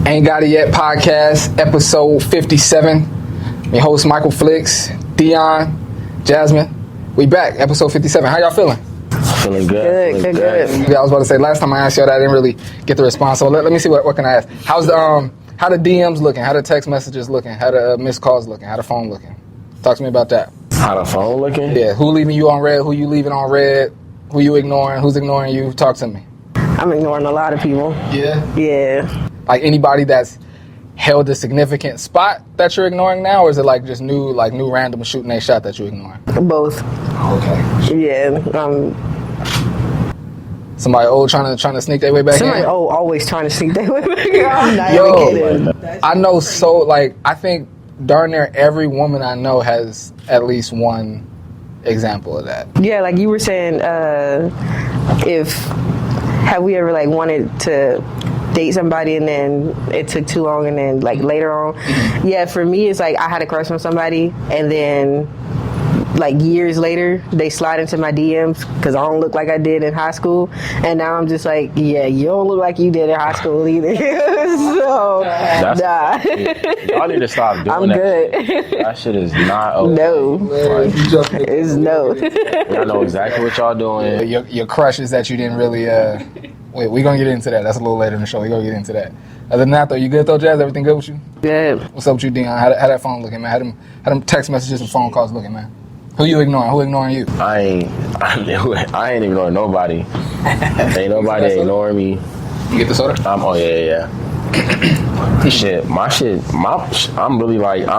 Ain't Got It Yet podcast, episode 57. Your host, Michael Flicks, Dion, Jasmine. We back, episode 57. How y'all feeling? Feeling good. Yeah, I was about to say, last time I asked y'all that, I didn't really get the response. So let me see, what can I ask? How's the how the DMs looking? How the text messages looking? How the missed calls looking? How the phone looking? Talk to me about that. How the phone looking? Yeah, who leaving you on red? Who you leaving on red? Who you ignoring? Who's ignoring you? Talk to me. I'm ignoring a lot of people. Yeah? Yeah. Like anybody that's held a significant spot that you're ignoring now, or is it like just new random shooting a shot that you're ignoring? Both. Okay. Yeah. Somebody old trying to sneak their way back Somebody in? old always trying to sneak their way back in. I'm not even kidding. I know I think darn near every woman I know has at least one example of that. Yeah, like you were saying, have we ever like wanted to date somebody and then it took too long and then like later on? Yeah, for me it's like I had a crush on somebody and then like years later they slide into my DMs because I don't look like I did in high school, and now I'm just like, yeah, you don't look like you did in high school either. So nah. Y'all need to stop doing I'm that. good. That shit is not okay. No. Like, It's no. I know exactly what y'all doing. Your crushes that you didn't really wait, we're gonna get into that. That's a little later in the show. We're gonna get into that. Other than that though, you good though, Jazz? Everything good with you? Good. What's up with you, Dion? How that phone looking, man? How them text messages and phone calls looking, man? Who you ignoring? Who ignoring you? I ain't ignoring nobody. Ain't nobody ignoring me. You get the soda? Oh yeah. I'm really like I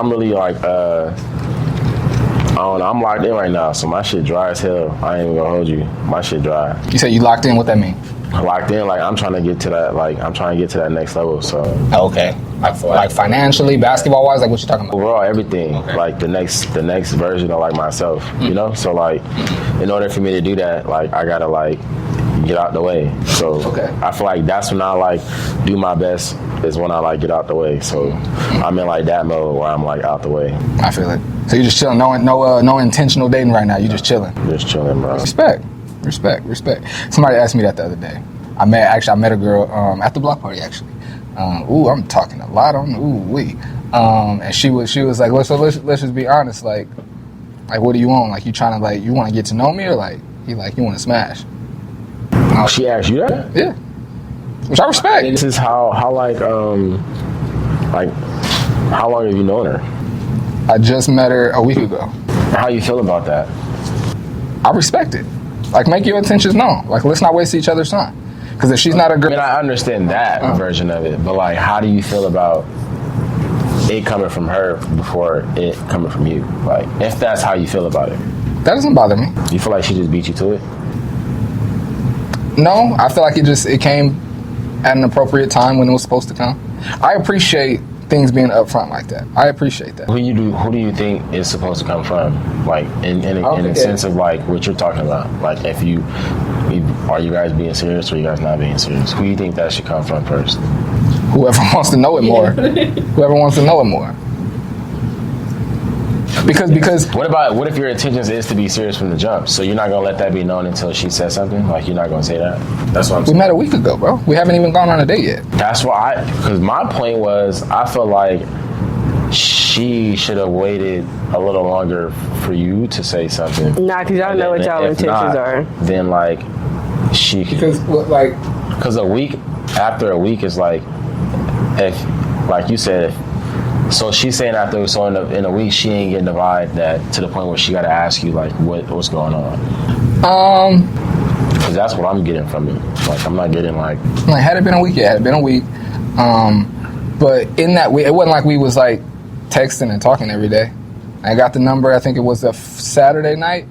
don't know, I'm locked in right now, so my shit dry as hell. I ain't even gonna hold you. My shit dry. You say you locked in, what that mean? Locked in, like I'm trying to get to that next level, so. Okay. Like financially, basketball wise, like what you talking about? Overall, everything. Okay. Like the next version of like myself, you know? So like, in order for me to do that, like I gotta like get out the way. So I feel like that's when I like do my best, is when I like get out the way. So I'm in like that mode where I'm like out the way. I feel it. So you just chilling, no intentional dating right now. You just chilling. Just chilling, bro. Respect. Somebody asked me that the other day. I met a girl at the block party actually. I'm talking a lot on and she was like, let's just be honest, like what do you want? Like you trying to you want to get to know me, or like you want to smash? She asked you that? Yeah. Which I respect. This is how how long have you known her? I just met her a week ago. How you feel about that? I respect it. Like, make your intentions known. Like, let's not waste each other's time. Because if she's not a girl... I mean, I understand that version of it, but, like, how do you feel about it coming from her before it coming from you? Like, if that's how you feel about it. That doesn't bother me. You feel like she just beat you to it? No, I feel like it came at an appropriate time when it was supposed to come. I appreciate things being upfront like that. I appreciate that. Who do you think is supposed to come from? Like in a sense of like what you're talking about. Like are you guys being serious or are you guys not being serious? Who do you think that should come from first? Whoever wants to know it more. Whoever wants to know it more. Because what if your intentions is to be serious from the jump? So you're not gonna let that be known until she says something? Like you're not gonna say that? That's what I'm saying. We met a week ago, bro. We haven't even gone on a date yet. That's why because my point was I feel like she should have waited a little longer for you to say something. Nah, because y'all know what y'all intentions are. Then like she because after a week is like if like you said. So she's saying in a week she ain't getting the vibe that to the point where she got to ask you like what's going on. Because that's what I'm getting from it. Like I'm not getting like had it been a week, yeah, had it been a week. But in that week, it wasn't like we was like texting and talking every day. I got the number. I think it was a Saturday night.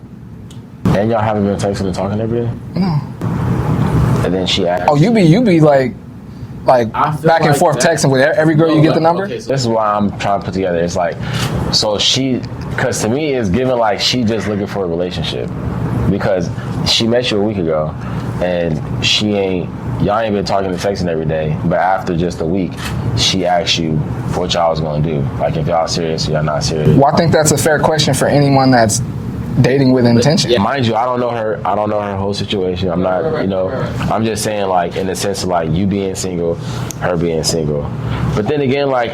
And y'all haven't been texting and talking every day? No. And then she asked. Oh, you be like back and forth texting with every girl you get the number? Okay, so this is why I'm trying to put together. It's like, so because to me it's given like she just looking for a relationship. Because she met you a week ago and y'all ain't been talking and texting every day, but after just a week, she asked you what y'all was gonna do. Like if y'all serious or y'all not serious. Well, I think that's a fair question for anyone that's dating with intention. Yeah, mind you, I don't know her whole situation. I'm not, I'm just saying like in the sense of like you being single, her being single. But then again, like,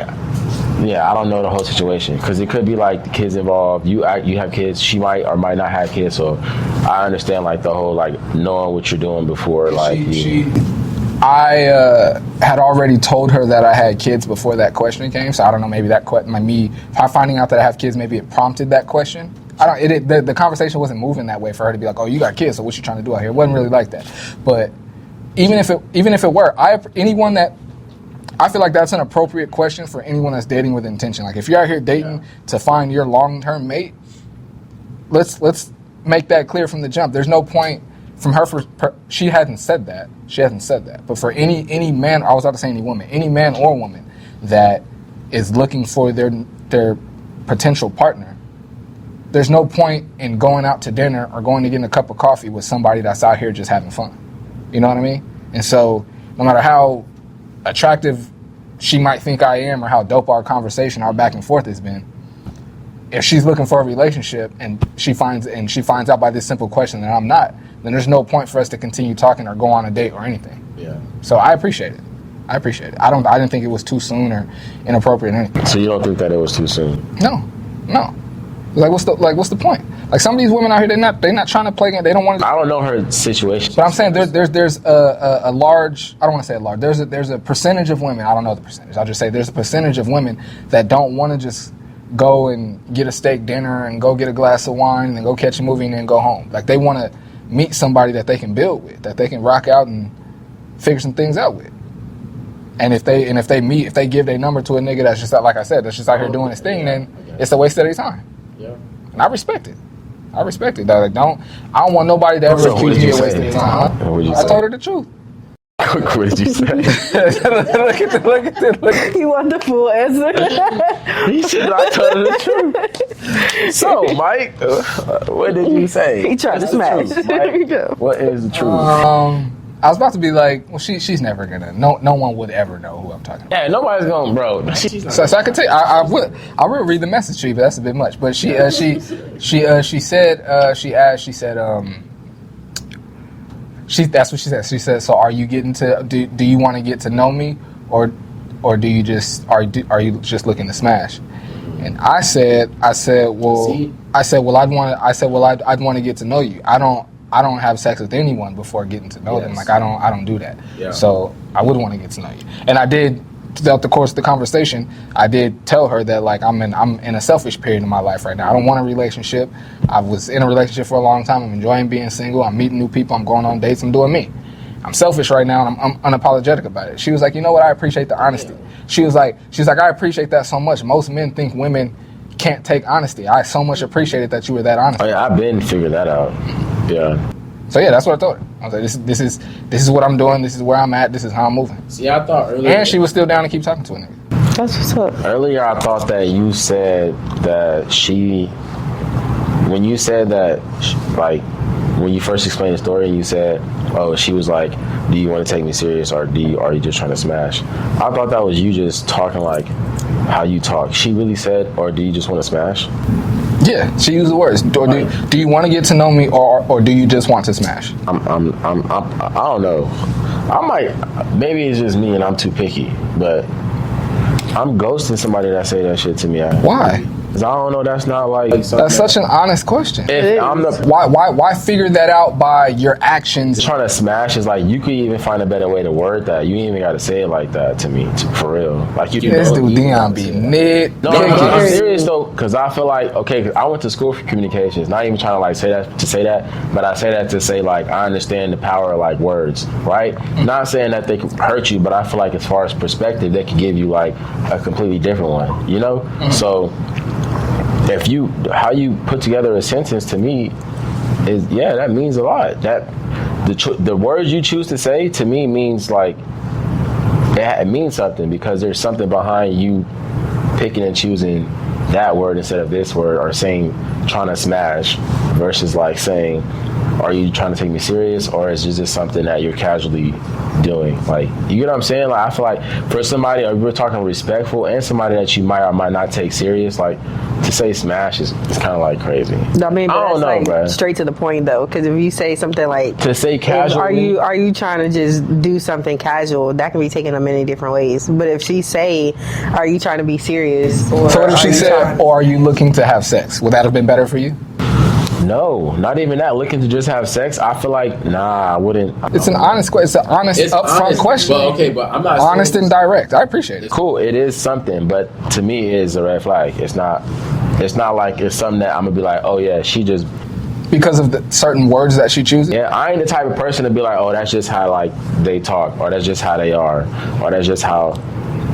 yeah, I don't know the whole situation because it could be like the kids involved. You have kids. She might or might not have kids. So I understand like the whole like knowing what you're doing before like. I had already told her that I had kids before that question came. So I don't know. Maybe that finding out that I have kids, maybe it prompted that question. The conversation wasn't moving that way for her to be like, oh, you got kids, so what you trying to do out here? It wasn't really like that. But even if it were, anyone that I feel like that's an appropriate question for anyone that's dating with intention. Like if you're out here dating to find your long-term mate, let's make that clear from the jump. There's no point from her. She hadn't said that. But for any man, I was about to say any woman, any man or woman that is looking for their potential partner, there's no point in going out to dinner or going to get a cup of coffee with somebody that's out here just having fun. You know what I mean? And so no matter how attractive she might think I am or how dope our conversation, our back and forth has been, if she's looking for a relationship and she finds out by this simple question that I'm not, then there's no point for us to continue talking or go on a date or anything. Yeah. So I appreciate it. I didn't think it was too soon or inappropriate or anything. So you don't think that it was too soon? No. Like what's the point? Like some of these women out here, they're not trying to play game. They don't want to. I don't know her situation. But I'm saying there's a large. I don't want to say a large. There's a percentage of women. I don't know the percentage. I'll just say there's a percentage of women that don't want to just go and get a steak dinner and go get a glass of wine and then go catch a movie and then go home. Like they want to meet somebody that they can build with, that they can rock out and figure some things out with. And if they give their number to a nigga that's just like I said, that's just out here doing his thing, then it's a waste of their time. Yeah. And I respect it. Like, I don't want nobody to ever accuse me of wasting their time. I told her the truth. What did you say? Look at You want the full answer? He said I told her the truth. So, Mike, what did you say? He tried to smash. There you go. What is the truth? I was about to be like, well, she's never gonna. No one would ever know who I'm talking about. Yeah, nobody's gonna, bro. So I can tell you, I will read the message to you, but that's a bit much. But she said, that's what she said. She said, so are you getting to? Do you want to get to know me, or do you just are you just looking to smash? And I said, I'd want to get to know you. I don't have sex with anyone before getting to know them. Like I don't do that. Yeah. So I would want to get to know you. And I did, throughout the course of the conversation, I did tell her that like I'm in a selfish period in my life right now. I don't want a relationship. I was in a relationship for a long time. I'm enjoying being single. I'm meeting new people. I'm going on dates. I'm doing me. I'm selfish right now, and I'm unapologetic about it. She was like, you know what? I appreciate the honesty. She was like, I appreciate that so much. Most men think women can't take honesty. I so much appreciated that you were that honest. Oh yeah, I've been figured that out. Yeah. So yeah, that's what I told her. I was like, this is what I'm doing. This is where I'm at. This is how I'm moving. See, I thought earlier. And she was still down to keep talking to a nigga. That's what's up. Earlier, I thought that you said that when you said that, like, when you first explained the story and you said, oh, she was like, do you want to take me serious or are you just trying to smash? I thought that was you just talking like how you talk. She really said, or do you just want to smash? Yeah, she used the words. Do you want to get to know me or do you just want to smash? I don't know. Maybe it's just me and I'm too picky, but I'm ghosting somebody that say that shit to me. Why? Because I don't know, that's not like... That's such an honest question. If why figure that out by your actions? Trying to smash is like, you could even find a better way to word that. You ain't even got to say it like that to me, for real. Like this dude Dion be nit. No, I'm serious though, because I feel like, okay, I went to school for communications. Not even trying to like say that, but I say that to say like, I understand the power of like words, right? Mm-hmm. Not saying that they can hurt you, but I feel like as far as perspective, they can give you like a completely different one, you know? Mm-hmm. So... how you put together a sentence to me is, yeah, that means a lot. That the words you choose to say to me means like it means something because there's something behind you picking and choosing that word instead of this word, or saying trying to smash versus like saying, are you trying to take me serious, or is this just something that you're casually doing? Like, you get what I'm saying? Like, I feel like for somebody, or we're talking respectful, and somebody that you might or might not take serious, like, to say smash is kind of like crazy. I mean, but I don't know, like bro. straight to the point though, because if you say something like To say casually, are you trying to just do something casual? That can be taken in many different ways. But if she say, are you trying to be serious? Or So what if are she you said, trying- or are you looking to have sex? Would that have been better for you? no, not even that. Looking to just have sex, I feel like, nah, I wouldn't. It's an honest question. It's an honest, upfront honest, question. But okay, but I'm not Honest saying, and direct. I appreciate it. Cool, it is something, but to me, it is a red flag. It's not like it's something that I'm gonna be like, oh yeah, she just. Because of the certain words that she chooses? Yeah, I ain't the type of person to be like, oh, that's just how like they talk, or that's just how they are, or that's just how.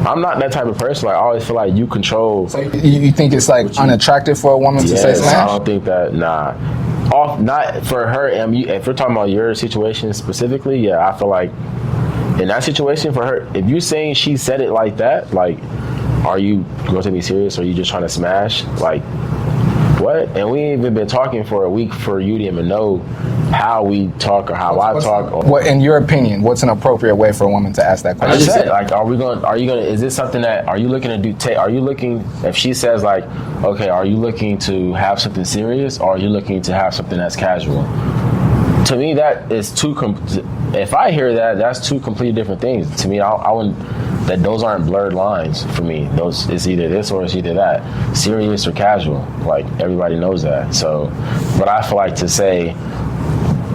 I'm not that type of person. Like, I always feel like you control. So you think it's like unattractive for a woman to say Yes, I smash? don't think that. Nah, not for her. If we're talking about your situation specifically, yeah, I feel like in that situation for her, if you're saying she said it like that, like, are you going to take me serious, or are you just trying to smash? Like, what? And we ain't even been talking for a week for you to even know how we talk or how I talk. Or, What, in your opinion, what's an appropriate way for a woman to ask that I question? just said, like, are you gonna, is this something that, are you looking to do, are you looking, if she says like, okay, are you looking to have something serious, or are you looking to have something that's casual? To me, that is if I hear that, that's two completely different things. To me, I wouldn't, that those aren't blurred lines for me. Those, it's either this or it's either that. Serious or casual. Like, everybody knows that. So, but I feel like to say,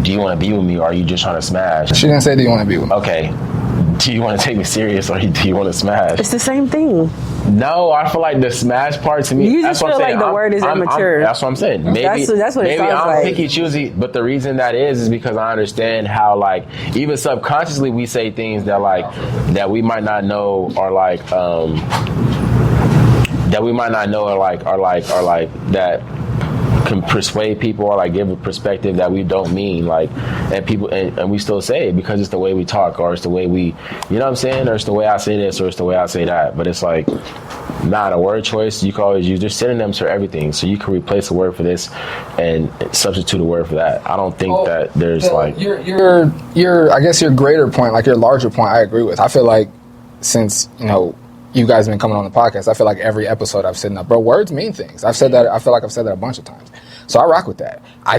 do you want to be with me, or are you just trying to smash? She didn't say, do you want to be with me? Okay. Do you want to take me serious, or do you want to smash? It's the same thing. No, I feel like the smash part to me. You that's just what I'm feel saying. like the word is immature. That's what I'm saying. Maybe That's what it maybe sounds I'm like. picky choosy, but the reason that is because I understand how, like, even subconsciously we say things that, like, that we might not know, or like that we might not know, or like that can persuade people, or like give a perspective that we don't mean, like, and people, and we still say it because it's the way we talk, or it's the way we, you know what I'm saying, or it's the way I say this, or it's the way I say that. But it's like, not a word choice. You can always use, there's synonyms for everything, so you can replace a word for this and substitute a word for that. I don't think that there's like your I guess your greater point, like your larger point, I agree with. I feel like since, you know, you guys have been coming on the podcast, I feel like every episode I've said that, bro, words mean things. I've said that. I feel like I've said that a bunch of times. So I rock with that. I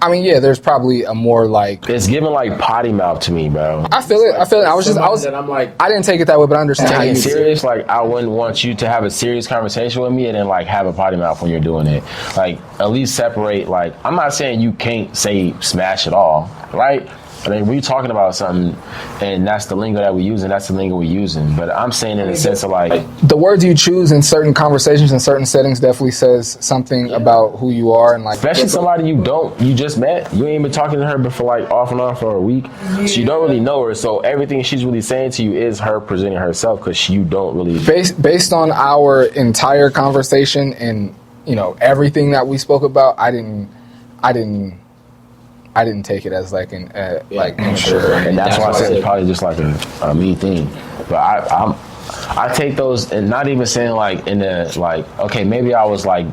mean, yeah, there's probably a more like, it's giving like potty mouth to me, bro. I feel it. that I'm like, I didn't take it that way, but I understand how you Taking see it. serious, like, I wouldn't want you to have a serious conversation with me and then like have a potty mouth when you're doing it. Like, at least separate. Like, I'm not saying you can't say smash at all, right? I mean, we're talking about something, and that's the lingo that we use, and that's the lingo we're using. But I'm saying in the sense of like, The words you choose in certain conversations, in certain settings, definitely says something about who you are, and like, especially somebody you just met, you ain't been talking to her before like off and on for a week, so you don't really know her. So everything she's really saying to you is her presenting herself, because you don't really. based on our entire conversation and, you know, everything that we spoke about, I didn't take it as like an like immature. And that's why I said it's probably just like a me thing. But I take those, and not even saying like in the like, okay, maybe I was like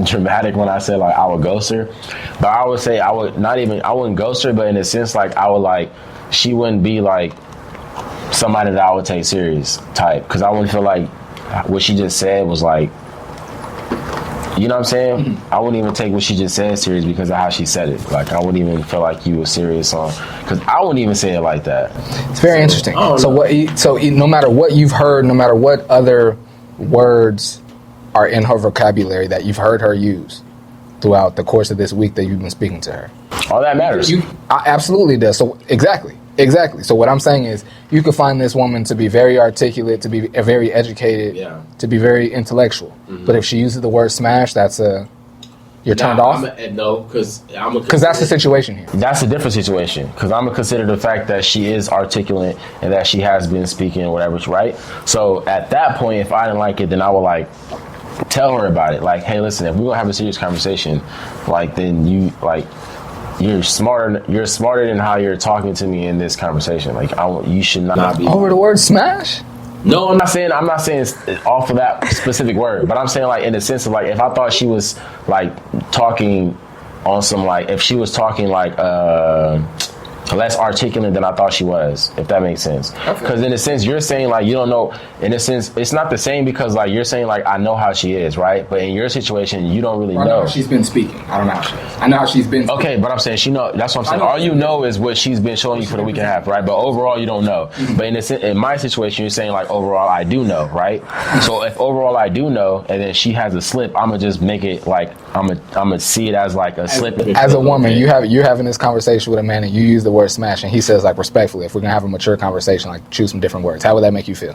dramatic when I said like I would ghost her, but I would say I wouldn't ghost her, but in a sense like I would, like, she wouldn't be like somebody that I would take serious type, because I wouldn't feel like what she just said was like, you know what I'm saying? Mm-hmm. I wouldn't even take what she just said serious because of how she said it. Like, I wouldn't even feel like you were serious on, because I wouldn't even say it like that. It's very interesting. So no matter what you've heard, no matter what other words are in her vocabulary that you've heard her use throughout the course of this week that you've been speaking to her, all that matters. Absolutely does. So exactly. So what I'm saying is, you could find this woman to be very articulate, to be very educated, to be very intellectual. Mm-hmm. But if she uses the word smash, you're turned off? No, because that's the situation here. That's a different situation, because I'm going to consider the fact that she is articulate and that she has been speaking or whatever, right? So at that point, if I didn't like it, then I would like tell her about it. Like, hey, listen, if we're going to have a serious conversation, like, then you're smarter than how you're talking to me in this conversation. Like, you should not be over the word smash. No, I'm not saying off of that specific word, but I'm saying like in the sense of like if I thought she was like talking on some like if she was talking like less articulate than I thought she was, if that makes sense. Because in a sense you're saying like you don't know. In a sense it's not the same because like you're saying like I know how she is, right? But in your situation you don't really I know. know how she's been speaking. I don't know how she is. I know how she's been speaking. Okay, but I'm saying she know. That's what I'm saying. All you know is what she's been showing you for the week and a half, right? But overall, you don't know. But in my situation, you're saying like overall, I do know, right? So if overall I do know, and then she has a slip, I'm gonna just make it like I'm gonna see it as like a slip. As a woman, you're having this conversation with a man, and you use the word smash, and he says like respectfully, if we're gonna have a mature conversation, like choose some different words. How would that make you feel?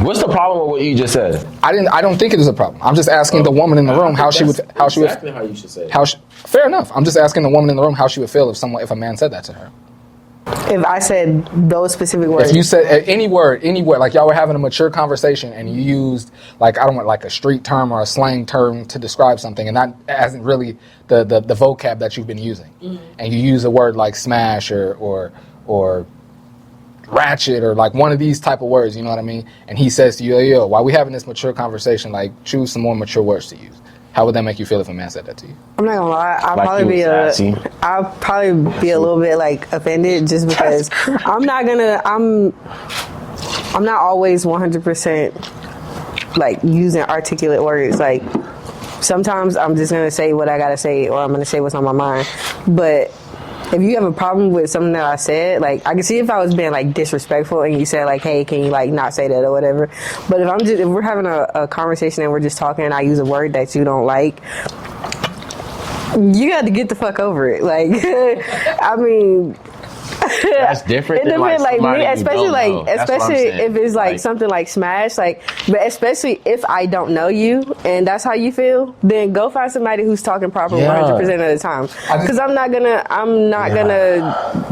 What's the problem with what you just said? I don't think it is a problem. I'm just asking the woman in the room how she would how you should say it. fair enough. I'm just asking the woman in the room how she would feel if a man said that to her. If I said those specific words. If you said any word, like y'all were having a mature conversation and you used like I don't want like a street term or a slang term to describe something, and that hasn't really the vocab that you've been using, and you use a word like smash or ratchet or like one of these type of words, you know what I mean? And he says to you, yo, while we having this mature conversation, like choose some more mature words to use. How would that make you feel if a man said that to you? I'm not gonna lie, I'll Like probably be a little bit like offended just because I'm not always 100% like using articulate words. Like sometimes I'm just gonna say what I gotta say or I'm gonna say what's on my mind. But if you have a problem with something that I said, like I can see if I was being like disrespectful and you said like, hey, can you like not say that or whatever. But if we're having a conversation and we're just talking and I use a word that you don't like, you got to get the fuck over it. Like, I mean, That's different. It depends, like me, especially if it's like Like- something like smash, like, but especially if I don't know you and that's how you feel, then go find somebody who's talking proper 100% of the time. Because I'm not gonna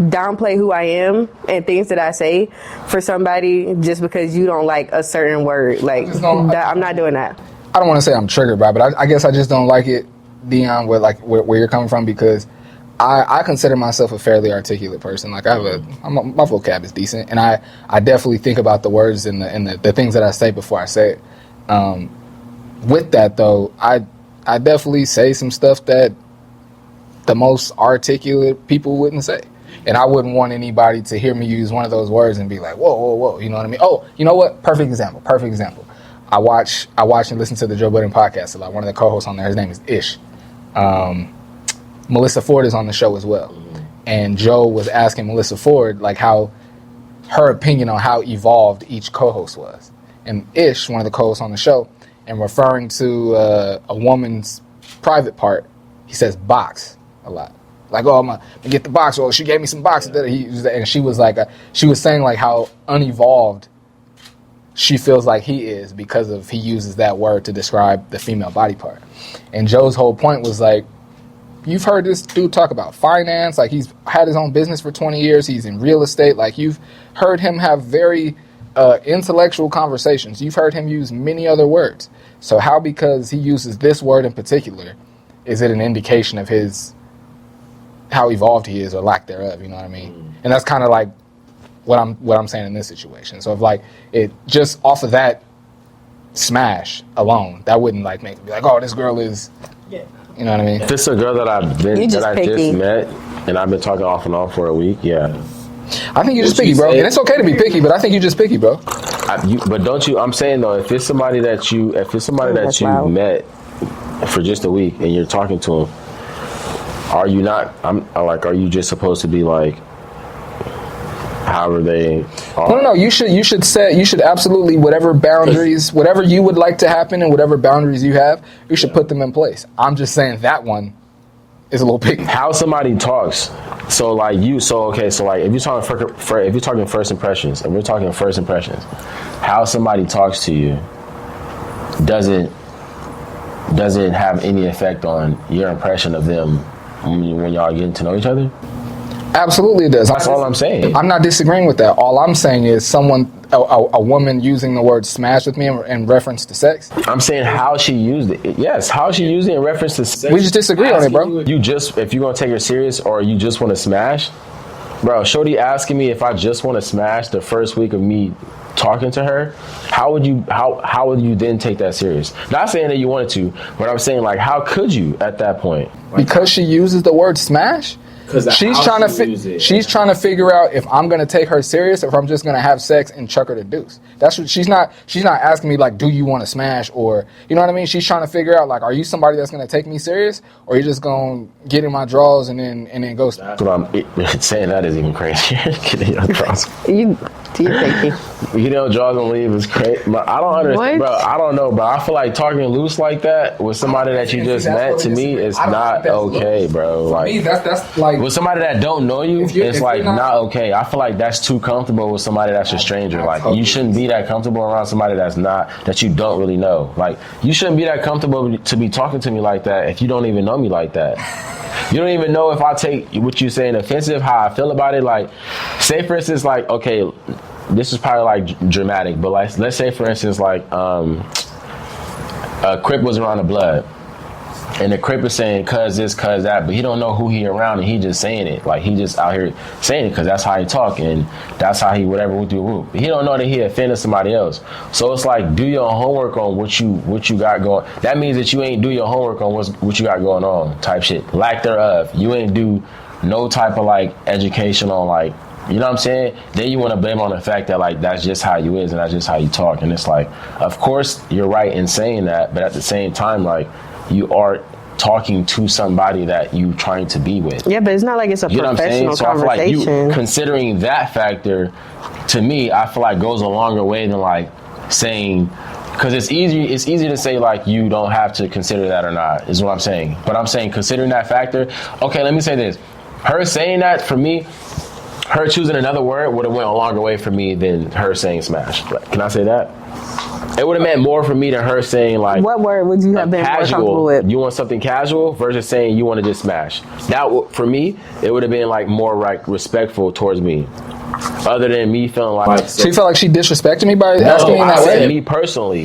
downplay who I am and things that I say for somebody just because you don't like a certain word. Like I'm not doing that. I don't want to say I'm triggered by it, but I guess I just don't like it, Dion, where you're coming from, because I consider myself a fairly articulate person. Like my vocab is decent, and I definitely think about the words and the things that I say before I say it. With that though, I definitely say some stuff that the most articulate people wouldn't say, and I wouldn't want anybody to hear me use one of those words and be like, whoa, whoa, whoa, you know what I mean? Oh, you know what? Perfect example. I watch and listen to the Joe Budden podcast a lot. One of the co-hosts on there, his name is Ish. Melissa Ford is on the show as well. And Joe was asking Melissa Ford like how her opinion on how evolved each co-host was. And Ish, one of the co-hosts on the show, and referring to a woman's private part, he says box a lot. Like, oh, I'm gonna get the box. Well, she gave me some boxes. And she was like, she was saying like how unevolved she feels like he is because of he uses that word to describe the female body part. And Joe's whole point was like, you've heard this dude talk about finance, like he's had his own business for 20 years, he's in real estate, like you've heard him have very intellectual conversations. You've heard him use many other words. So how, because he uses this word in particular, is it an indication of how evolved he is or lack thereof, you know what I mean? And that's kind of like what I'm saying in this situation. So if like it just off of that smash alone, that wouldn't like make me be like, oh, this girl is, you know what I mean? If it's a girl that I just met and I've been talking off and on for a week, yeah. I think you're just picky, bro. And it's okay to be picky, but I think you're just picky, bro. But don't you? I'm saying though, if it's somebody that you met for just a week and you're talking to him, are you not? Are you just supposed to be like, however they are? No. You should absolutely whatever boundaries, whatever you would like to happen, and whatever boundaries you have, you should put them in place. I'm just saying that one is a little picky. How somebody talks. So like if you're talking first impressions, and we're talking first impressions, how somebody talks to you doesn't have any effect on your impression of them when y'all getting to know each other? Absolutely it does. That's all I'm saying. I'm not disagreeing with that. All I'm saying is a woman using the word smash with me in reference to sex. I'm saying how she used it. Yes, how she used it in reference to sex. We just disagree on it, bro. If you're going to take her serious or you just want to smash, Bro, shorty asking me if I just want to smash the first week of me talking to her. How would you then take that serious? Not saying that you wanted to, but I'm saying like, how could you at that point? Because she uses the word smash. She's trying to trying to figure out if I'm gonna take her serious or if I'm just gonna have sex and chuck her the deuce. That's what she's not asking me like, do you want to smash, or you know what I mean? She's trying to figure out like, are you somebody that's gonna take me serious, or you just gonna get in my drawers and then go smash? That's what I'm saying. That is even crazy. Getting your drawers. You're thinking. You know, draws and leave is crazy. But I don't understand, bro. I don't know, but I feel like talking loose like that with somebody that you just met, to me, is not okay, bro. For like me, that's like with somebody that don't know you, it's like not okay. I feel like that's too comfortable with somebody that's a stranger. Like you shouldn't be that comfortable around somebody that you don't really know. Like you shouldn't be that comfortable to be talking to me like that if you don't even know me like that. You don't even know if I take what you're saying offensive, how I feel about it. Like, say for instance, like, okay, this is probably like dramatic, but like, let's say for instance, like, a Crip was around the blood, and the Crip is saying cuz this, cuz that, but he don't know who he around, and he just saying it. Like, he just out here saying it because that's how he talk, and that's how he whatever will do. He don't know that he offended somebody else. So it's like, do your homework on what you got going. That means that you ain't do your homework on what you got going on, type shit. Lack thereof. You ain't do no type of like education on like, you know what I'm saying? Then you want to blame on the fact that like that's just how you is and that's just how you talk. And it's like, of course you're right in saying that, but at the same time, like, you are talking to somebody that you trying to be with. Yeah, but it's not like it's a professional So conversation. I feel like you considering that factor, to me, I feel like goes a longer way than like saying, because it's easy to say like you don't have to consider that or not, is what I'm saying. But I'm saying considering that factor, okay, let me say this. Her saying that, for me, her choosing another word would have went a longer way for me than her saying smash. Can I say that? It would have meant more for me than her saying like, what word would you have been more comfortable with? You want something casual versus saying you want to just smash. That for me, it would have been like more like respectful towards me. Other than me feeling like, so you felt like she disrespected me by asking me in that way? Me personally,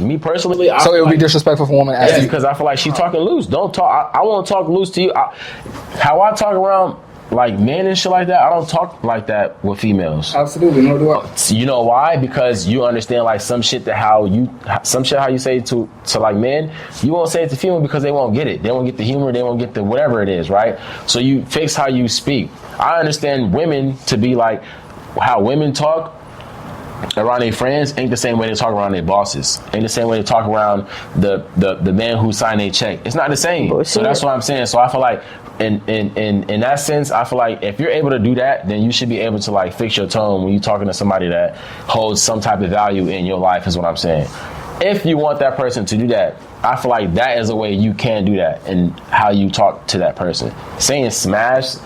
so it would be disrespectful for a woman to ask you, because I feel like she's talking loose. Don't talk. I want to talk loose to you. How I talk around like men and shit like that, I don't talk like that with females. Absolutely, nor do I. You know why? Because you understand like some shit how you say to like men, you won't say it to female because they won't get it. They won't get the humor. They won't get the whatever it is, right? So you fix how you speak. I understand women to be like how women talk around their friends ain't the same way they talk around their bosses. Ain't the same way they talk around the man who signed their check. It's not the same. Bullshit. So that's what I'm saying. So I feel like in that sense, I feel like if you're able to do that, then you should be able to like fix your tone when you're talking to somebody that holds some type of value in your life, is what I'm saying. If you want that person to do that, I feel like that is a way you can do that and how you talk to that person. Saying smash,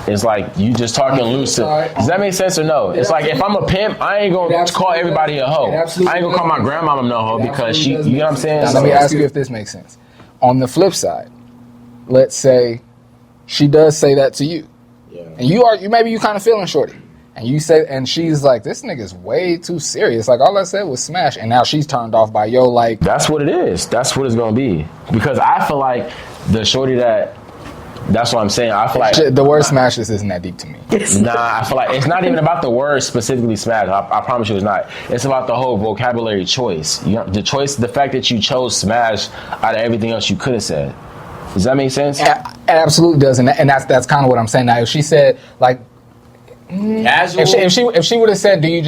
it's like you just talking loose. Does that make sense or no? It's like if I'm a pimp, I ain't gonna call everybody a hoe. I ain't gonna call my grandmama no hoe because she, you know what I'm saying? Now, let me ask you if this makes sense. On the flip side, let's say she does say that to you, and maybe you kind of feeling shorty, and you say, and she's like, this nigga's way too serious. Like all I said was smash, and now she's turned off by yo. Like that's what it is. That's what it's gonna be because I feel like the shorty that. That's what I'm saying. I feel like the word smash just isn't that deep to me. Nah, I feel like it's not even about the word specifically smash. I promise you it's not. It's about the whole vocabulary choice. You know, the fact that you chose smash out of everything else you could have said. Does that make sense? It absolutely does, and that's kind of what I'm saying. Now, if she said like, casual, if she would have said, if you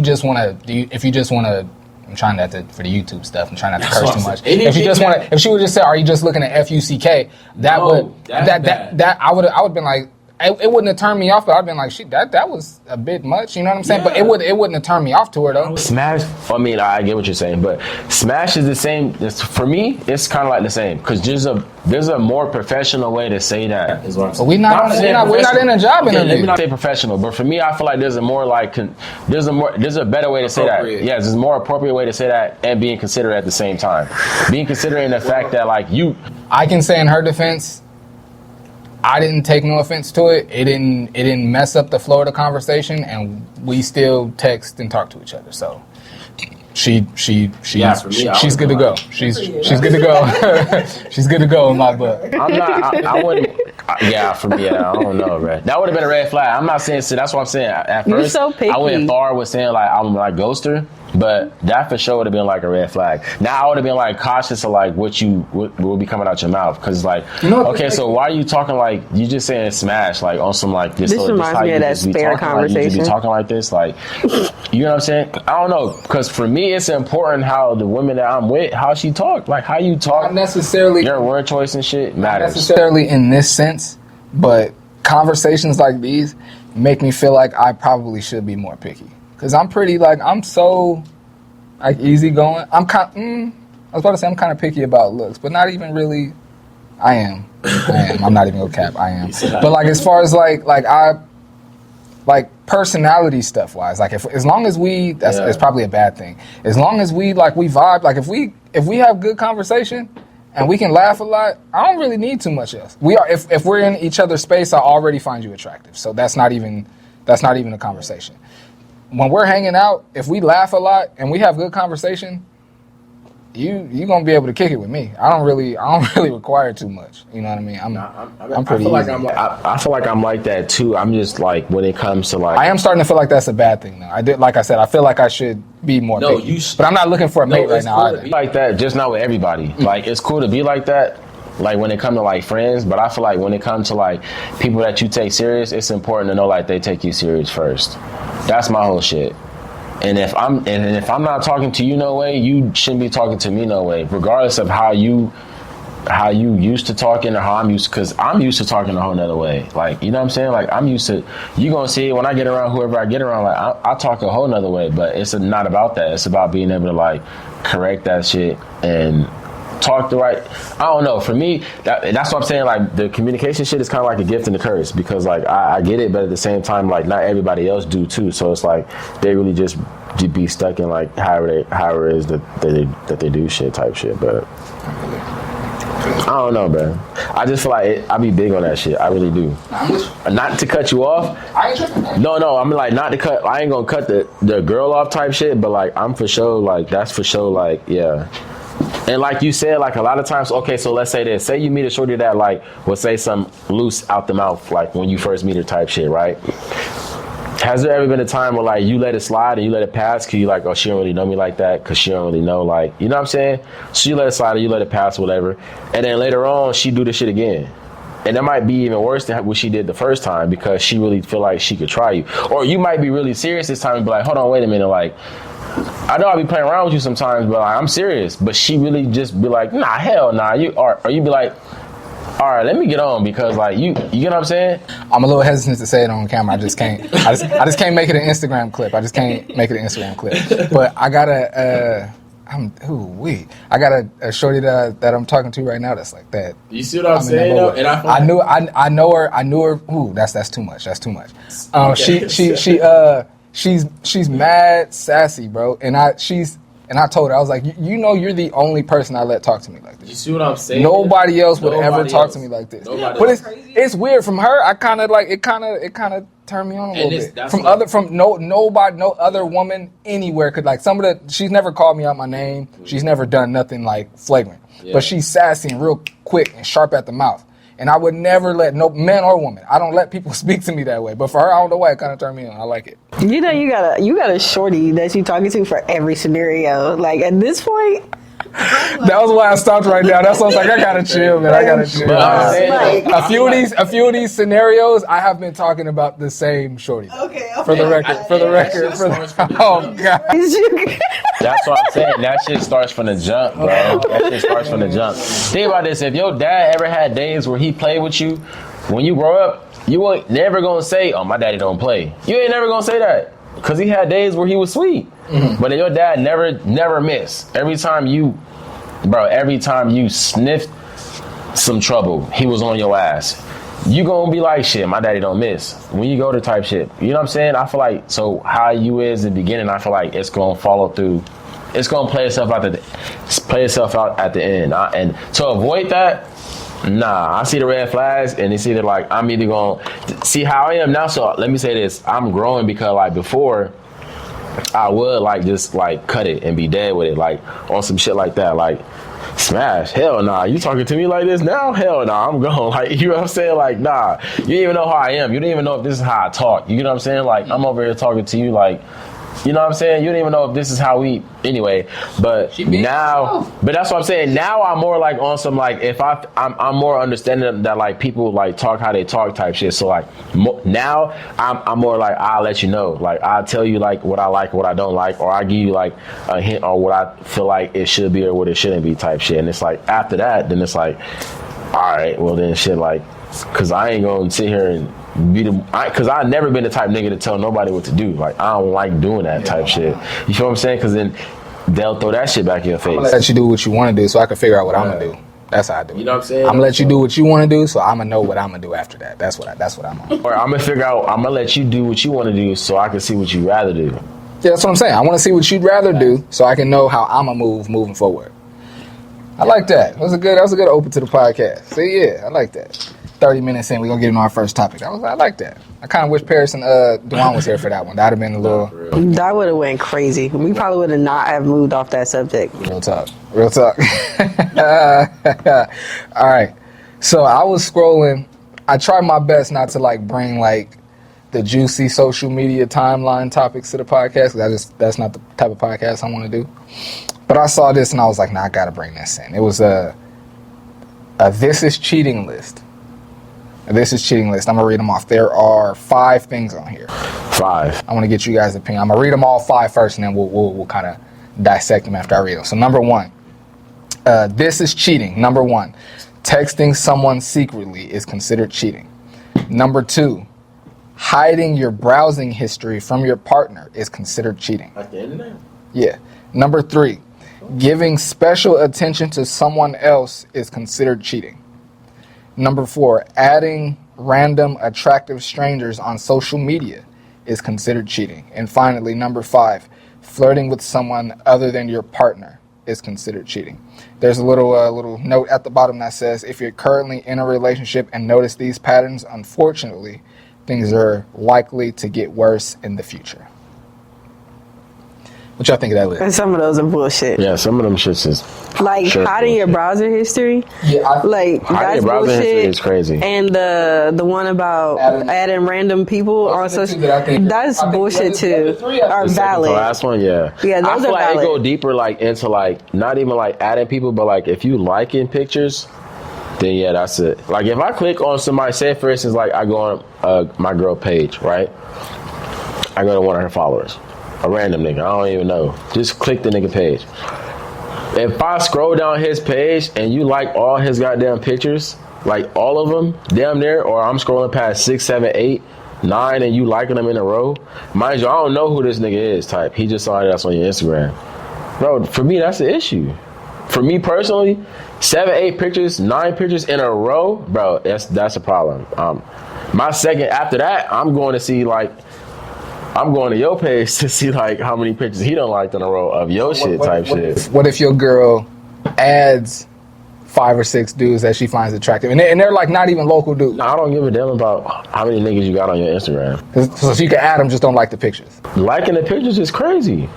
just want to. I'm trying not to for the YouTube stuff. I'm trying not to curse too much. If she would just say, "Are you just looking at FUCK?" That I would been like, it wouldn't have turned me off. But I'd been like, shit, that was a bit much. You know what I'm saying? Yeah. But it wouldn't have turned me off to her though. Smash. I mean, I get what you're saying, but smash is the same. For me, it's kind of like the same because there's a more professional way to say that. But we're not in a job interview. Let me not say professional, but for me, I feel like there's a better way to say that. Yes, there's a more appropriate way to say that and being considerate at the same time. Being considerate in the fact that like I can say in her defense, I didn't take no offense to it. It didn't mess up the flow of the conversation, and we still text and talk to each other. So Yeah, for me, she's good to go. She's good to go. She's good to go in my book. I'm not. I wouldn't. Yeah, for me, I don't know, bro. That would have been a red flag. I'm not saying. See, that's what I'm saying. At You're first, so picky. I went far with saying like I'm like ghoster, but that for sure would have been like a red flag. Now I would have been like cautious of like what will be coming out your mouth, because like, okay, so why are you talking like you just saying smash like on some like this? This reminds me of that spare conversation. Like, you be talking like this, like, you know what I'm saying? I don't know, because for me it's important how the women that I'm with, how she talk, like how you talk. Not necessarily your word choice and shit matters. Not necessarily in this sense, but conversations like these make me feel like I probably should be more picky. Because I'm pretty, like, I'm so, like, easygoing. I'm kind I was about to say I'm kind of picky about looks, but not even really. I am. I'm not even gonna cap. I am. But, like, as far as, like personality stuff wise, like, if as long as we, it's probably a bad thing. As long as we, like, we vibe, like, if we have good conversation, and we can laugh a lot, I don't really need too much else. If we're in each other's space, I already find you attractive. So that's not even a conversation. When we're hanging out, if we laugh a lot and we have good conversation, you gonna be able to kick it with me. I don't really require too much. You know what I mean? I'm pretty. I feel like I'm like that too. I'm just like, when it comes to like, I am starting to feel like that's a bad thing now. Like I said, I feel like I should be more picky. But I'm not looking for a mate right now either. Be like that, just not with everybody. Like, it's cool to be like that, like when it comes to like friends, but I feel like when it comes to like people that you take serious, it's important to know like they take you serious first. That's my whole shit. And if I'm not talking to you no way, you shouldn't be talking to me no way, regardless of how you used to talking or how I'm used, because I'm used to talking a whole nother way. Like, you know what I'm saying? Like, I'm used to, you gonna see when I get around whoever I get around, like I talk a whole nother way, but it's not about that. It's about being able to like correct that shit and talk the right. I don't know. For me, that's what I'm saying. Like, the communication shit is kind of like a gift and a curse, because like I get it, but at the same time, like, not everybody else do too. So it's like they really just be stuck in like however it is that they do shit type shit. But I don't know, man. I just feel like I be big on that shit. I really do. Not to cut you off. I ain't tripping. No. I'm like, not to cut. I ain't gonna cut the girl off type shit. But like, I'm for sure. Like, that's for sure. Like, yeah. And like you said, like, a lot of times, okay, so let's say this. Say you meet a shorty that like will say some loose out the mouth, like when you first meet her type shit, right? Has there ever been a time where like you let it slide and you let it pass because you like, oh, she don't really know me like that, because she don't really know, like, you know what I'm saying? So you let it slide and you let it pass, whatever. And then later on, she do this shit again. And that might be even worse than what she did the first time, because she really feel like she could try you. Or you might be really serious this time and be like, hold on, wait a minute, like, I know I be playing around with you sometimes, but like, I'm serious. But she really just be like, nah, hell nah. Or you be like, all right, let me get on, because like you get what I'm saying? I'm a little hesitant to say it on camera. I just can't. I just can't make it an Instagram clip. But I got a shorty that I'm talking to right now that's like that. You see what I'm saying though? And I know her. Ooh, that's too much. She's mad sassy, bro. And I told her, I was like, you know, you're the only person I let talk to me like this. You see what I'm saying? Nobody else would ever talk to me like this. But it's weird from her. I kind of like it. Kind of turned me on a little bit. From no other woman anywhere could, like, she's never called me out my name. She's never done nothing like flagrant. Yeah. But she's sassy and real quick and sharp at the mouth. And I would never let no man or woman. I don't let people speak to me that way. But for her, I don't know why, it kind of turned me on. I like it. You know, you got a shorty that you talking to for every scenario. Like, at this point, that was why I stopped right now. That's why I was like, I gotta chill, man. I gotta chill. A few of these scenarios, I have been talking about the same shorty. Okay. For the record. Oh God. That's what I'm saying. That shit starts from the jump, bro. That shit starts from the jump. Think about this. If your dad ever had days where he played with you, when you grow up, you ain't never gonna say, "Oh, my daddy don't play." You ain't never gonna say that, because he had days where he was sweet. Mm-hmm. But your dad never missed. Every time you sniffed some trouble, he was on your ass. You gonna be like, shit, my daddy don't miss. When you go to type shit, you know what I'm saying? I feel like, so how you is in the beginning, I feel like it's gonna follow through. It's gonna play itself out at the end. And to avoid that, nah, I see the red flags, and it's either like, I'm either gonna see how I am now. So let me say this: I'm growing, because like before, I would like just like cut it and be dead with it, like on some shit like that, like smash. Hell nah. You talking to me like this now? Hell nah. I'm gone. Like, you know what I'm saying? Like, nah. You didn't even know how I am. You didn't even know if this is how I talk. You know what I'm saying? Like, I'm over here talking to you like, you know what I'm saying? You don't even know if this is how we, anyway. But now, but that's what I'm saying. Now I'm more like on some like, if I'm more understanding that like people like talk how they talk type shit. So like now I'm more like, I'll let you know. Like I'll tell you like what I like, what I don't like, or I give you like a hint on what I feel like it should be or what it shouldn't be type shit. And it's like after that, then it's like, all right, well then shit like, cause I ain't gonna sit here and because I've never been the type nigga to tell nobody what to do. Like, I don't like doing that type shit. You feel what I'm saying? Because then they'll throw that shit back in your face. I'm gonna let you do what you want to do so I can figure out what I'm gonna do. That's how I do it. You know what I'm saying? I'm gonna let you do what you want to do so I'm gonna know what I'm gonna do after that. That's what I'm on. Or I'm gonna figure out, I'm gonna let you do what you want to do so I can see what you rather do. Yeah, that's what I'm saying. I want to see what you'd rather do so I can know how I'm gonna move moving forward. I like that. That was a good open to the podcast. See, yeah, I like that. 30 minutes in, we're gonna get into our first topic. I like that. I kind of wish Paris and Dewan was here for that one. That'd have been a little. That would have went crazy. We probably would have not have moved off that subject. Real talk. All right. So I was scrolling. I tried my best not to like bring like the juicy social media timeline topics to the podcast because that's not the type of podcast I want to do. But I saw this and I was like, nah, I gotta bring this in. It was a This Is Cheating list. This is cheating list. I'm gonna read them off. There are 5 things on here. 5. I want to get you guys' opinion. I'm gonna read them all 5 first, and then we'll kind of dissect them after I read them. So number 1, this is cheating. Number 1, texting someone secretly is considered cheating. Number 2, hiding your browsing history from your partner is considered cheating. Like the internet? Yeah. Number 3, giving special attention to someone else is considered cheating. Number 4, adding random attractive strangers on social media is considered cheating. And finally, number 5, flirting with someone other than your partner is considered cheating. There's a little note at the bottom that says, if you're currently in a relationship and notice these patterns, unfortunately, things are likely to get worse in the future. What y'all think of that list? And some of those are bullshit. Yeah, some of them shits is like hiding your browser history. Yeah, like hiding that's your browser history bullshit. is crazy. And the one about adding random people on social, that's bullshit too. Are valid. The last one, yeah. Yeah, those I feel are like valid. it go deeper, like into like not even like adding people, but like if you liking pictures, then yeah, that's it. Like if I click on somebody, say for instance, like I go on my girl page, right? I go to one of her followers. A random nigga, I don't even know. Just click the nigga page. If I scroll down his page and you like all his goddamn pictures, like all of them, damn near, or I'm scrolling past 6, 7, 8, 9, and you liking them in a row, mind you, I don't know who this nigga is type. He just saw that's on your Instagram. Bro, for me, that's the issue. For me personally, 7, 8 pictures, 9 pictures in a row, bro, that's a problem. My second, after that, I'm going to your page to see like how many pictures he done liked in a row of your shit. What if your girl adds 5 or 6 dudes that she finds attractive, and they're like not even local dudes? I don't give a damn about how many niggas you got on your Instagram. So if you can add them, just don't like the pictures. Liking the pictures is crazy.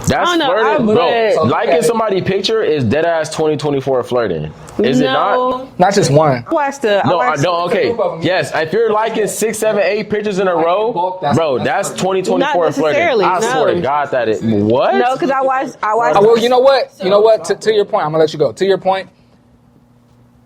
That's I don't know, flirting, bro. so Liking somebody's picture is dead ass 2024 flirting. Is it not? Not just one. Okay. Yes, if you're liking 6, 7, 8 pictures in a row, bro, that's 2024 Not flirting. necessarily, I swear to God that it. What? No, because I watched. Well, you know what? To your point, I'm gonna let you go. To your point,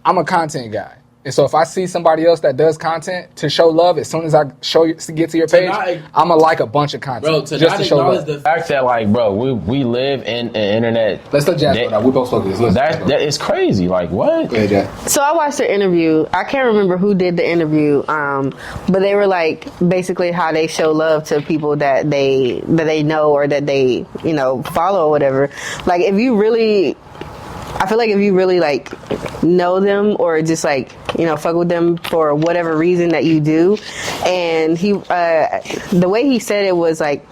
I'm a content guy. And so if I see somebody else that does content to show love, as soon as I get to your page, I'm gonna like a bunch of content. Bro, just to show love. The fact that like, bro, we live in an internet. Let's let Jazz know. We both spoke to this. That is crazy. Like what? Go ahead, Jazz. So I watched the interview. I can't remember who did the interview, but they were like basically how they show love to people that they know or that they follow or whatever. Like I feel like if you really like know them or just like fuck with them for whatever reason that you do. And he, the way he said it was like,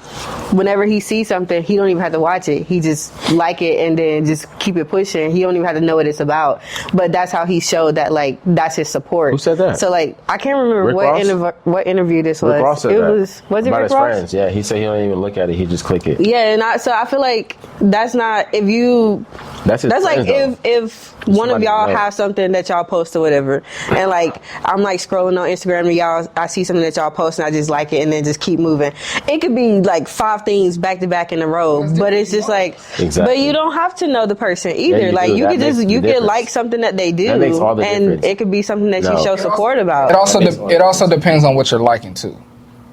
whenever he sees something, he don't even have to watch it. He just like it and then just keep it pushing. He don't even have to know what it's about. But that's how he showed that, like, that's his support. Who said that? So, like, I can't remember what interview this was. Rick Ross said it that. was it about Rick his Ross? friends. Yeah, he said he don't even look at it. He just click it. Yeah, and so I feel like that's not, if you, That's his that's like friends, though. if one of Somebody y'all know. have something that y'all post or whatever, and like I'm like scrolling on Instagram and y'all, I see something that y'all post and I just like it and then just keep moving. It could be like 5 things back to back in a row, but it's just like, Exactly. but you don't have to know the person either. you like do. you That could makes just, the you could difference. like something that they do, That makes all the and difference. it could be something that No. you show support about. It also depends on what you're liking too.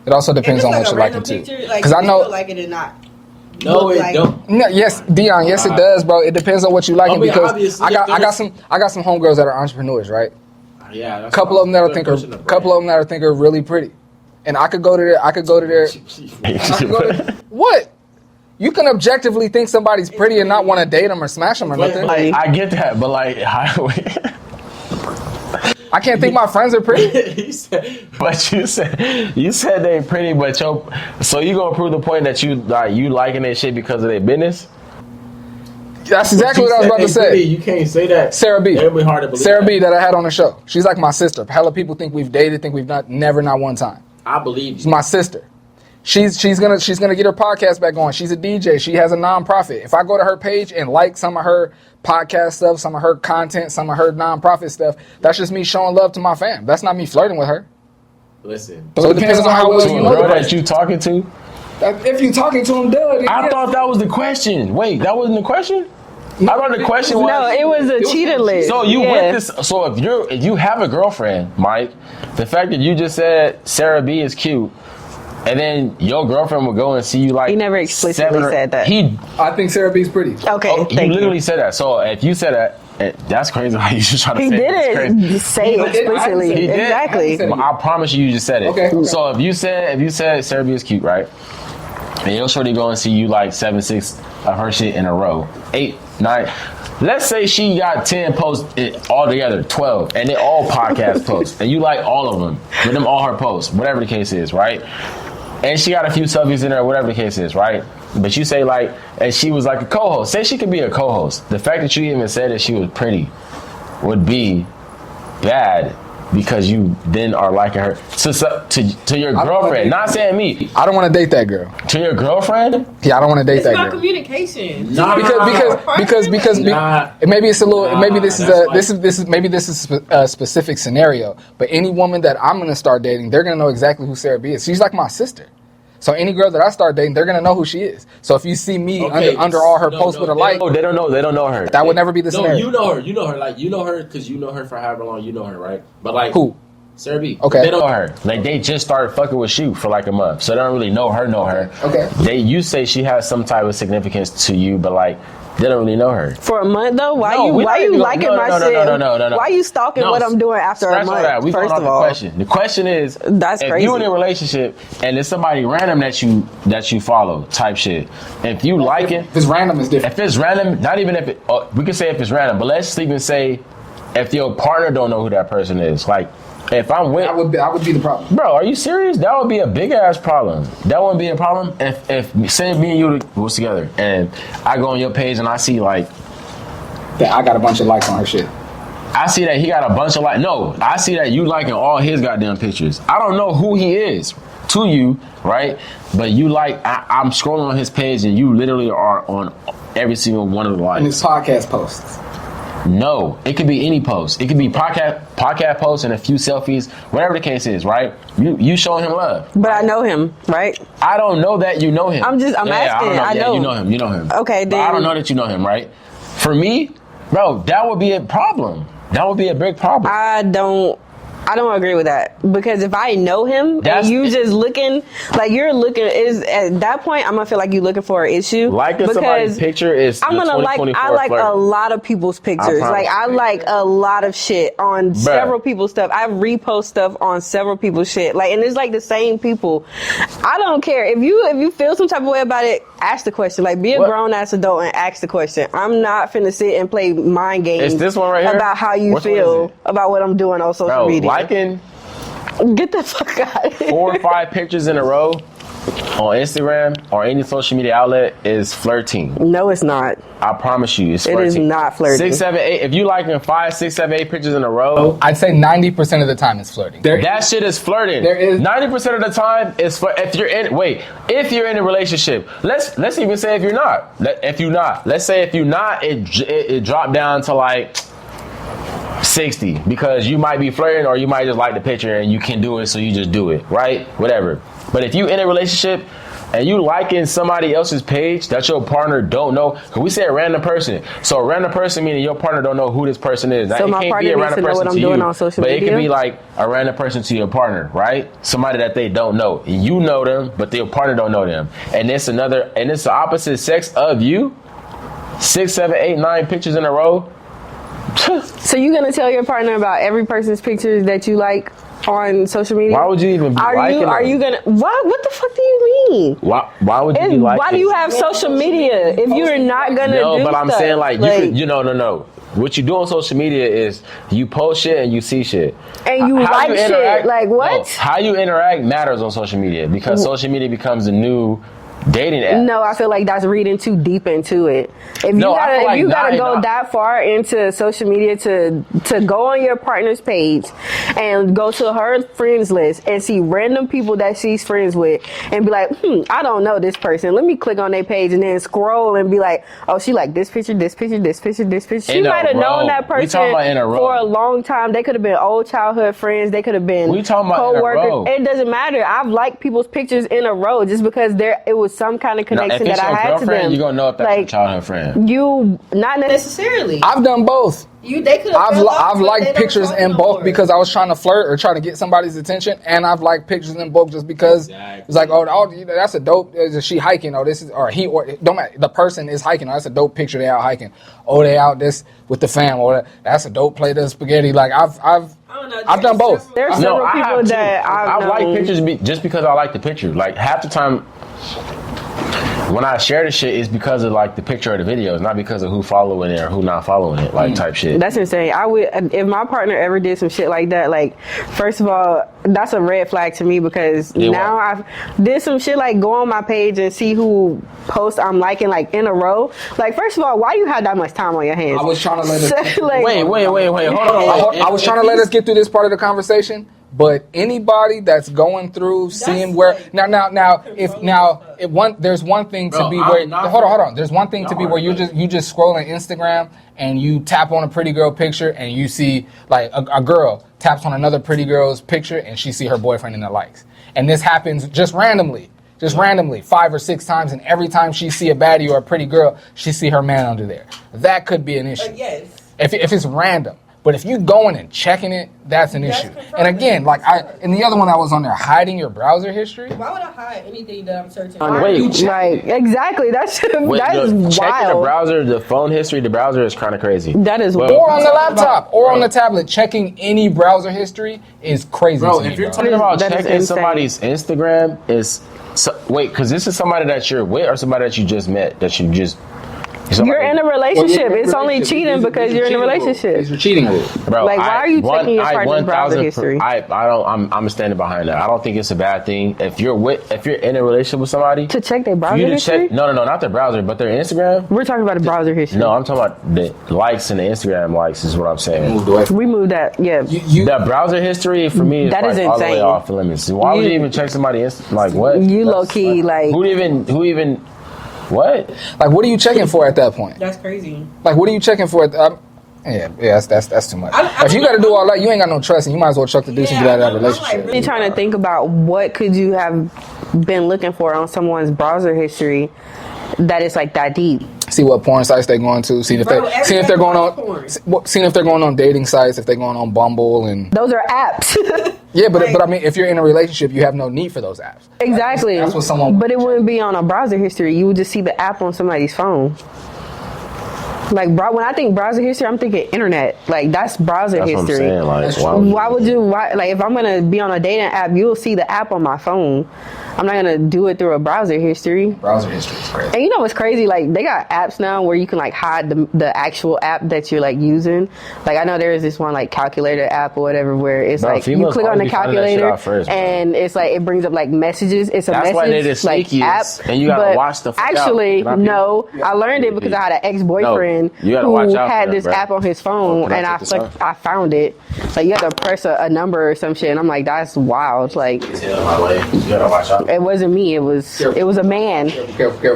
It also depends on what you're liking too. Because I know. like it or not. No, it don't. No, yes, Dion. Yes, it does, bro. It depends on what you like, I mean, because obviously, I got there's- some homegirls that are entrepreneurs, right? Yeah, A couple of them that I think are really pretty, and I could go to there. What? You can objectively think somebody's pretty and not want to date them or smash them or nothing. Like, I get that, but like, I can't think my friends are pretty. but you said they pretty, but so you gonna prove the point that you liking that shit because of their business? That's exactly what I was about to say. You can't say that. Sarah B. It'll be hard to believe. Sarah B. that I had on the show. She's like my sister. Hella people think we've dated, think we've never one time. I believe She's you. my sister. She's gonna get her podcast back on. She's a DJ. She has a nonprofit. If I go to her page and like some of her podcast stuff, some of her content, some of her nonprofit stuff, that's just me showing love to my fam. That's not me flirting with her. Listen. So it depends on how well To you a know the girl that person. you talking to? If you talking to him, duh. I thought that was the question. Wait, that wasn't the question? I thought the question was. No, it was a cheater list. So you Yeah. went this. So if you have a girlfriend, Mike, the fact that you just said Sarah B is cute, and then your girlfriend will go and see you like. He never explicitly said that. I think Sarah B's pretty. Okay, You thank literally you. said that. So if you said that, that's crazy. How you just try to He say it. It's crazy. didn't say it explicitly. He did? Exactly. I I promise you just said it. Okay. So if you said Sarah B is cute, right? And your shorty go and see you like 7-6 of her shit in a row, 8, 9. Let's say she got 10 posts all together, 12, and they all podcast posts, and you like all of them, with them all her posts, whatever the case is, right? And she got a few selfies in there, whatever the case is, right? But you say like, and she was like a co-host. Say she could be a co-host. The fact that you even said that she was pretty would be bad because you then are liking her to your girlfriend. Not saying me. I don't want to date that girl. To your girlfriend? Yeah, I don't want to date It's that about girl. communication. Nah. Because Nah. maybe it's a little. Nah, Maybe this is that's a specific scenario. But any woman that I'm gonna start dating, they're gonna know exactly who Sarah B is. She's like my sister. So any girl that I start dating, they're gonna know who she is. So if you see me Okay, under all her no, posts no, with a they like, Oh, they don't know her. that would never be the No, scenario. you know her. You know her. Like, you know her because you know her for however long you know her, right? But like, Who? Sarah B. Okay. They don't know her. Like they just started fucking with you for like a month, so they don't really know her. Okay. You say she has some type of significance to you, but like they don't really know her. For a month though, why No, we're you not even- liking no, my no, shit? no. Why you stalking No, what I'm doing after a scratch all month? that. We First going of off all, the question. The question is, That's if crazy. you in a relationship and it's somebody random that you follow, type shit. If you like it, If it's random, it's different. if it's random, not even if it, we can say if it's random, but let's even say if your partner don't know who that person is. Like, if I'm with, I would be the problem. bro, are you serious? That would be a big ass problem. That wouldn't be a problem if say me and you was together and I go on your page and I see like, Yeah, I got a bunch of likes on her shit. I see that he got a bunch of no, I see that you liking all his goddamn pictures. I don't know who he is to you, right? But you like, I'm scrolling on his page and you literally are on every single one of the And likes. it's podcast posts. No, it could be any post. It could be podcast posts and a few selfies, whatever the case is, right? You showing him love. but I know him, right? I don't know that you know him. I'm Yeah, asking. I I know. You know him. Okay, But I then- don't know that you know him, right? For me, bro, that would be a problem. That would be a big problem. I don't agree with that because if I know him That's- and you just looking like you're looking is at that point I'm gonna feel like you looking for an issue. Liking somebody's picture is I'm the gonna like 2024 I like flirt. a lot of people's pictures. promise Like I you. like a lot of shit on several people's stuff. I repost stuff on several people's shit. Like and it's like the same people. I don't care if you feel some type of way about it. ask the question. Like, be a What? grown ass adult and ask the question. I'm not finna sit and play mind games. It's this one right here? About how you Which one is feel it? about what I'm doing on social Bro, media. liking Get the fuck out of here. 4 or 5 pictures in a row on Instagram or any social media outlet is flirting. No, it's not. I promise you, it's It flirting. is not flirting. 6, 7, 8. If you liking 5, 6, 7, 8 pictures in a row, I'd say 90% of the time it's flirting. that shit is flirting. There is- 90% of the time is if you're in a relationship. Let's even say if you're not. Let's say if you're not, it dropped down to like 60 because you might be flirting or you might just like the picture and you can do it, so you just do it, right? Whatever. But if you in a relationship and you liking somebody else's page that your partner don't know, because we say a random person. So a random person meaning your partner don't know who this person is. So my partner needs to know what I'm doing on social but media? It could be like a random person to your partner, right? Somebody that they don't know. You know them, but your partner don't know them. And it's the opposite sex of you. 6, 7, 8, 9 pictures in a row. So you gonna tell your partner about every person's pictures that you like on social media? Why would you even be liking Are them? you gonna? What the fuck do you mean? Why would you be liking? Why do you have social media if you're not gonna do No, but I'm stuff? saying like no. What you do on social media is you post shit and you see shit. And you How like shit. interact- Like, what? No, how you interact matters on social media because social media becomes the new dating app. No, I feel like that's reading too deep into it. If you No, I gotta, feel like if you gotta go not. that far into social media to go on your partner's page and go to her friends list and see random people that she's friends with and be like, I don't know this person. Let me click on their page and then scroll and be like, oh, she like this picture, this picture, this picture, this picture. She In a might have row. known that We person talking about in a row. for a long time. They could have been old childhood friends. They could have been We talking about in a co-workers. row. It doesn't matter. I've liked people's pictures in a row just because it was some kind of Now, connection if it's that I your had to girlfriend, them. you're gonna know if that's your Like, childhood friend. you not necessarily. I've done both. They could. I've liked pictures in bulk because I was trying to flirt or trying to get somebody's attention, and I've liked pictures in bulk just because it's like, oh, that's a dope. Is she hiking? Oh, this is or he or don't matter. The person is hiking. Oh, that's a dope picture. They out hiking. Oh, they out this with the fam. Or that's a dope plate of spaghetti. Like I've done both. There's No, several I people have too. that I like known. pictures just because I like the picture. Like half the time when I share the shit, it's because of like the picture or the video. It's not because of who following it or who not following it, like type shit. That's insane. I would if my partner ever did some shit like that. Like, first of all, that's a red flag to me because Yeah, now why? I've did some shit like go on my page and see who posts I'm liking like in a row. Like, first of all, why do you have that much time on your hands? I was trying to let us. Like, Wait, hold on. I was trying to let us get through this part of the conversation, but anybody that's going through seeing where there's one thing to Bro, be I'm where not- hold on. There's one thing to be where you just scrolling Instagram and you tap on a pretty girl picture and you see like a girl taps on another pretty girl's picture and she see her boyfriend in the likes, and this happens just randomly. 5 or 6 times, and every time she see a baddie or a pretty girl, she see her man under there. That could be an issue. Yes. If it's random. But if you going and checking it, that's an issue. And again, like in the other one I was on there, hiding your browser history. Why would I hide anything that I'm searching? Wait, like exactly. That's that is checking the wild. browser, the phone history, the browser is kind of crazy. That is Well, Or on the laptop, or on the tablet, checking any browser history is crazy. Bro, to me, if you're bro. Talking about That is checking insane. somebody's Instagram is because this is somebody that you're with or somebody that you just met that you just. You're in a relationship. Well, It's only relationship. cheating These are because you're in a cheating rules. relationship. These are cheating rules. Bro, Like, why are you checking your partner's browser 1000%. history? I'm standing behind that. I don't think it's a bad thing. If you're in a relationship with somebody, To check their for browser you to history? check not their browser, but their Instagram. We're talking about the browser history. No, I'm talking about the likes and the Instagram likes is what I'm saying. Moved away from We moved that. Yeah. The browser history for me is That like is all the way insane. off the limits. Why would you even check somebody? Like what? You That's low key like who even? What? Like, what are you checking for at that point? That's crazy. Like, what are you checking for? That's too much. I If you got to do all that, you ain't got no trust, and you might as well chuck the deuce and get out of that I'm like, relationship. really trying to think about what could you have been looking for on someone's browser history that is like that deep. See what porn sites they're going to. Seeing if Bro, they're going everybody on. likes porn. Seeing if they're going on dating sites. If they're going on Bumble and Those are apps. yeah, but I mean, if you're in a relationship, you have no need for those apps. Exactly. That's what someone. But it wouldn't be on a browser history. You would just see the app on somebody's phone. Like, when I think browser history, I'm thinking internet. Like, that's browser That's what I'm history. saying. Like, That's why true. would Why would you? Like, if I'm gonna be on a dating app, you'll see the app on my phone. I'm not gonna do it through a browser history. Browser history is crazy. And you know what's crazy? Like they got apps now where you can like hide the actual app that you're like using. Like I know there is this one like calculator app or whatever where it's Bro, like you females click on the always be finding that shit calculator out first, bro. and it's like it brings up like messages. It's a That's message why they the like sneakiest, app. and you gotta but watch the fuck out. actually, Not people. no, I learned it because I had an ex-boyfriend No, you gotta who watch out for had that, this bro. app on his Oh, phone, can I and take this off? I found it. Like you have to press a number or some shit, and I'm like, that's wild. Like Tell my way. You gotta watch out. it wasn't me. It was a man. Careful.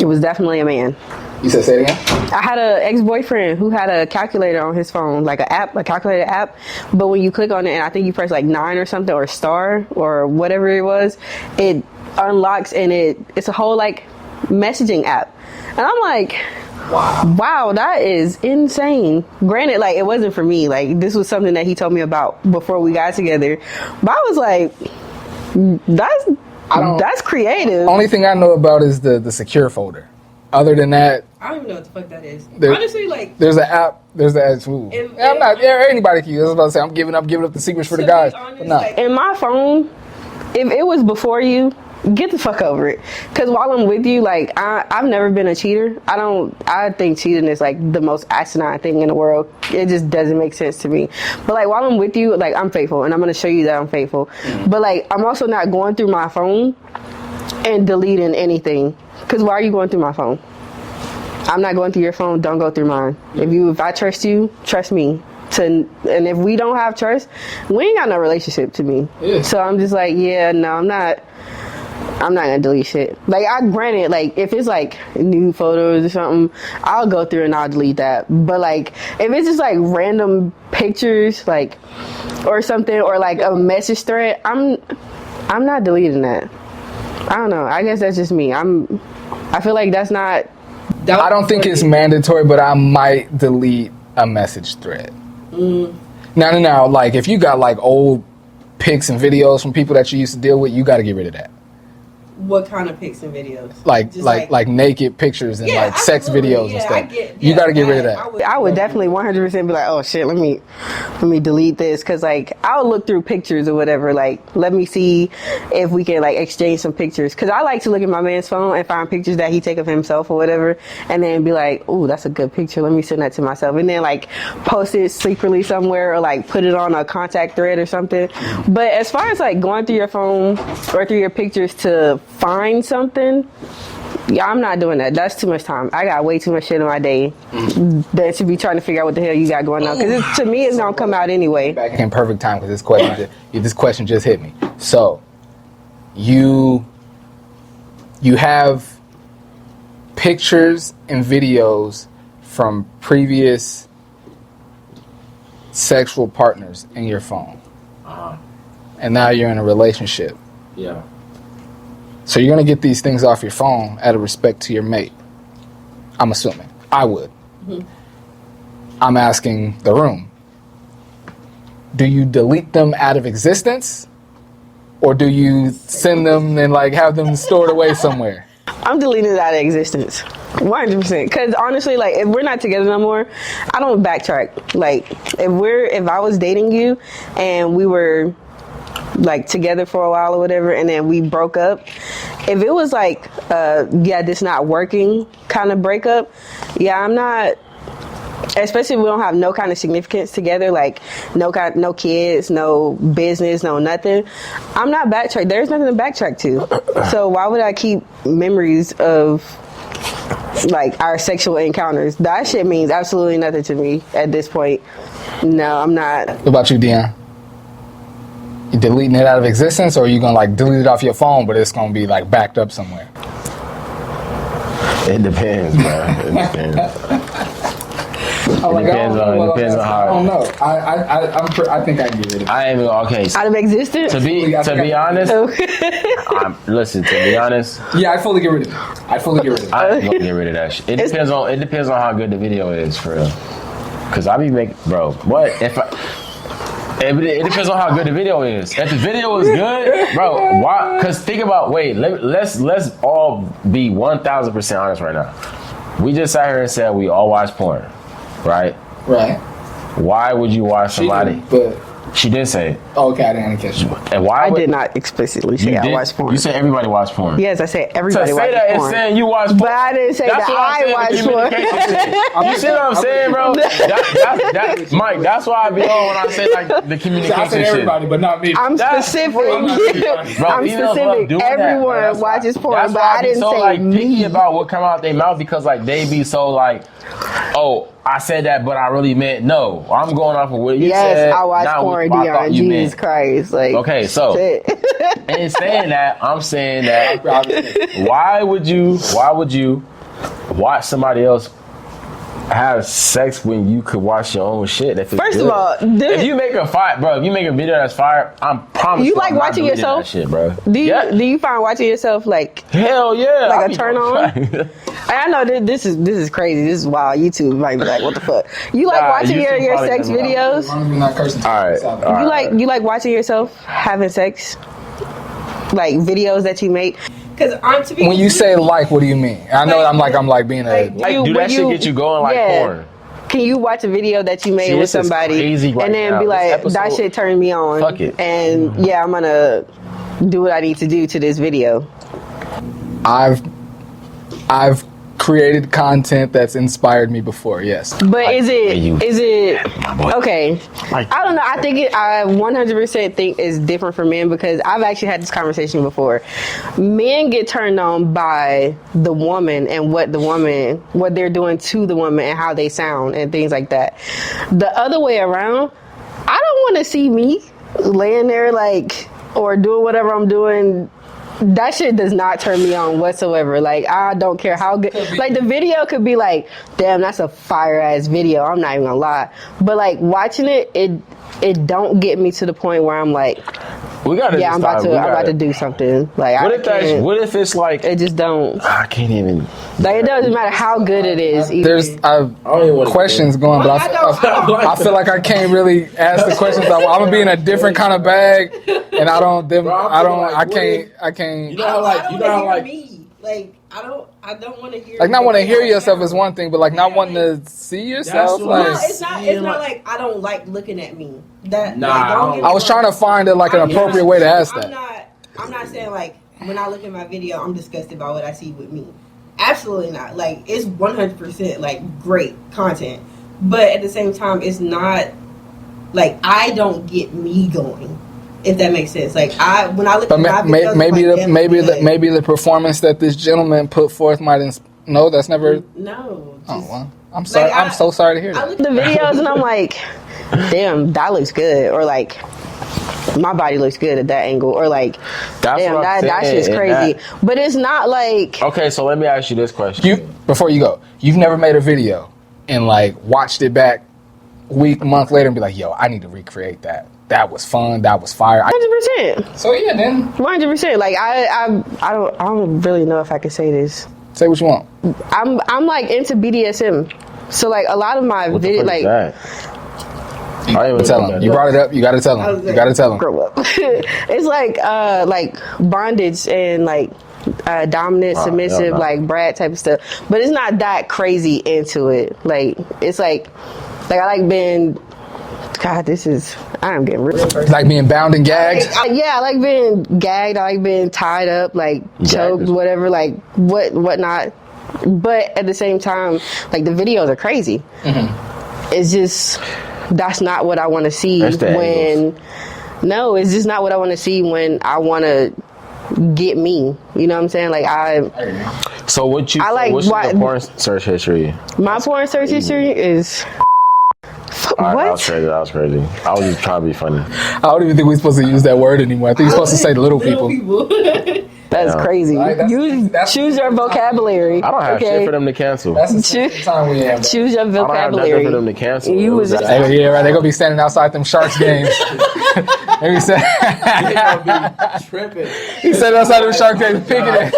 It was definitely a man. You said say it again? I had an ex-boyfriend who had a calculator on his phone, like a calculator app. But when you click on it, and I think you press like 9 or something, or star, or whatever it was, it unlocks and it's a whole like messaging app. And I'm like, wow, that is insane. Granted, like it wasn't for me. Like this was something that he told me about before we got together. But I was like, that's creative. Only thing I know about is the secure folder. Other than that, I don't even know what the fuck that is. There- Honestly, like, there's an app. There's the actual. If- I'm not. Yeah, anybody can use. I was about to say I'm giving up the secrets for to the be guys. honest, But nah. like, In my phone, if it was before you, get the fuck over it. Because while I'm with you, like I've never been a cheater. I think cheating is like the most asinine thing in the world. It just doesn't make sense to me. But like while I'm with you, like I'm faithful, and I'm gonna show you that I'm faithful. But like I'm also not going through my phone and deleting anything. Because why are you going through my phone? I'm not going through your phone. Don't go through mine. If I trust you, trust me. And if we don't have trust, we ain't got no relationship to me. Yeah. So I'm just like, yeah, no, I'm not gonna delete shit. Like I granted, like if it's like new photos or something, I'll go through and I'll delete that. But like if it's just like random pictures, like or something, or like a message thread, I'm not deleting that. I don't know. I guess that's just me. I feel like that's not. I don't think it's mandatory, but I might delete a message thread. No. Like if you got like old pics and videos from people that you used to deal with, you got to get rid of that. what kind of pics and videos? Like naked pictures and like sex videos and stuff. You got to get rid of that. I would definitely 100% be like, oh shit, let me delete this, because like I'll look through pictures or whatever. Like let me see if we can like exchange some pictures, because I like to look at my man's phone and find pictures that he take of himself or whatever, and then be like, ooh, that's a good picture. Let me send that to myself, and then like post it secretly somewhere or like put it on a contact thread or something. But as far as like going through your phone or through your pictures to find something, yeah, I'm not doing that. That's too much time. I got way too much shit in my day that should be trying to figure out what the hell you got going on. Because to me, it's gonna come out anyway. Back in perfect time because this question just hit me. So, you have pictures and videos from previous sexual partners in your phone, and now you're in a relationship. Yeah. So you're gonna get these things off your phone out of respect to your mate. I'm assuming. I would. I'm asking the room. Do you delete them out of existence? Or do you send them and like have them stored away somewhere? I'm deleting it out of existence. 100%. Because honestly, like if we're not together no more, I don't backtrack. Like if I was dating you and we were like together for a while or whatever, and then we broke up, if it was like this not working kind of breakup, yeah, I'm not, especially if we don't have no kind of significance together, like no kids, no business, no nothing, I'm not backtrack. There's nothing to backtrack to. So why would I keep memories of like our sexual encounters? That shit means absolutely nothing to me at this point. No, I'm not. What about you, Dion? You deleting it out of existence, or are you gonna like delete it off your phone, but it's gonna be like backed up somewhere? It depends, bro. It depends. Depends on how. I don't know. I think I can get rid of it. I ain't even okay. Out of existence? To be honest, listen. To be honest, Yeah, I fully get rid of it. I ain't gonna get rid of that shit. It depends on how good the video is, for real. Cause I be making, bro. What if? It depends on how good the video is. If the video is good, bro, why? Cause think about. Let's all be 1,000% honest right now. We just sat here and said we all watch porn, right? Right. Why would you watch somebody? But She did say it. Oh, okay, I didn't catch you. And why I would- did not explicitly say you I did- watch porn. You said everybody watch porn. Yes, I said To everybody say watches that porn. is saying you watch porn. But I didn't say That's that what I'm I saying, watch the porn. communication shit. You see what I'm saying, bro? That, Mike, that's why I be on when I say like the communication I said shit. everybody, but not me. I'm That's specific. crazy. Bro, I'm females love specific. doing that, bro. Everyone That's why- watches porn, that's but why I be didn't so say like picky me. about what come out their mouth because like they be so like, oh, I said that, but I really meant no. I'm going off of what you said. Yes, I watch not porn, what I thought Dion. you Jesus meant. Christ. Like, Okay, so shit. in saying that, I'm saying that why would you watch somebody else have sex when you could watch your own shit? If it's First good? of all, if you make a fire, bro, if you make a video that's fire, I'm promise You you, like I'm not watching deleting yourself? that shit, bro. Do you Yeah. do you find watching yourself like Hell yeah, like I a be turn on? I know this is crazy. This is wild. YouTube might be like, what the fuck? You like Nah, watching YouTube your probably sex doesn't know. videos? As long as we're not cursing. All right, all right. You like watching yourself having sex? Like videos that you make? Because I'm to be When you say like, what do you mean? I know I'm like being a. Like, Like, You- do that when shit you- get you going like yeah. porn? Can you watch a video that you made See, with this is somebody crazy right and then now. be This like, that episode- shit turned me on? Fuck it. And yeah, I'm gonna do what I need to do to this video. I've created content that's inspired me before. Yes. But Like, is you- it boy. okay? Like- I don't know. I think I 100% think it's different for men because I've actually had this conversation before. Men get turned on by the woman and what they're doing to the woman and how they sound and things like that. The other way around, I don't want to see me laying there like or doing whatever I'm doing. That shit does not turn me on whatsoever. Like, I don't care how good. Like, the video could be like, damn, that's a fire ass video. I'm not even gonna lie. But like watching it, it don't get me to the point where I'm like, We gotta. yeah, I'm about to do something. Like, What I if that's? can't- What if it's like? it just don't. I can't even. Like, it doesn't matter how good it is. either. There's I don't even want questions going, but I feel like I can't really ask the questions. I'm gonna be in a different kind of bag, and I don't. Bro, I'm feeling like, I can't. You know how like you know how like me. Like I don't want to hear. Like, not want to hear like, yourself no. is one thing, but like not wanting to see yourself. That's what Like, No, it's not. It's not like I don't like looking at me. That Nah, like, don't I get I me was wrong. trying to find it like an I'm appropriate not- way to ask that. I'm not saying like when I look at my video, I'm disgusted by what I see with me. Absolutely not. Like it's 100% like great content, but at the same time, it's not like I don't get me going. If that makes sense. Like when I look But at my videos, I'm maybe like, damn, good. maybe the performance that this gentleman put forth might. No, that's never. No. Oh Just, well, I'm sorry. Like, I'm so sorry to hear I that. look the videos and I'm like, damn, that looks good. Or like, my body looks good at that angle. Or like, That's damn, what I'm that saying, shit's and crazy. that- But it's not like, Okay, so let me ask you this question. Before you go, you've never made a video and like watched it back month later and be like, yo, I need to recreate that. That was fun. That was fire. 100%. So yeah, then 100%. Like I don't really know if I could say this. say what you want. I'm like into BDSM. So like a lot of my What the video fuck like is that? I didn't even Tell know him. that. You brought it up. You got to tell him. You got to tell him. grow up. It's like bondage and like dominant, submissive, no. like Brad type of stuff. But it's not that crazy into it. Like it's like I like being. God, I am getting real. Like being bound and gagged. Yeah, I like being gagged. I like being tied up, like choked, is- whatever, like whatnot. But at the same time, like the videos are crazy. It's just that's not what I want to see That's the when. No, it's just not what I want to see when I want to get me. You know what I'm saying? Like So what's like your porn search history? my porn search history is. All right, What? that was crazy. I was just trying to be funny. I don't even think we're supposed to use that word anymore. I think you're supposed to say little people. That's Yeah. crazy. Right, You choose your vocabulary. I don't have okay? shit for them to cancel. That's the time we in. Choose your I don't have nothing vocabulary. for them to cancel. You It was just- a- Yeah, right. They're gonna be standing outside them Sharks games. And he said, tripping. he said outside them Sharks games, picking it.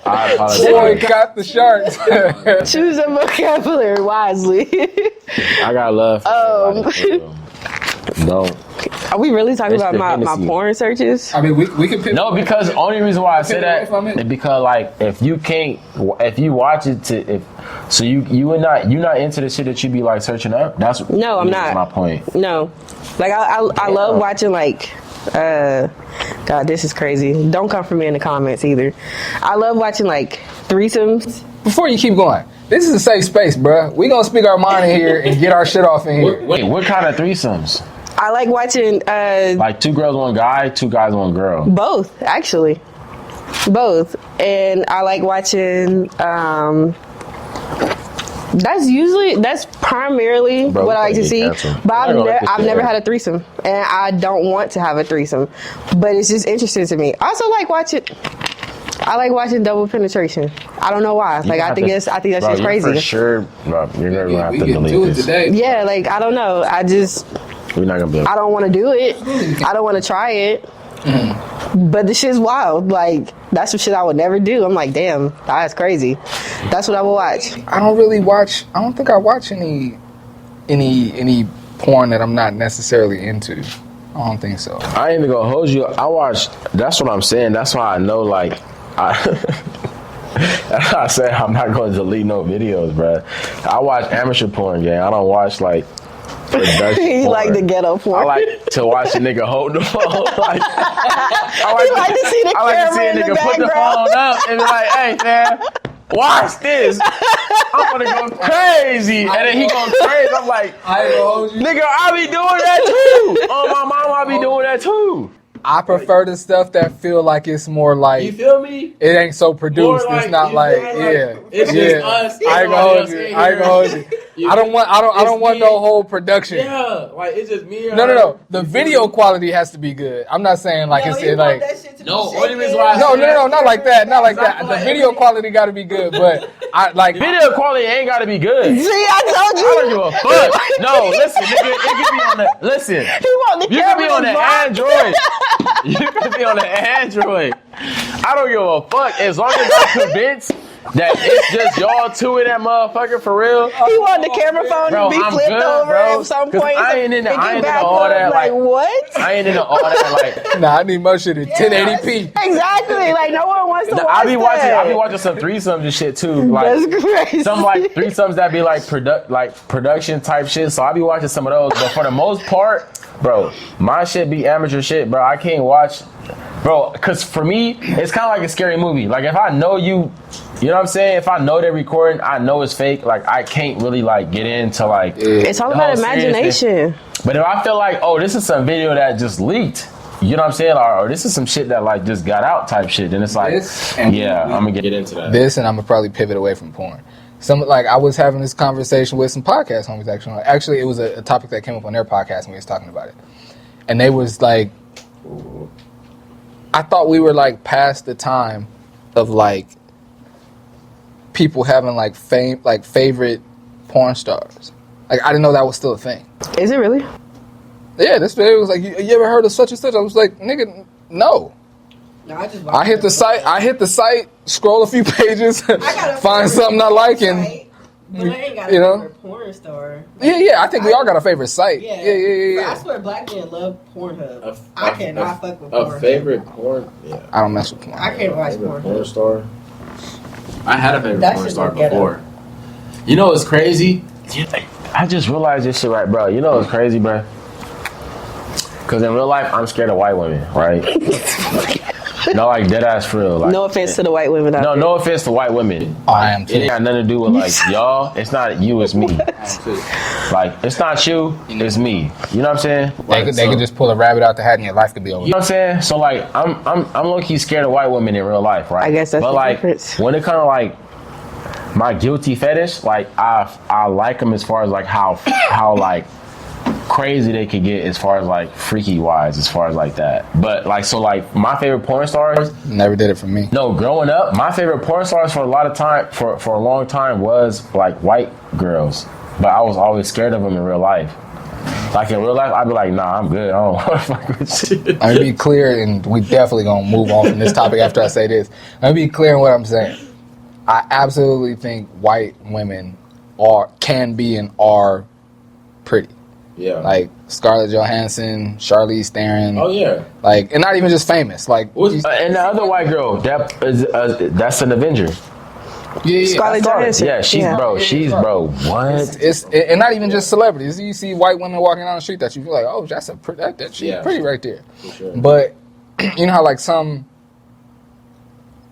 I apologize. Boycott the Sharks. Choose your vocabulary wisely. I got love. For everybody, so don't. Are we really talking It's about the my Hennessy. porn searches? I mean, we can pick. No, because the only reason why I say Take that away from it. is because like if you watch it so you're not into the shit that you be like searching up. That's No, I'm not. my point. No, like I love watching like. God, this is crazy. Don't come for me in the comments either. I love watching like threesomes. Before you keep going, this is a safe space, bruh. We gonna speak our mind in here and get our shit off in here. Wait, what kind of threesomes? I like watching Like 2 girls, 1 guy, 2 guys, 1 girl. both, actually. Both. And I like watching that's primarily Bro, what I like to get see. canceled. But I'm not gonna let this I've shit never air. had a threesome. And I don't want to have a threesome. But it's just interesting to me. I also like watching double penetration. I don't know why. Like I think that's bro, just you're crazy. For sure, bro, you're gonna have We to get delete to it this. today. Yeah, like I don't know. We're not gonna be able I don't want to do it. I don't want to try it. But the shit's wild. like that's some shit I would never do. I'm like, damn, that's crazy. That's what I would watch. I don't really watch. I don't think I watch any porn that I'm not necessarily into. I don't think so. I ain't even gonna hold you. I watch. That's what I'm saying. That's why I know. Like, that's why I said I'm not gonna delete no videos, bro. I watch amateur porn, gang. I don't watch like production He porn. like the ghetto porn. I like to watch a nigga hold the phone. Like, I He like to see the camera in the put the background. phone up and be like, "Hey, man, watch this. I'm gonna go crazy," and then he go crazy. I'm like, I ain't gonna hold you. "Nigga, I be doing that too. Oh, my mom, I be doing that too." I prefer the stuff that feel like it's more You like feel me? it ain't so produced. More It's not you like feel yeah. It's yeah. just us. I ain't gonna hold you. I ain't gonna hold you. I don't want no whole production. Yeah, like it's just me. And No. her. The video quality has to be good. I'm not saying like it's like No, only reason why I no, not like that, not like that. Exactly The like video every- quality got to be good, but I like Video quality ain't gotta be good. See, I told I don't you. give a fuck. No, listen, nigga, it can be on the listen. He want the You can be camera on the involved. Android. You can be on the Android. I don't give a fuck as long as I'm convinced that it's just y'all two in that motherfucker for real. He want the camera phone Bro, to be I'm flipped good, over bro. at some 'Cause point. I ain't into- Pick I it ain't back into all up, that, like like- what? I ain't into all that. nah, I need my shit at 1080p. Exactly. Like no one wants to watch I be that. watching some threesomes and shit too. Like That's crazy. some like threesomes that be like production type shit. So I be watching some of those. But for the most part, bro, my shit be amateur shit, bro. I can't watch, bro, because for me, it's kind of like a scary movie. Like if I know you know what I'm saying? If I know they're recording, I know it's fake. Like I can't really like get into like. It's all the about whole seriousness. imagination. But if I feel like, oh, this is some video that just leaked, you know what I'm saying? Or this is some shit that like just got out type shit, then it's like, This and- yeah, I'm gonna get into that. This and I'm gonna probably pivot away from porn. I was having this conversation with some podcast homies actually. Actually, it was a topic that came up on their podcast when we was talking about it, and they was like, I thought we were like past the time of like people having like favorite porn stars. Like I didn't know that was still a thing. Is it really? Yeah, this video was like, you ever heard of such and such? I was like, nigga, no. No, I just I hit the site, scroll a few pages, I got a find favorite something I like, and site, but I ain't got a you know? favorite porn star. yeah. I think we all got a favorite site. Yeah. Yeah. I swear black men love Pornhub. A- I a- cannot fuck with A Pornhub. favorite porn? Yeah. I don't mess with porn. I can't watch Favorite porn Pornhub. star? I had a favorite That porn shit star was ghetto. before. You know what's crazy? I just realized this shit, right, bro. You know what's crazy, bro? Because in real life, I'm scared of white women, right? No, like dead ass for real. Like, No offense to the white women out no, there. no offense to white women. I am It too. ain't got nothing to do with like y'all. It's not you, it's me. Like it's not you, it's me. You know what I'm saying? They could just pull a rabbit out the hat and your life could be over. You know what I'm saying? So like, I'm low key scared of white women in real life, right? I guess that's but the like difference. when it comes to like my guilty fetish, like I like them as far as like how like crazy they could get as far as like freaky wise, as far as like that. But like so like my favorite porn stars. Never did it for me. No, growing up, my favorite porn stars for a lot of time, for a long time, was like white girls. But I was always scared of them in real life. Like in real life, I'd be like, nah, I'm good. I don't want to fuck with shit. Let me be clear, and we definitely gonna move on from this topic after I say this. Let me be clear in what I'm saying. I absolutely think white women can be and are pretty. Yeah. Like Scarlett Johansson, Charlize Theron. Oh yeah. Like, and not even just famous. Like, What's- And the other white girl, that's an Avenger. yeah. Scarlett Johansson. Yeah, she's bro. She's bro. What? It's and not even just celebrities. You see white women walking down the street that you feel like, oh, that's a that she's Yeah. pretty right there. For sure. But you know how like some,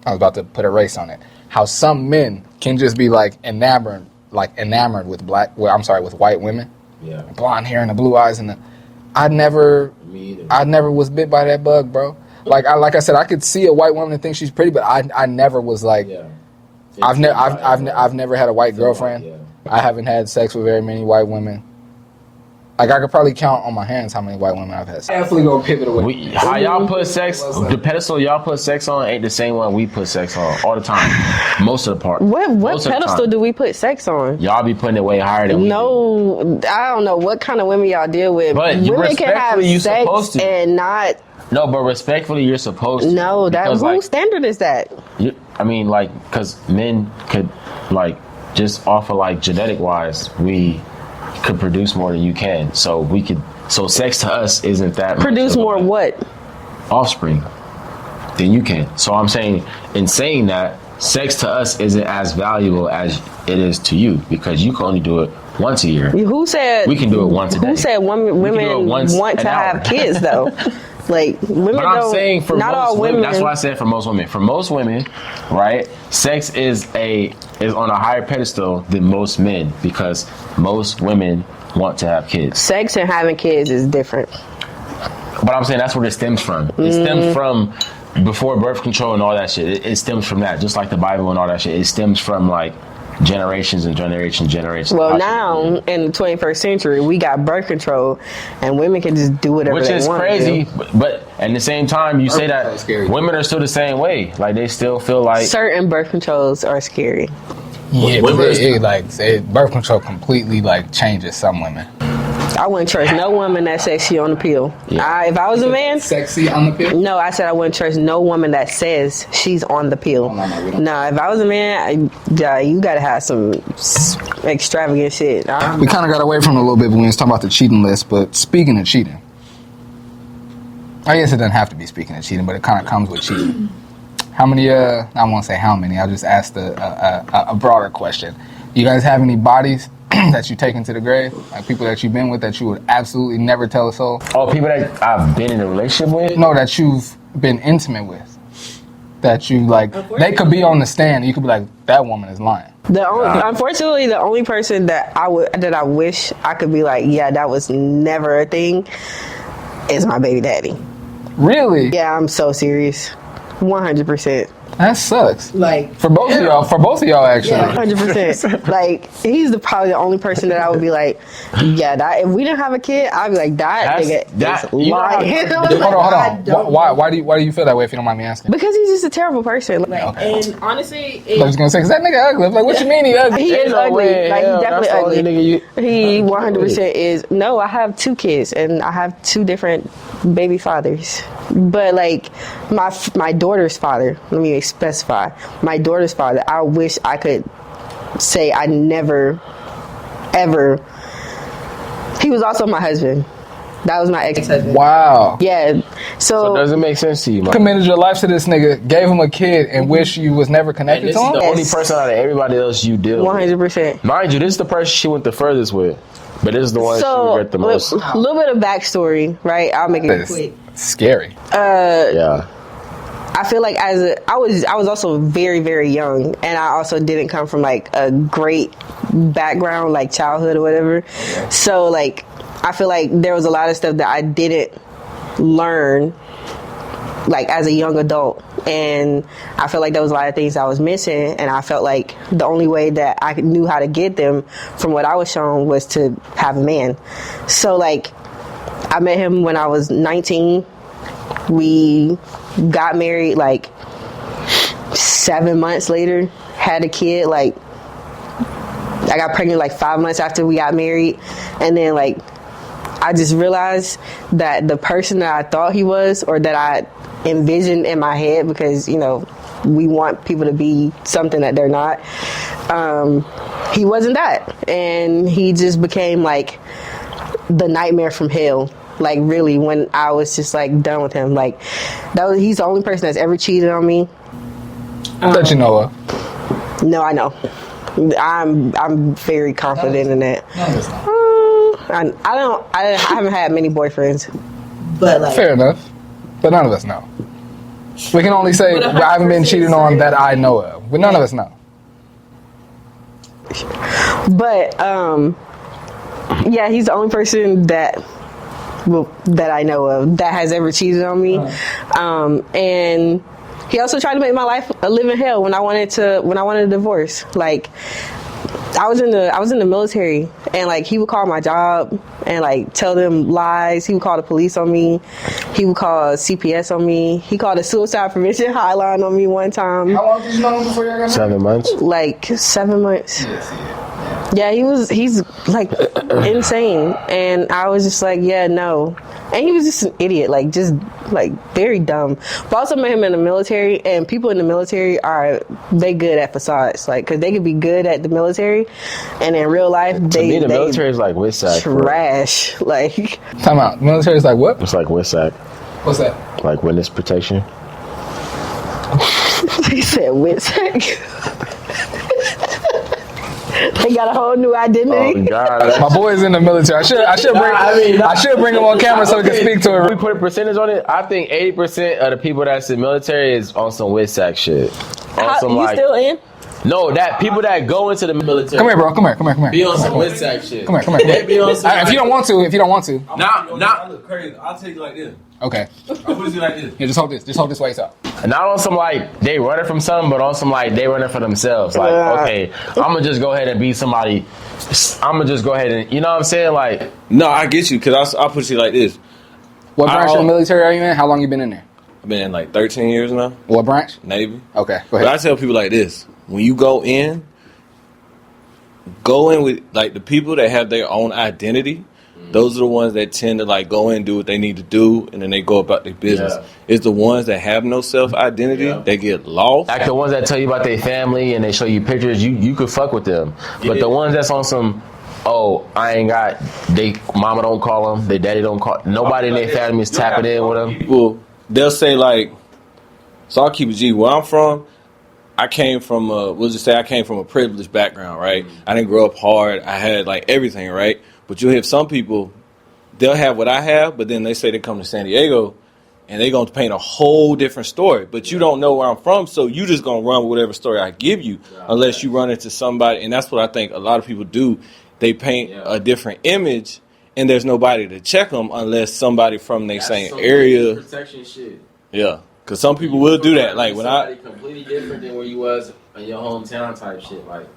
I was about to put a race on it. How some men can just be like enamored with with white women, Yeah. blonde hair and the blue eyes and the. I never was bit by that bug, bro. Like I said, I could see a white woman and think she's pretty, but I never was like. Yeah. I've never had a white girlfriend. Yeah. I haven't had sex with very many white women. Like I could probably count on my hands how many white women I've had. Definitely gonna pivot away. How y'all put sex? The pedestal y'all put sex on ain't the same one we put sex on all the time. Most of the part. What Most of the pedestal time. do we put sex on? Y'all be putting it way higher than we do. No, I don't know what kind of women y'all deal with. But you women can have respectfully, you sex supposed to. and not. No, but respectfully, you're supposed to. No, that Because, whose standard is that? I mean, like, because men could, like, just off of, like, genetic wise, we could produce more than you can. So we could, so sex to us isn't that much Produce of a, more like, what? offspring than you can. So I'm saying, in saying that, sex to us isn't as valuable as it is to you because you can only do it once a year. Who said We can do it once a day. Who said women We can do it once want an to hour. have kids though? Like women But I'm don't. saying for not most all women, women. that's why I said for most women. For most women, right, sex is on a higher pedestal than most men because most women want to have kids. Sex and having kids is different. But I'm saying that's where it stems from. It stems from before birth control and all that shit. It stems from that, just like the Bible and all that shit. It stems from like generations and generations. Well, now in the 21st century, we got birth control, and women can just do whatever which they is want. crazy, but at the same time, you say control that is scary. women are still the same way. Like they still feel like Certain birth controls are scary. Yeah, Women but are- birth control completely like changes some women. I wouldn't trust no woman that says she on the pill. Yeah. If I was a man, Sexy on the pill. no, I said I wouldn't trust no woman that says she's on the pill. Oh, no, we don't. No, if I was a man, you gotta have some extravagant shit. We kind of got away from it a little bit when we was talking about the cheating list. But speaking of cheating, I guess it doesn't have to be speaking of cheating, but it kind of comes with cheating. How many? I won't say how many. I'll just ask a broader question. You guys have any bodies that you take into the grave? Like people that you've been with that you would absolutely never tell a soul? people that I've been in a relationship with. No, that you've been intimate with. That you like, they could be on the stand. You could be like, that woman is lying. Unfortunately, the only person that I wish I could be like, yeah, that was never a thing, is my baby daddy. Really? Yeah, I'm so serious. 100%. That sucks. Like For both of y'all, actually. Yeah. 100%. Like, he's probably the only person that I would be like, yeah, that, if we didn't have a kid, I'd be like, that nigga is you know how- lying. Hold I on. don't Why do you feel that way if you don't mind me asking? Because he's just a terrible person. like, and honestly, I was gonna say, 'cause that nigga ugly. I'm like, what you mean he ugly? He is no ugly. way, Like, hell, he's that's definitely the only ugly. nigga He 100% is. No, I have 2 kids, and I have 2 different baby fathers. But, like, my daughter's father, let me specify. My daughter's father, I wish I could say I never, ever. He was also my husband. That was my ex-husband. Wow. Yeah. So does it make sense to you, man? Committed your life to this nigga, gave him a kid, and wish you was never connected this to is him? the Only Yes. person out of everybody else you deal with. 100%. Mind you, this is the person she went the furthest with. But this is the one she So, regret the most. a little bit of backstory, right? I'll make it It's quick. scary. Yeah. I feel like I was also very, very young, and I also didn't come from like a great background, like childhood or whatever. So like, I feel like there was a lot of stuff that I didn't learn like as a young adult, and I felt like there was a lot of things I was missing, and I felt like the only way that I knew how to get them from what I was shown was to have a man. So like, I met him when I was 19. We got married like 7 months later, had a kid. Like, I got pregnant like 5 months after we got married, and then like, I just realized that the person that I thought he was, or that I envisioned in my head, because you know we want people to be something that they're not, he wasn't that, and he just became like the nightmare from hell. Like, really, when I was just like done with him. Like, he's the only person that's ever cheated on me. That you know of. No, I know. I'm very confident in that. No, it's not. I haven't had many boyfriends. But like, Fair enough. But none of us know. We can only say But I haven't been 100% cheated on that I know of. But none of us know. But yeah, he's the only person that I know of that has ever cheated on me. And he also tried to make my life a living hell when I wanted a divorce. Like, I was in the military, and like he would call my job and like tell them lies. He would call the police on me. He would call CPS on me. He called a suicide prevention hotline on me one time. How long did you know him before y'all got married? 7 months. Like 7 months. Yes, Yeah, he's like insane, and I was just like, yeah, no. And he was just an idiot, like just like very dumb. But I also met him in the military, and people in the military they good at facades, like because they could be good at the military, and in real life To me, the military is like Wissack. trash. Like, Time out. Military's like what? It's like Wissack, What's that? like witness protection. he said, Witsack. They got a whole new Oh identity. God. My boy's in the military. I should bring him on camera so he can speak to We it. put a percentage on it. I think 80% of the people that's in military is on some Wissack shit. On some You still in? no, that people that go into the military. Come here, bro. Come here. Be on some Westside shit. Come here. They be on some. If you don't want to. Nah. I look crazy. I'll take it like this. Okay. I'll put it like this. Yeah, just hold this. Just hold this waist up. Not on some like they running from something, but on some like they running for themselves. Like, okay, I'm gonna just go ahead and be somebody. I'm gonna just go ahead and, you know what I'm saying? Like, No, I get you, because I'll put it like this. What branch of the military are you in? How long you been in there? I've been in like 13 years now, What branch? Navy. Okay, go But I ahead. tell people like this: when you go in with like the people that have their own identity. Those are the ones that tend to like go in and do what they need to do, and then they go about their business. Yeah. It's the ones that have no self identity that get lost. like the ones that tell you about their family and they show you pictures, you could fuck with them. But the ones that's on some, oh, I ain't got, they mama don't call them, their daddy don't call, nobody in their family is tapping in with them. People, they'll say like, so I'll keep it G. Where I'm from, I came from we'll just say I came from a privileged background, right? I didn't grow up hard. I had like everything, right? But you'll have some people, they'll have what I have, but then they say they come to San Diego and they're going to paint a whole different story. But you don't know where I'm from, so you just going to run with whatever story I give you unless you run into somebody. And that's what I think a lot of people do. They paint a different image, and there's nobody to check them unless somebody from their same area. Protection shit. Yeah, because some people will do that. Like when Somebody completely different than where you was in your hometown type shit. Like,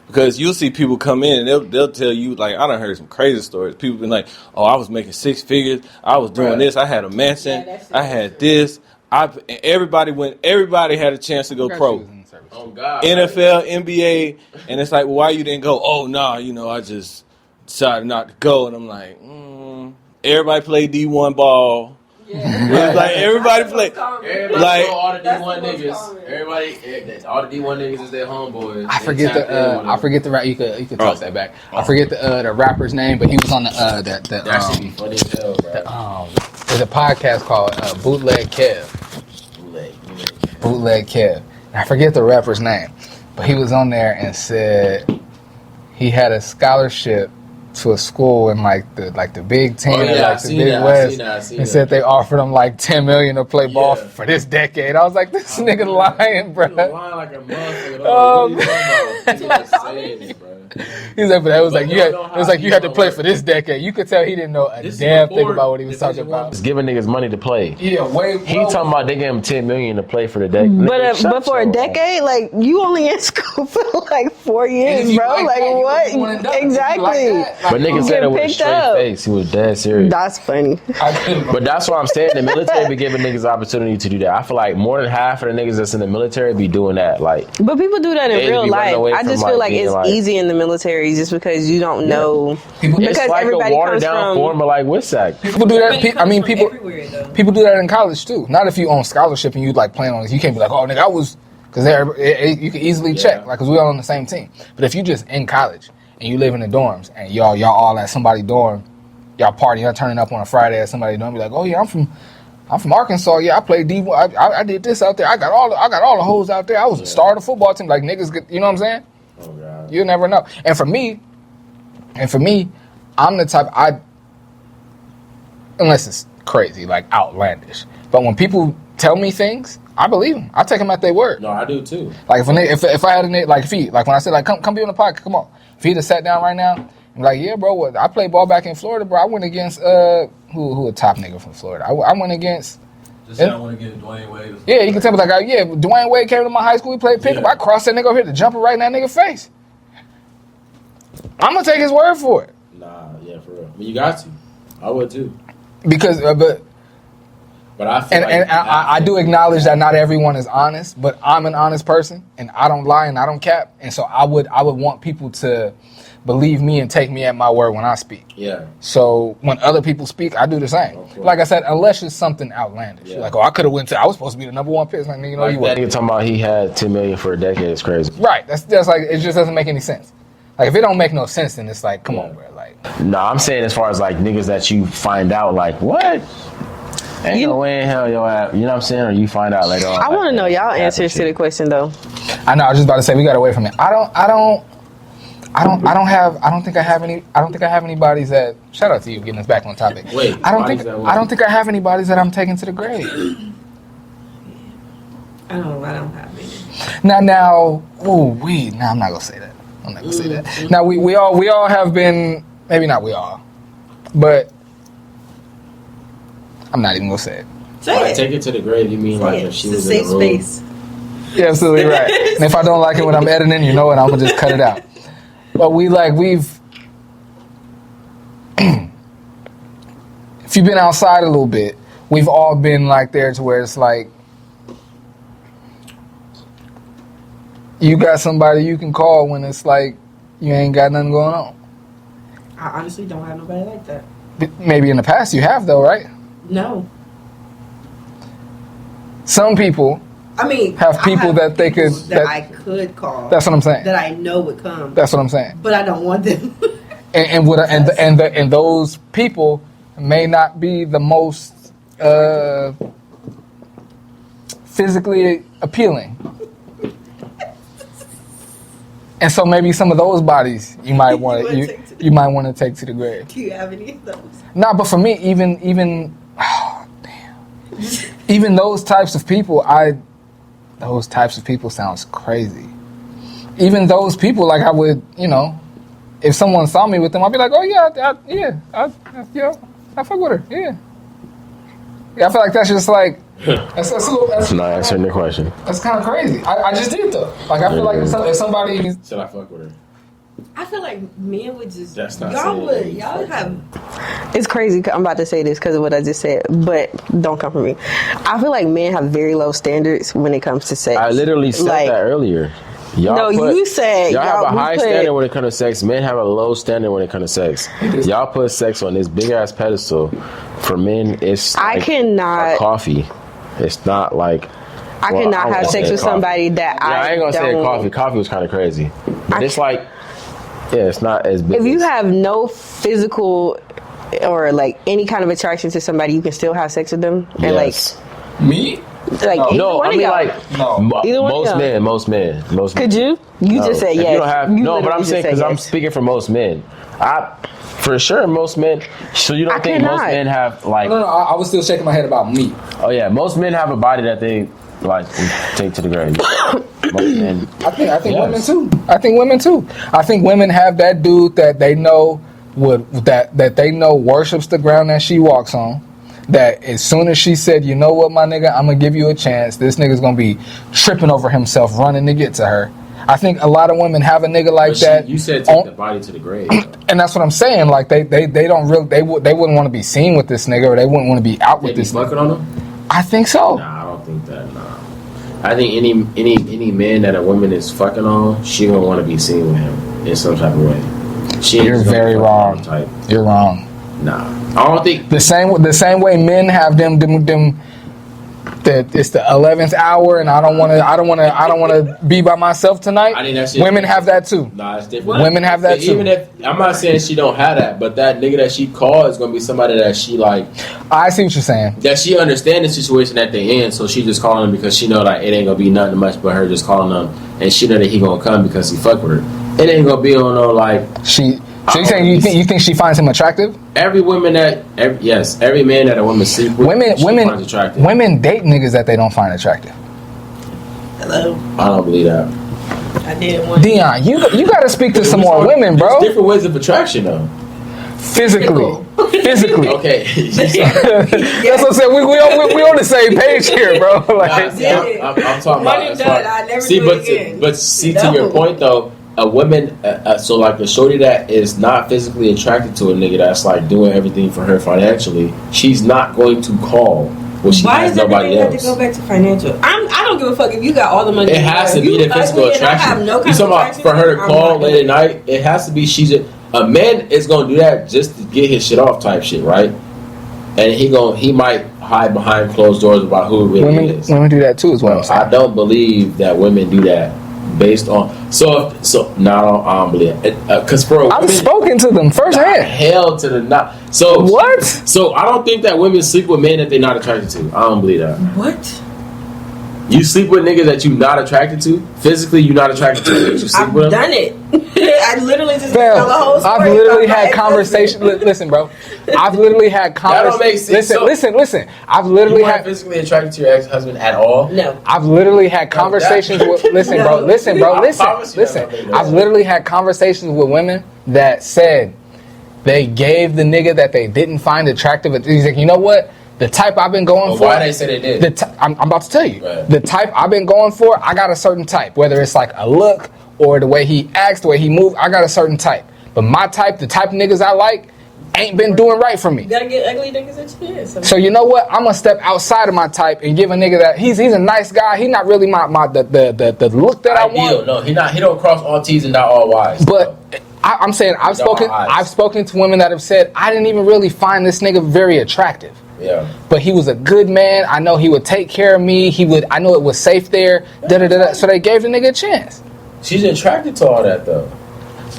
because you'll see people come in and they'll tell you, like, I done heard some crazy stories. People been like, oh, I was making 6 figures. I was doing this. I had a mansion. I had this. Everybody had a chance to go pro. oh God. NFL, NBA, and it's like, well, why you didn't go? Oh, nah, I just decided not to go. And I'm like, everybody played D1 ball. It's like everybody play. Everybody Like- know all the That's D1 the most niggas. common. All the D1 niggas is their homeboys. I They forget tapped in with I them. forget the rap. You could toss that back. I forget the rapper's name, but he was on That shit be funny as hell, bro. there's a podcast called Bootleg Kev. Bootleg Kev. And I forget the rapper's name, but he was on there and said he had a scholarship to a school in like the Big Ten, Oh, yeah, or I like the seen Big that, I West, seen that, I seen and that. said they offered him like $10 million to play ball Yeah. for this decade. I was like, this nigga lying, bro. You lying like a motherfucker. Oh, What are you talking about? He was saying it, bro. He's like, but it was like But you had, no, it was like you had to how play you for this decade. You could tell he didn't know a This is damn thing before about what he was talking Division I. about. Just giving niggas money to play. Yeah, way. He talking about they gave him $10 million to play for the decade. But for a decade, like you only in school for like 4 years, bro. Like what? Exactly. But niggas said it with a picked straight up. face. He was dead serious. That's funny. But that's why I'm saying the military be giving niggas opportunity to do that. I feel like more than half of the niggas that's in the military be doing that. Like, But people do that They in real be running life. away I from, just like, feel like being, it's like- easy in the military just because you don't know. People, it's Because like a everybody watered comes down from- form of like Wissack. people do that. I mean, people. everywhere though. People do that in college too. Not if you own scholarship and you like playing on it. You can't be like, oh nigga, I was, because you can easily check, like, because we all on the same team. But if you just in college and you live in the dorms and y'all all at somebody's dorm, y'all party, y'all turning up on a Friday at somebody don't be like, oh yeah, I'm from Arkansas. Yeah, I played D1. I did this out there. I got all the hoes out there. I was the star of the football team. Like niggas, you know what I'm saying? Oh God. You never know. And for me, I'm the type unless it's crazy, like outlandish. But when people tell me things, I believe them. I take them at their word. No, I do too. Like if I had a nigga, like if he, like when I said like come be on the podcast, come on. If he'd have sat down right now, I'm like, yeah, bro, I played ball back in Florida, bro. I went against who a top nigga from Florida. I went against. Just say I want to get Dwayne Wade. Yeah, you can tell me like, yeah, Dwayne Wade came to my high school. He played pickup. Yeah. I crossed that nigga over here to jump it right in that nigga face. I'm gonna take his word for it Nah, yeah, for real. I mean, you got to. I would too. because But I feel and I do acknowledge that not everyone is honest, but I'm an honest person and I don't lie and I don't cap, and so I would want people to believe me and take me at my word when I speak. Yeah. So when other people speak, I do the same. Okay. Like I said, unless it's something outlandish, Yeah. like I was supposed to be the number one pick. Like you know Like you that were nigga talking about he had $10 million for a decade is crazy. right. That's like it just doesn't make any sense. Like if it don't make no sense, then it's like come on, bro. Like No, I'm saying as far as like niggas that you find out like what? Ain't no way in hell yo at, you know what I'm saying? Or you find out later on. I want to know y'all like, answers to the question though. I know. I was just about to say we got away from it. I don't think I have anybody's that. Shout out to you getting us back on topic. Wait, I don't bodies think that what? I don't think I have anybody's that I'm taking to the grave. I don't have any. Now, I'm not gonna say that. I'm not gonna say that. Now we all have been, maybe not we all, but I'm not even gonna say it. Say Like, it. take it to the grave. You mean Say like it. if she It's a was safe in the room? space. You're absolutely right. And if I don't like it when I'm editing, you know what? I'm gonna just cut it out. But we've if you've been outside a little bit, we've all been like there to where it's like you got somebody you can call when it's like you ain't got nothing going on. I honestly don't have nobody like that. Maybe in the past you have though, right? No. Some people I mean, have people that they people could- that that- I could call. that's what I'm saying. that I know would come. That's what I'm saying. But I don't want them. And those people may not be the most physically appealing. And so maybe some of those bodies you might want You to wanna take to the- you might want to take to the grave. Do you have any of those? Nah, but for me, even oh, damn, even those types of people, those types of people sounds crazy. Even those people, like I would, if someone saw me with them, I'd be like, oh yeah, I fuck with her, yeah. Yeah, I feel like that's just like that's a little. That's not answering the question. That's kind of crazy. I just did though. Like I feel like if somebody. Should I fuck with her? I feel like men would just. That's not y'all saying would. that you Y'all fuck have. It's crazy. I'm about to say this because of what I just said, but don't come for me. I feel like men have very low standards when it comes to sex. I literally said Like, that earlier. You said y'all have a we high put- standard when it comes to sex. Men have a low standard when it comes to sex. Y'all put sex on this big ass pedestal. For men, it's I like cannot- a coffee. It's not like I well, cannot I have won't sex say with coffee. somebody that Yeah, I ain't gonna say don't- coffee. Coffee was kind of crazy, but I it's like it's not as big. If you as- have no physical or like any kind of attraction to somebody, you can still have sex with them. And yes. Me? like either No, one I of mean y'all. like No. Either one of y'all. most men. Could you? You No. just said If yes. You don't have, You no, but literally I'm just saying said because I'm yes. speaking for most men. For sure, most men. So you don't I think most cannot. men have like? No, I was still shaking my head about me. Oh yeah, most men have a body that they like take to the grave. Most men. I think Yes. women too. I think women too. I think women have that dude that they know that they know worships the ground that she walks on. That as soon as she said, you know what, my nigga, I'm gonna give you a chance. This nigga's gonna be tripping over himself running to get to her. I think a lot of women have a nigga like that. You said take the body to the grave. Though. And that's what I'm saying. Like they don't really they wouldn't want to be seen with this nigga, or they wouldn't want to be out They with be this fucking nigga. on them? I think so. Nah, I don't think that. Nah. I think any man that a woman is fucking on, she don't want to be seen with him in some type of way. She ain't You're just gonna very fuck wrong. on Type. You're wrong. Nah, I don't think. The same way men have them the 11th hour, and I don't want to be by myself tonight. I think that shit. Women have that too. Nah, it's different. Women have that too. Even if I'm not saying she don't have that, but that nigga that she called is gonna be somebody that she like. I see what you're saying. That she understand the situation that they in, so she just calling him because she know like it ain't gonna be nothing much but her just calling him, and she know that he gonna come because he fuck with her. It ain't gonna be on no like she. So you saying you think she finds him attractive? Every man that a woman sleep with, she finds attractive. Women date niggas that they don't find attractive. Hello. I don't believe that. I did one. Dion, you got to speak to some more women, bro. There's different ways of attraction, though. Physically. Okay. That's what I'm saying. We on the same page here, bro. Like, I'm talking Money about. done, I never do it again. But to your point though, a woman, so like a shorty that is not physically attracted to a nigga that's like doing everything for her financially, she's not going to call when she Why has is nobody everything else. have to go back to financial? I don't give a fuck if you got all the money. It has to be the physical attraction. No You talking about for her to call late at night? It has to be a man is gonna do that just to get his shit off type shit, right? And he might hide behind closed doors about who it really is. Women do that too, is what I'm saying. I don't believe that women do that based on I don't believe it because for a woman, I've spoken to them firsthand. Hell to the not. So what? So I don't think that women sleep with men that they're not attracted to. I don't believe that. What? You sleep with niggas that you're not attracted to. Physically, you're not attracted to. You sleep I've with them? done it. I literally just Fam, tell the whole story. I've literally about had my conversations. Listen, bro. I've literally had That don't make conversations. sense. Listen. I've literally You weren't had. physically attracted to your ex-husband at all? No. I've literally had conversations with. Listen, No. bro. Listen. I promise you Listen. that. I've literally had conversations with women that said they gave the nigga that they didn't find attractive. He's like, you know what? The type I've been going for. Why they say they did? I'm about to tell you. Right. The type I've been going for, I got a certain type. Whether it's like a look or the way he acts, the way he moves, I got a certain type. But my type, the type of niggas I like, ain't been doing right for me. You gotta get ugly niggas at your chance. So you know what? I'm gonna step outside of my type and give a nigga that he's a nice guy. He's not really the look that I want. No, he don't cross all T's and not all Y's. But I'm saying I've spoken to women that have said I didn't even really find this nigga very attractive. Yeah. But he was a good man. I know he would take care of me. I know it was safe there. So they gave the nigga a chance. She's attracted to all that though.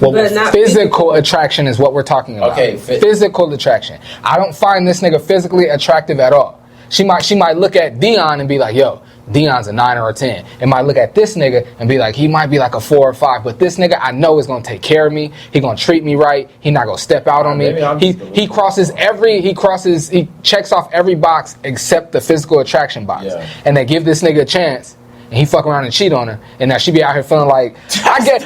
Well, But not physical attraction is what we're talking about. Okay, physical attraction. I don't find this nigga physically attractive at all. She might look at Dion and be like, yo, Dion's a 9 or a 10. And might look at this nigga and be like, he might be like a 4 or 5. But this nigga I know is gonna take care of me. He gonna treat me right. He not gonna step out on me. He checks off every box except the physical attraction box. Yeah. And they give this nigga a chance. And he fuck around and cheat on her, and now she be out here feeling like I gave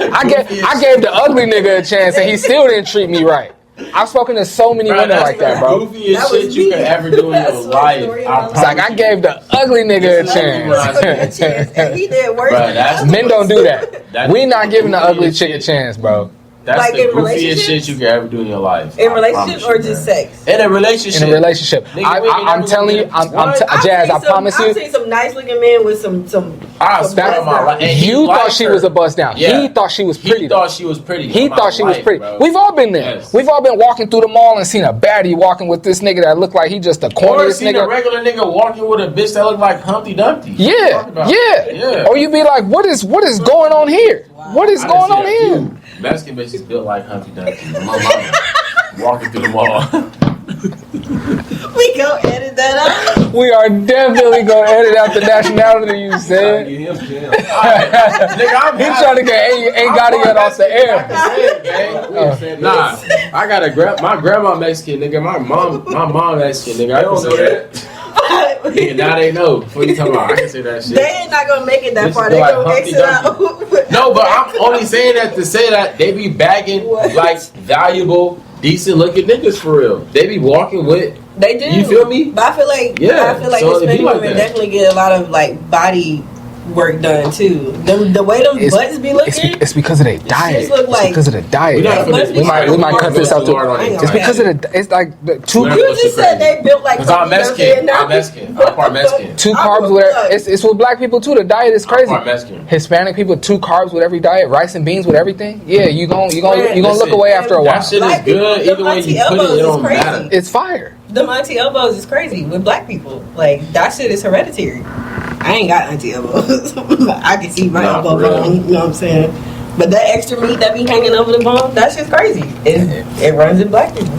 the ugly nigga a chance, and he still didn't treat me right. I've spoken to so many women like that, bro. Goofiest shit you could ever do in your life. It's like I gave the ugly nigga a chance. And he did worse. Men don't do that. We not giving the ugly chick a chance, bro. That's Like the in goofiest relationships? shit you could ever do in your life. In I relationship promise or you, just man. sex? In a relationship. In a relationship, Nigga, we ain't I'm never telling you, gonna I'm get- Jazz. I promise I've you. seen some nice looking men with some I some swear on my bust life. And he You thought liked she her. was a bust down. Yeah. He thought she was pretty. He thought she was pretty. He On my thought she was life, pretty. bro. We've all been there. Yes. We've all been walking through the mall and seen a baddie walking with this nigga that looked like he just the Or corniest seen a nigga. regular nigga walking with a bitch that looked like Humpty Dumpty. Yeah. Yeah. Or you be like, what is going on here? What is I going done on seen a here? few Mexican bitches built like Humpty Dumpty. My mama walking through the mall. We go edit that out. We are definitely gonna edit out the nationality you said. He Nigga, I'm trying to get ain't gotta get off the air. Nah, I got my grandma Mexican, nigga. My mom Mexican, nigga. I can say that. Nigga, now they know. What you talking about? I can say that shit. They ain't not gonna make it that This far. is They like gonna Humpty exit out. No, but I'm only saying that to say that they be bagging What? like valuable, decent looking niggas for real. They be walking with. They do. You feel me? But I feel like Yeah, so it be Hispanic like women that. definitely get a lot of like body work done too. The way them butts be looking. It's because of their diet. Just look It's like- because of the diet. We might cut this out too. Ain't It's because of the. It's like the two. We're You not just gonna said they built like. Because I'm Humpty Dumpty Mexican. and now- I'm Mexican. I'm part Mexican. Two I carbs would with fuck. it's with black people too. The diet is crazy. part Mexican. Hispanic people 2 carbs with every diet, rice and beans with everything. Yeah, you gonna look Listen, away after a That while. shit is Black people, good. them Either way you auntie put it, elbows it is don't crazy. matter. It's fire. them auntie elbows is crazy with black people. Like that shit is hereditary. I ain't got auntie elbows. I can see my elbow bone. You know what I'm saying? But that extra meat that be hanging over the bone, that shit's crazy. It runs in black people.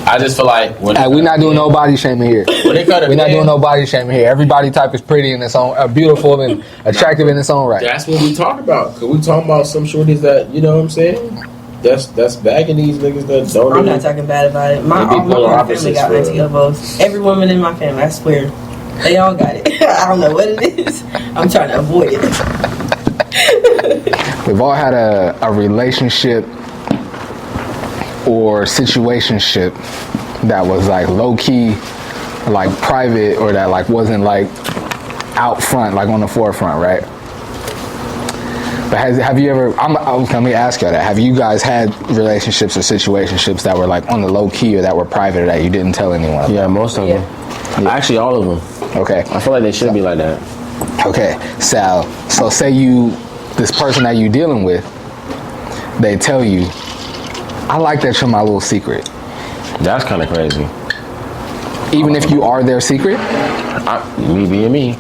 I just feel like when Hey, we're not doing no body shaming here. We're not doing no body shaming here. Every body type is pretty in its own, beautiful and attractive in its own right. That's what we talk about. Cause we talking about some shorties that, you know what I'm saying? That's bagging these niggas that don't. I'm not talking bad about it. My whole family got auntie elbows. Every woman in my family, I swear, they all got it. I don't know what it is. I'm trying to avoid it. We've all had a relationship or situationship that was like low key, like private, or that like wasn't like out front, like on the forefront, right? But have you ever? Let me ask you that. Have you guys had relationships or situationships that were like on the low key or that were private or that you didn't tell anyone? Yeah, most of them. Yeah. Actually, all of them. Okay. I feel like they should be like that. Okay, Sal. So say this person that you're dealing with, they tell you, I like that you're my little secret. That's kind of crazy. Even if you are their secret? Me being me.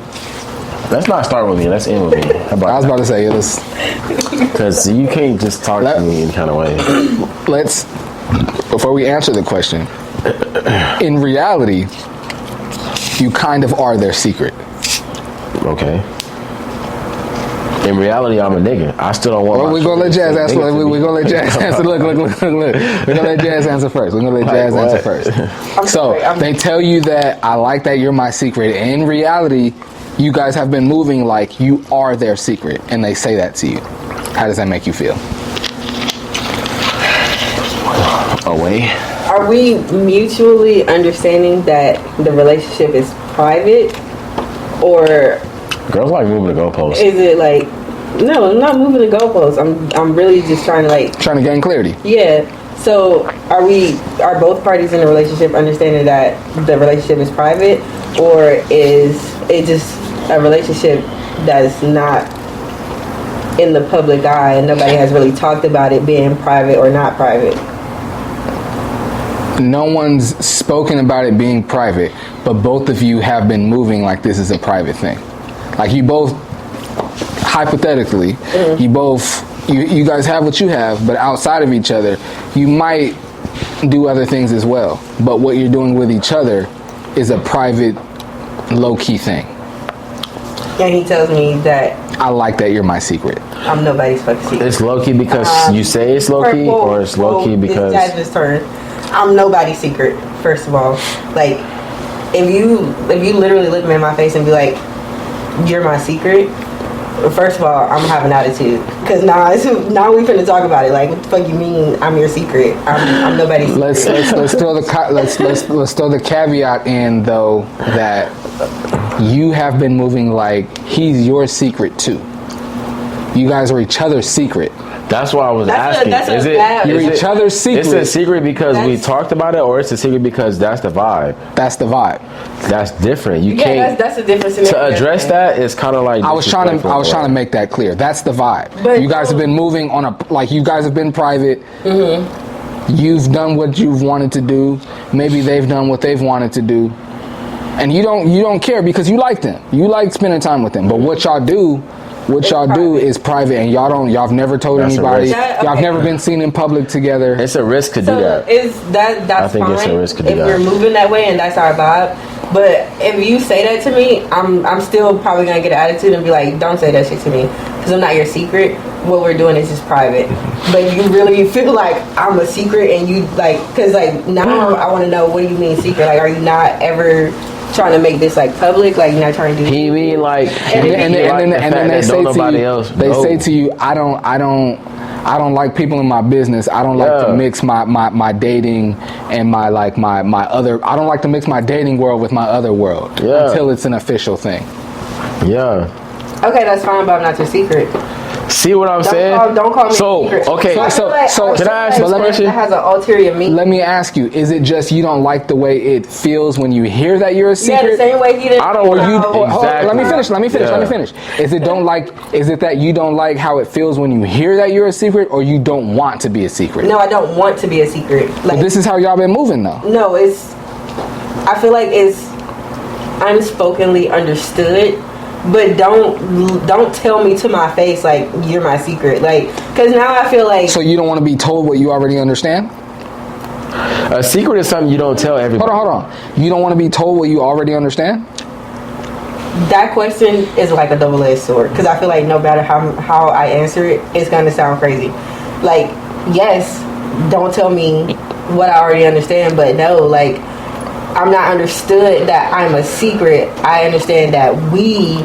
Let's not start with me. Let's end with me. I was about to say, because you can't just talk to me in kind of way. Before we answer the question, in reality, you kind of are their secret. Okay. In reality, I'm a nigga. I still don't want. Well, we're gonna let Jazz answer. We're gonna let Jazz answer. Look. We're gonna let Jazz answer first. So they tell you that I like that you're my secret. In reality, you guys have been moving like you are their secret, and they say that to you. How does that make you feel? Away. Are we mutually understanding that the relationship is private, or girls like moving the goalposts? Is it like, no, I'm not moving the goalposts. I'm really just trying to gain clarity. Yeah. So are both parties in the relationship understanding that the relationship is private, or is it just a relationship that is not in the public eye and nobody has really talked about it being private or not private? No one's spoken about it being private, but both of you have been moving like this is a private thing. Like you both, hypothetically, you guys have what you have, but outside of each other, you might do other things as well. But what you're doing with each other is a private, low-key thing. And he tells me that I like that you're my secret. I'm nobody's fucking secret. It's low-key because you say it's low-key, or it's low-key because... It's Jasmine's turn. I'm nobody's secret, first of all. Like, if you literally look me in my face and be like, you're my secret, first of all, I'm having attitude. Because now we finna talk about it. Like, what the fuck you mean I'm your secret? I'm nobody's secret. Let's throw the caveat in, though, that you have been moving like he's your secret too. You guys are each other's secret. That's why I was asking. You're each other's secret. It's a secret because we talked about it, or it's a secret because that's the vibe? That's the vibe. That's different. You can't. That's a difference. To address that, it's kind of like I was trying to make that clear. That's the vibe. But you guys have been moving on you guys have been private. Mm-hmm. You've done what you've wanted to do. Maybe they've done what they've wanted to do, and you don't care because you like them. You like spending time with them. But what y'all do is private, and y'all have never told anybody. Y'all have never been seen in public together. It's a risk to do that. That's I think fine it's a risk to do if that. we're moving that way and that's our vibe. But if you say that to me, I'm still probably gonna get an attitude and be like, don't say that shit to me because I'm not your secret. What we're doing is just private. But you really feel like I'm a secret, and you like, because like now I want to know, what do you mean secret? Like, are you not ever trying to make this like public? Like, you're not trying to do? He mean like, and then they say to you, I don't like people in my business. I don't like to mix my dating and my other. I don't like to mix my dating world with my other world until it's an official thing. Yeah. Okay, that's fine, but I'm not your secret. See what I'm saying? Don't call me secret. Okay. So can I ask you a question? That has an ulterior meaning. Let me ask you: is it just you don't like the way it feels when you hear that you're a secret? Yeah, the same way he didn't. I don't. Exactly. Let me finish. Is it that you don't like how it feels when you hear that you're a secret, or you don't want to be a secret? No, I don't want to be a secret. But this is how y'all been moving, though. No, it's I feel like it's unspokenly understood, but don't tell me to my face like you're my secret, like, because now I feel like. So you don't want to be told what you already understand? A secret is something you don't tell everybody. Hold on. You don't want to be told what you already understand? That question is like a double-edged sword, because I feel like no matter how I answer it, it's going to sound crazy. Like, yes, don't tell me what I already understand, but no, like, I'm not understood that I'm a secret. I understand that we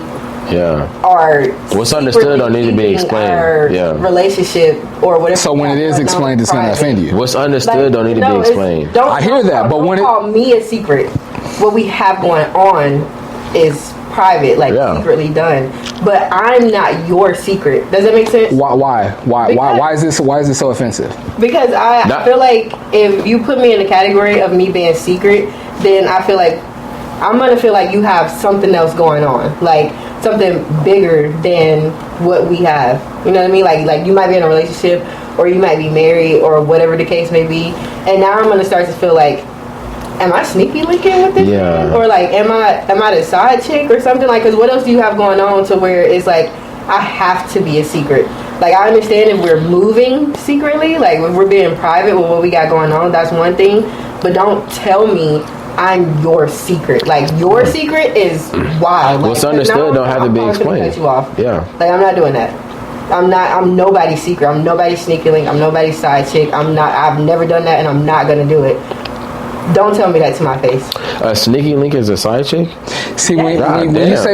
are. What's understood don't need to be explained. Our relationship or whatever. So when it is explained, it's going to offend you. What's understood don't need to be explained. I hear that, but when don't call me a secret. What we have going on is private, like secretly done. But I'm not your secret. Does that make sense? Why is this so offensive? Because I feel like if you put me in the category of me being secret, then I feel like I'm gonna feel like you have something else going on, like something bigger than what we have. You know what I mean? Like you might be in a relationship, or you might be married, or whatever the case may be. And now I'm gonna start to feel like, am I sneaky linking with this man? Or like, am I the side chick or something? Like, because what else do you have going on to where it's like, I have to be a secret? Like, I understand if we're moving secretly, like if we're being private with what we got going on, that's one thing. But don't tell me I'm your secret. Like, your secret is wild. Like, what's understood don't have to be explained. Cut you off. Yeah. Like, I'm not doing that. I'm nobody's secret. I'm nobody's sneaky link. I'm nobody's side chick. I've never done that, and I'm not gonna do it. Don't tell me that to my face. A sneaky link is a side chick? See, when you say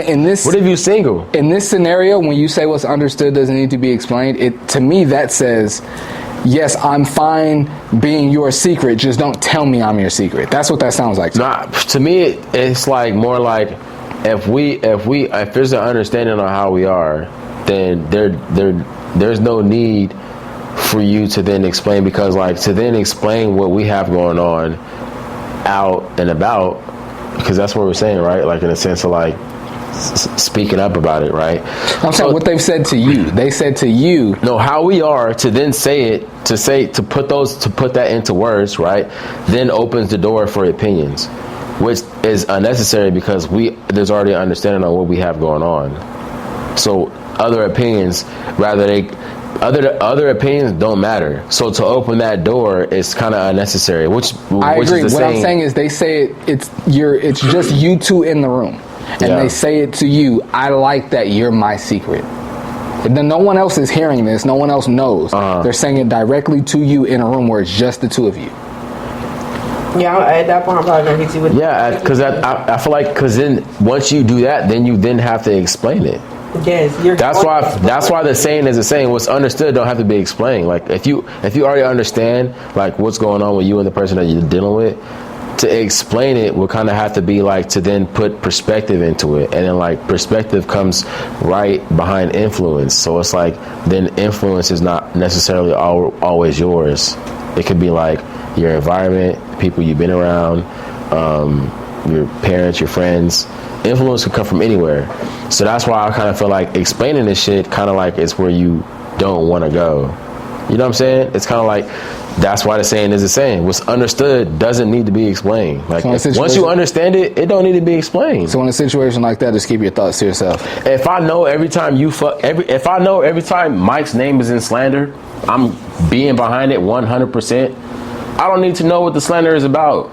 in this... What if you single? In this scenario, when you say what's understood doesn't need to be explained, to me that says, yes, I'm fine being your secret, just don't tell me I'm your secret. That's what that sounds like. To me, it's like more like if there's an understanding on how we are, then there's no need for you to then explain, because like to then explain what we have going on out and about, because that's what we're saying, right? Like in a sense of like speaking up about it, right? I'm saying what they've said to you. They said to you, no, how we are to then say it, to put that into words, right? Then opens the door for opinions, which is unnecessary because there's already an understanding on what we have going on. So other opinions, other opinions don't matter. So to open that door is kind of unnecessary. Which I agree. Is what I'm saying is they say it's just you two in the room, and they say it to you. I like that you're my secret. And then no one else is hearing this. No one else knows. They're saying it directly to you in a room where it's just the two of you. Yeah, at that point I'm probably gonna hit you with. Yeah, because I feel like then once you do that, then you have to explain it. Yes, that's why the saying is the saying. What's understood don't have to be explained. Like if you already understand like what's going on with you and the person that you're dealing with, to explain it will kind of have to be like to then put perspective into it, and then like perspective comes right behind influence. So it's like then influence is not necessarily always yours. It could be like your environment, people you've been around, your parents, your friends. Influence could come from anywhere. So that's why I kind of feel like explaining this shit kind of like it's where you don't want to go. You know what I'm saying? It's kind of like that's why the saying is the saying. What's understood doesn't need to be explained. Like once you understand it, it don't need to be explained. So in a situation like that, just keep your thoughts to yourself. If I know every time if I know every time Mike's name is in slander, I'm being behind it 100%. I don't need to know what the slander is about.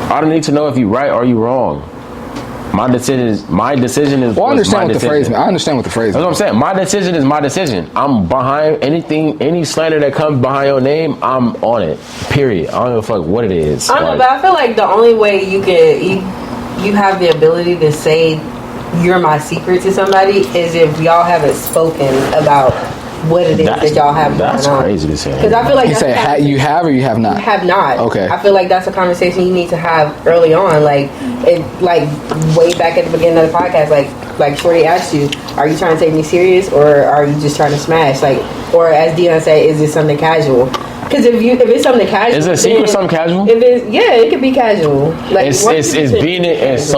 I don't need to know if you're right or you're wrong. My decision is. Well, I understand what the phrase means. I understand what the phrase means. That's what I'm saying. My decision is my decision. I'm behind any slander that comes behind your name. I'm on it. Period. I don't give a fuck what it is. I don't know, but I feel like the only way you have the ability to say you're my secret to somebody is if y'all haven't spoken about what it is that y'all have going on. That's crazy to say. Because I feel like you say you have or you have not. You have not. Okay. I feel like that's a conversation you need to have early on, like way back at the beginning of the podcast. Like Shorty asked you, are you trying to take me serious or are you just trying to smash? Like, or as Dion said, is this something casual? Because if it's something casual, is a secret something casual? If it could be casual. Like it's being it. It's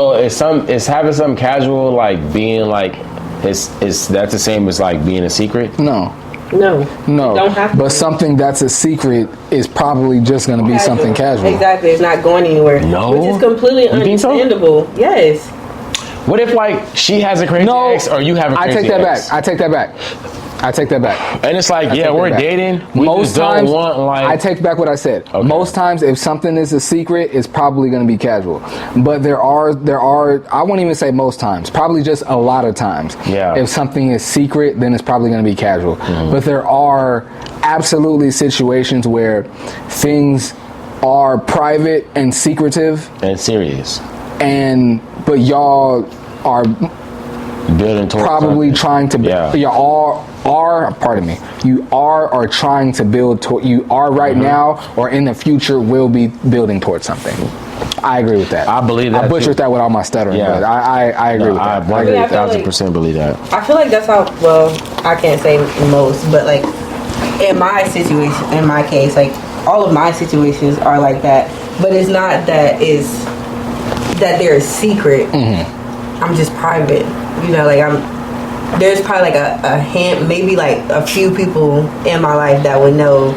having something casual, like being like. Is that the same as like being a secret? No. No. No, Don't have to but be. something that's a secret is probably just going to be something casual. Exactly. It's not going anywhere. No? Which is completely You think so? understandable. Yes. What if like she has a crazy No, ex or you have a I crazy take that ex? back. I take that back. I take that back. And it's like, I yeah, take that we're back. dating. We Most just don't times, want like. I take back what I said. Okay. Most times, if something is a secret, it's probably going to be casual. But there are. I won't even say most times. Probably just a lot of times. Yeah. If something is secret, then it's probably going to be casual. Mm-hmm. But there are absolutely situations where things are private and secretive, and serious. but y'all are Building towards probably something. trying to Yeah. you are pardon me, you are trying to build you are right Mm-hmm. now or in the future will be building towards something. I agree with that. I believe that I butchered too. that with all my stuttering, Yeah. but I agree No, with I that. I agree with that. 1,000% believe that. I feel like that's how, well, I can't say most, but like in my situation, in my case, like all of my situations are like that. But it's not that they're a secret. Mm-hmm. I'm just private. You know, like there's probably like a hand, maybe like a few people in my life that would know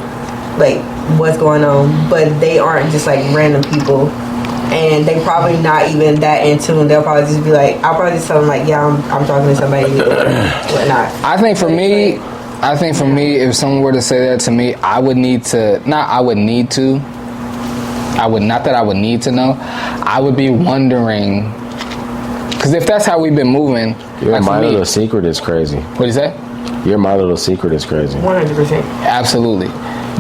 like what's going on, but they aren't just like random people. And they probably not even that in tune. They'll probably just be like, I'll probably just tell them like, yeah, I'm talking to somebody or whatnot. I think for me, if someone were to say that to me, I would need to know. I would be wondering, because if that's how we've been moving, Your like for My me, Little Secret is crazy. what do you say? Your My Little Secret is crazy. 100%. Absolutely,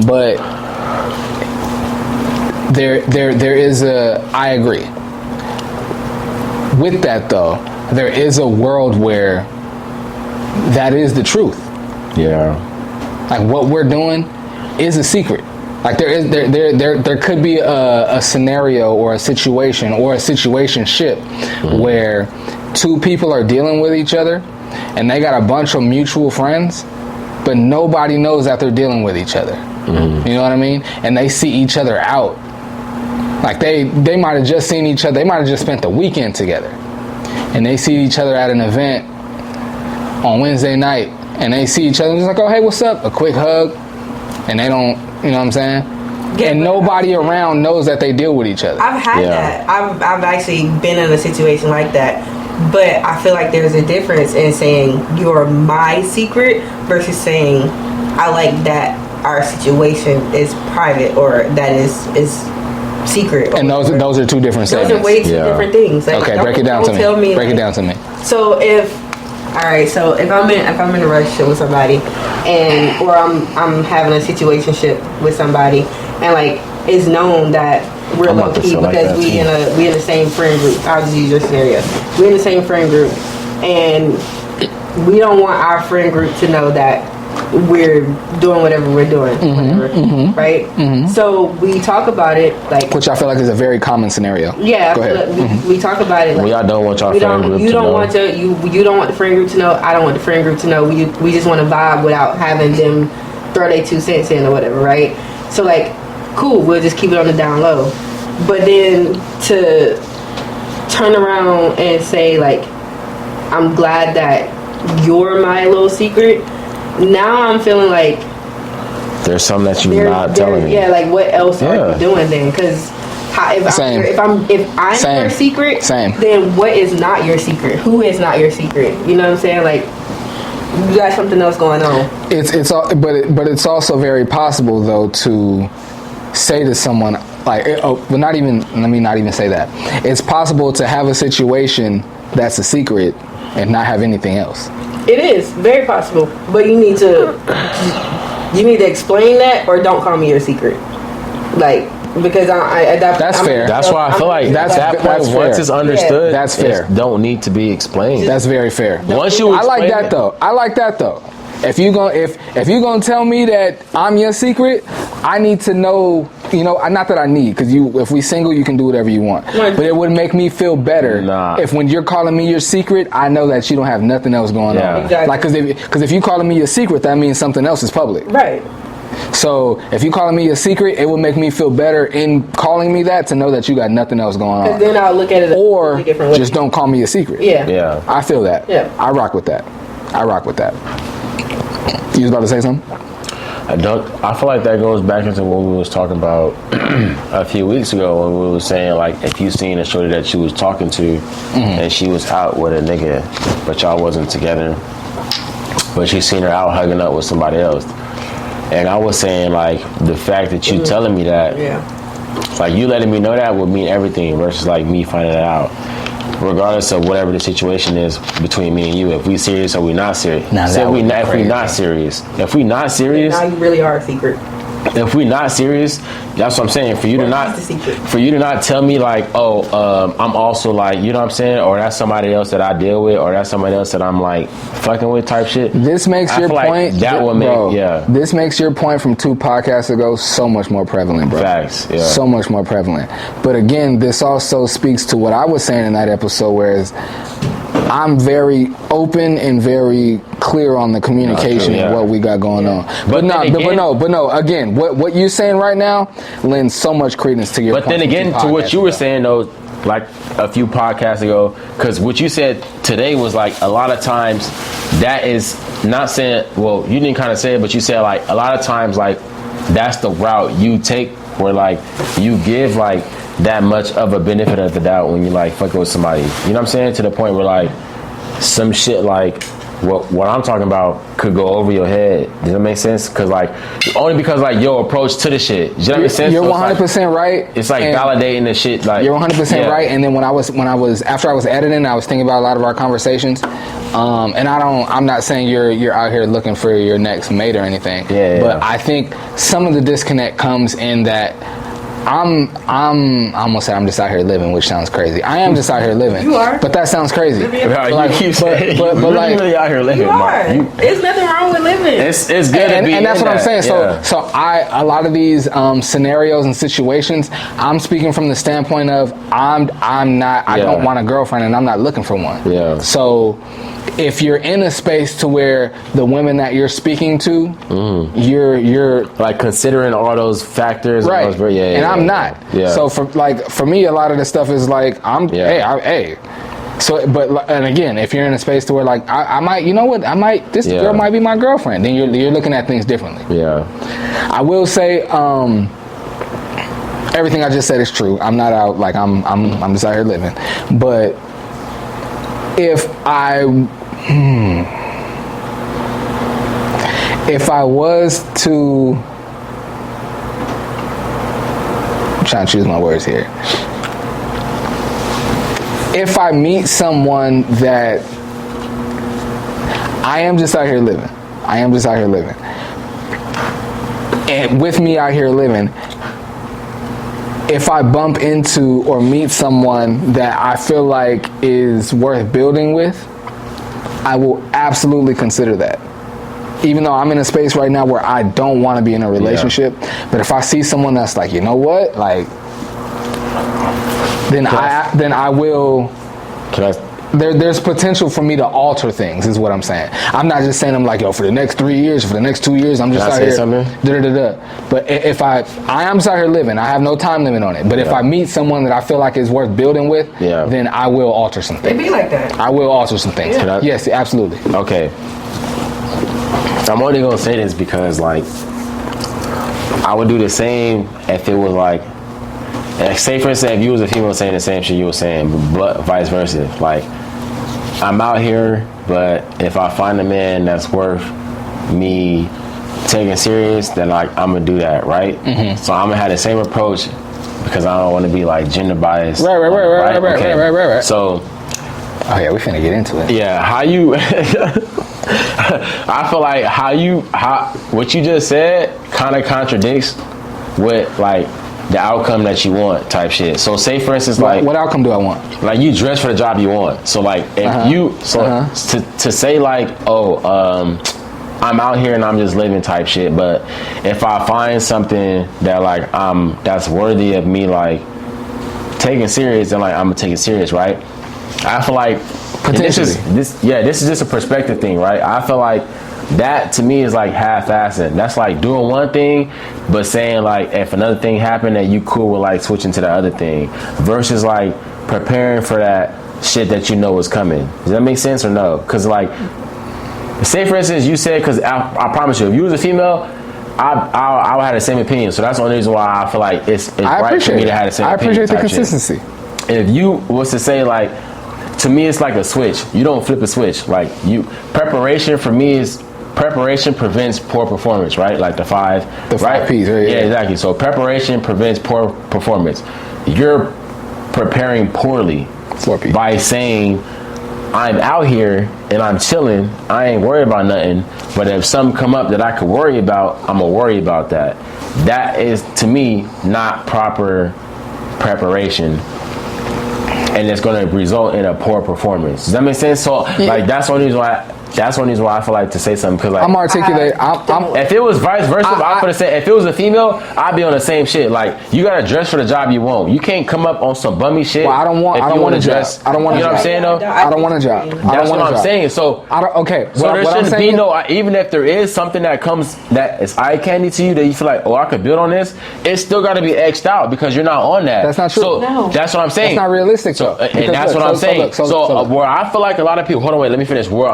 but there is I agree. With that though, there is a world where that is the truth. Yeah. Like what we're doing is a secret. Like there could be a scenario or a situation or a situationship where two people are dealing with each other and they got a bunch of mutual friends, but nobody knows that they're dealing with each other. You know what I mean? And they see each other out. Like they might have just seen each other. They might have just spent the weekend together, and they see each other at an event on Wednesday night, and they see each other and it's like, oh hey, what's up? A quick hug, and they don't, you know what I'm saying? Yeah, And but nobody around knows that they deal with each other. I've had Yeah. that. I've actually been in a situation like that. But I feel like there's a difference in saying you're my secret versus saying I like that our situation is private or that is secret. And those are two different those statements. are way two Yeah. different things. Like, Okay, don't- break it down to don't me. tell me Break it like- down to me. So if I'm in a relationship with somebody or I'm having a situationship with somebody and like it's known that we're I'm low about to key feel like because that, we in the same friend group. I'll just use your scenario. We're in the same friend group and we don't want our friend group to know that we're doing whatever we're doing, right? So we talk about it like Which I feel like is a very common scenario. yeah, Go ahead. we talk about it. Like, Well, y'all don't want y'all we friend don't. group You to don't know. want you don't want the friend group to know. I don't want the friend group to know. We just want to vibe without having them throw their 2 cents in or whatever, right? So like, cool. We'll just keep it on the down low. But then to turn around and say like, I'm glad that you're my little secret. Now I'm feeling like There's something that you're not telling me. yeah, like what else are Yeah. you doing then? Because Same. if I'm Same. your secret, Same. then what is not your secret? Who is not your secret? You know what I'm saying? Like you got something else going on. But it's also very possible though to say to someone like, let me not even say that. It's possible to have a situation that's a secret and not have anything else. It is very possible, but you need to explain that or don't call me your secret. Like because That's fair. That's why I feel like That's- that point, that's once fair. it's understood, Yeah. That's fair. it don't need to be explained. That's very fair. Once you I like explain that it- though. I like that though. If you gonna tell me that I'm your secret, I need to know. You know, not that I need, because if we single, you can do whatever you want. Right. But it would make me feel better Nah. if when you're calling me your secret, I know that you don't have nothing else going Yeah. on. Exactly. Like, because if you calling me your secret, that means something else is public. Right. So if you calling me your secret, it would make me feel better in calling me that to know that you got nothing else going Because on. then I'll look at it a Or completely different way. just don't call me a secret. Yeah. Yeah. I feel that. Yeah. I rock with that. You was about to say something? I feel like that goes back into what we was talking about a few weeks ago when we was saying like if you seen a shorty that you was talking to and she was out with a nigga but y'all wasn't together, but you seen her out hugging up with somebody else. And I was saying like the fact that you telling me that, like you letting me know that would mean everything versus like me finding it out. Regardless of whatever the situation is between me and you, if we serious or we not serious. Now, So that would be if we not serious, if we not serious, Now you really are a secret. if we not serious, that's what I'm saying. For you to not, What's the secret? for you to not tell me like, oh, I'm also like, you know what I'm saying, or that's somebody else that I deal with, or that's somebody else that I'm like fucking with type shit. This makes I your feel like point. that would make, bro, yeah. This makes your point from 2 podcasts ago so much more prevalent, bro. Facts, yeah. So much more prevalent. But again, this also speaks to what I was saying in that episode, whereas I'm very open and very clear on the communication yeah. and what we got going on. But then again- But no. Again, what you're saying right now lends so much credence to your. But point then from 2 again, to what podcasts you were ago. saying though, like a few podcasts ago, because what you said today was like a lot of times that is not saying. Well, you didn't kind of say it, but you said like a lot of times like that's the route you take where like you give like that much of a benefit of the doubt when you like fucking with somebody. You know what I'm saying? To the point where like some shit like what I'm talking about could go over your head. Does that make sense? Because like only because like your approach to the shit. Does that make sense? You're So it's 100% right. It's like and validating the shit. Like You're 100% yeah. right. And then when I was after I was editing, I was thinking about a lot of our conversations. And I'm not saying you're out here looking for your next mate or anything. Yeah. But I think some of the disconnect comes in that I'm almost say I'm just out here living, which sounds crazy. I am just out here living. You are. But that sounds crazy. Right, you keep saying but you're like, really out here living. You are. There's nothing wrong with living. It's good to be and that's in what I'm that. saying. Yeah. So a lot of these scenarios and situations, I'm speaking from the standpoint of I don't want a girlfriend and I'm not looking for one. Yeah. So if you're in a space to where the women that you're speaking to, you're like considering all those factors, right, and, those, and I'm not. Yeah. So for me, a lot of the stuff is like hey. So, and again, if you're in a space to where like I might, you know what, this girl might be my girlfriend, then you're looking at things differently. Yeah. I will say, everything I just said is true. I'm not out like I'm just out here living. But if I was to, I'm trying to choose my words here. If I meet someone that I am just out here living, and with me out here living, if I bump into or meet someone that I feel like is worth building with, I will absolutely consider that. Even though I'm in a space right now where I don't want to be in a relationship, but if I see someone that's like, you know what, like, then I will. There's potential for me to alter things, is what I'm saying. I'm not just saying I'm like, yo, for the next 3 years, for the next 2 years, I'm just out here. But if I am just out here living, I have no time limit on it. But if I meet someone that I feel like is worth building with, then I will alter some things. It be like that. I will alter some things. Yeah. Yes, absolutely. Okay. I'm only gonna say this because like I would do the same if it was like say for instance if you was a female saying the same shit you were saying, but vice versa. Like I'm out here, but if I find a man that's worth me taking serious, then like I'm gonna do that, right? Mm-hmm. So I'm gonna have the same approach because I don't want to be like gender biased. Right. So, oh yeah, we finna get into it. Yeah, how you? I feel like what you just said kind of contradicts with like the outcome that you want type shit. So say for instance like what outcome do I want? Like you dress for the job you want. So like if to say like I'm out here and I'm just living type shit, but if I find something that like that's worthy of me like taking serious, then like I'm gonna take it serious, right? I feel like this is just a perspective thing, right? I feel like that to me is like half-assing. That's like doing one thing, but saying like if another thing happened that you cool with like switching to the other thing, versus like preparing for that shit that you know is coming. Does that make sense or no? Because like say for instance, you said, because I promise you, if you was a female, I would have the same opinion. So that's the only reason why I feel like it's right for me to have the same opinion. I appreciate the type shit. consistency. If you was to say like, to me it's like a switch. You don't flip a switch. Like preparation for me is, preparation prevents poor performance, right? Like the five P's, right? Yeah, exactly. So preparation prevents poor performance. You're preparing poorly by saying, I'm out here and I'm chilling. I ain't worried about nothing. But if something come up that I could worry about, I'm gonna worry about that. That is, to me, not proper preparation, and it's gonna result in a poor performance. Does that make sense? So, like, that's the only reason why. That's one reason why I feel like to say something, because like I'm articulate. if it was vice versa, I could have said, if it was a female, I'd be on the same shit. Like, you gotta dress for the job you want. You can't come up on some bummy shit. Well, I don't want to dress. I don't want. You know what I'm saying though? I don't want a job. That's what I'm saying. So okay. So there shouldn't be no. Even if there is something that comes that is eye candy to you that you feel like, oh, I could build on this, it's still got to be X'd out because you're not on that. That's not true. So that's what I'm saying. That's not realistic. So and that's what I'm saying. So where I feel like a lot of people. Hold on, wait. Let me finish. Where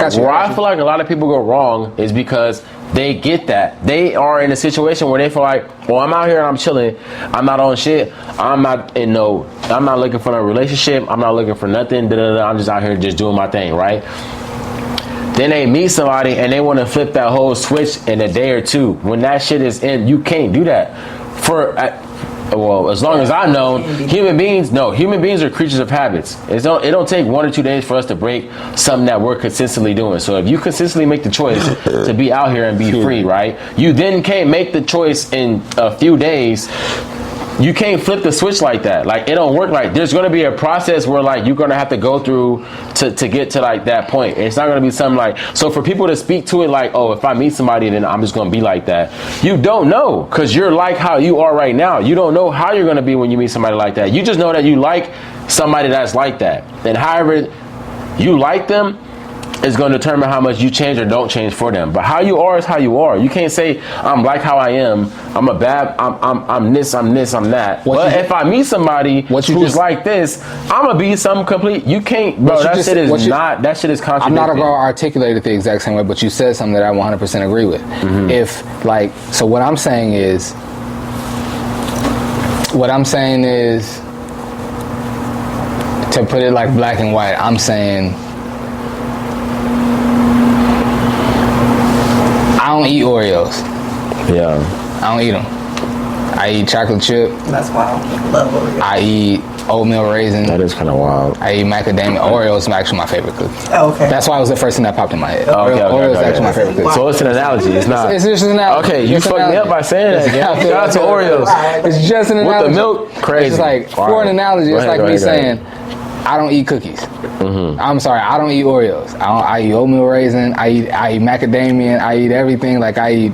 I feel like a lot of people go wrong is because they get that they are in a situation where they feel like, well, I'm out here and I'm chilling, I'm not on shit, I'm not looking for a relationship, I'm not looking for nothing, I'm just out here just doing my thing, right? Then they meet somebody and they want to flip that whole switch in a day or two. When that shit is in, you can't do that. Well, as long as I've known, human beings are creatures of habits. It don't take 1 or 2 days for us to break something that we're consistently doing. So if you consistently make the choice to be out here and be free, right? You then can't make the choice in a few days. You can't flip the switch like that. Like, it don't work. Like, there's going to be a process where like you're going to have to go through to get to like that point. It's not going to be something like, so for people to speak to it like, oh, if I meet somebody, then I'm just going to be like that. You don't know, because you're like how you are right now. You don't know how you're going to be when you meet somebody like that. You just know that you like somebody that's like that. And however you like them is going to determine how much you change or don't change for them. But how you are is how you are. You can't say, I'm like how I am, I'm this, I'm that. But if I meet somebody who's like this, I'm gonna be something complete. You can't, bro. That shit is contradictory. I'm not gonna articulate it the exact same way, but you said something that I 100% agree with. If like, so what I'm saying is to put it like black and white. I'm saying, I don't eat Oreos. Yeah. I don't eat them. I eat chocolate chip. That's wild. Love Oreos. I eat oatmeal raisin. That is kind of wild. I eat macadamia. Oreos is actually my favorite cookie. Oh, okay. That's why it was the first thing that popped in my head. Oreos is actually my favorite cookie. So it's an analogy. It's not. It's just an analogy. Okay, you fucked me up by saying that. Shout out to Oreos. It's just an analogy. With the milk, crazy. It's like, for an analogy, it's like me saying, I don't eat cookies. I'm sorry, I don't eat Oreos. I eat oatmeal raisin. I eat macadamia. I eat everything. Like, I eat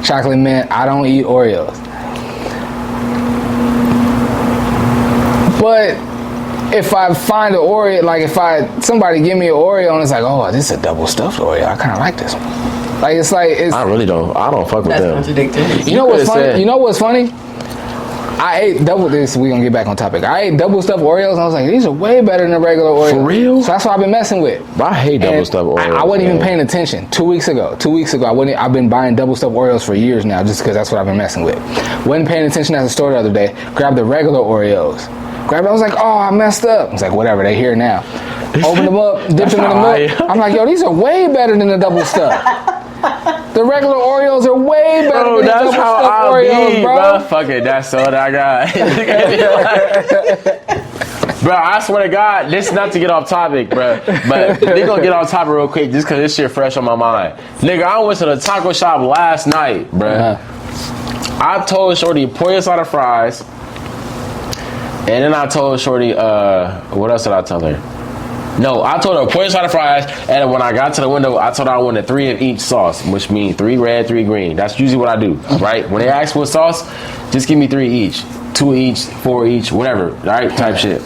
chocolate mint. I don't eat Oreos. But if I find an Oreo, like somebody give me an Oreo and it's like, oh, this is a double stuffed Oreo. I kind of like this one. Like, it's I really don't. I don't fuck with them. That's contradictory. You know what's funny? You know what's funny? I ate double this. We're gonna get back on topic. I ate double stuffed Oreos and I was like, these are way better than the regular Oreos. For real? So that's what I've been messing with. I hate double stuffed Oreos. I wasn't even paying attention. 2 weeks ago, I've been buying double stuffed Oreos for years now, just because that's what I've been messing with. Wasn't paying attention at the store the other day. Grabbed the regular Oreos. I was like, oh, I messed up. I was like, whatever, they here now. Open them up, dip them in the milk. I'm like, yo, these are way better than the double stuff. The regular Oreos are way better than the double stuffed Oreos, bro. Fuck it, that's all that I got. Bro, I swear to God, this is not to get off topic, bro. But we gonna get off topic real quick just because this shit fresh on my mind. Nigga, I went to the taco shop last night, bro. I told Shorty, pour your side of fries. And then I told Shorty, what else did I tell her? No, I told her, pour your side of fries. And when I got to the window, I told her I wanted 3 of each sauce, which means 3 red, 3 green. That's usually what I do, right? When they ask for sauce, just give me 3 each, 2 each, 4 each, whatever, right? Type shit.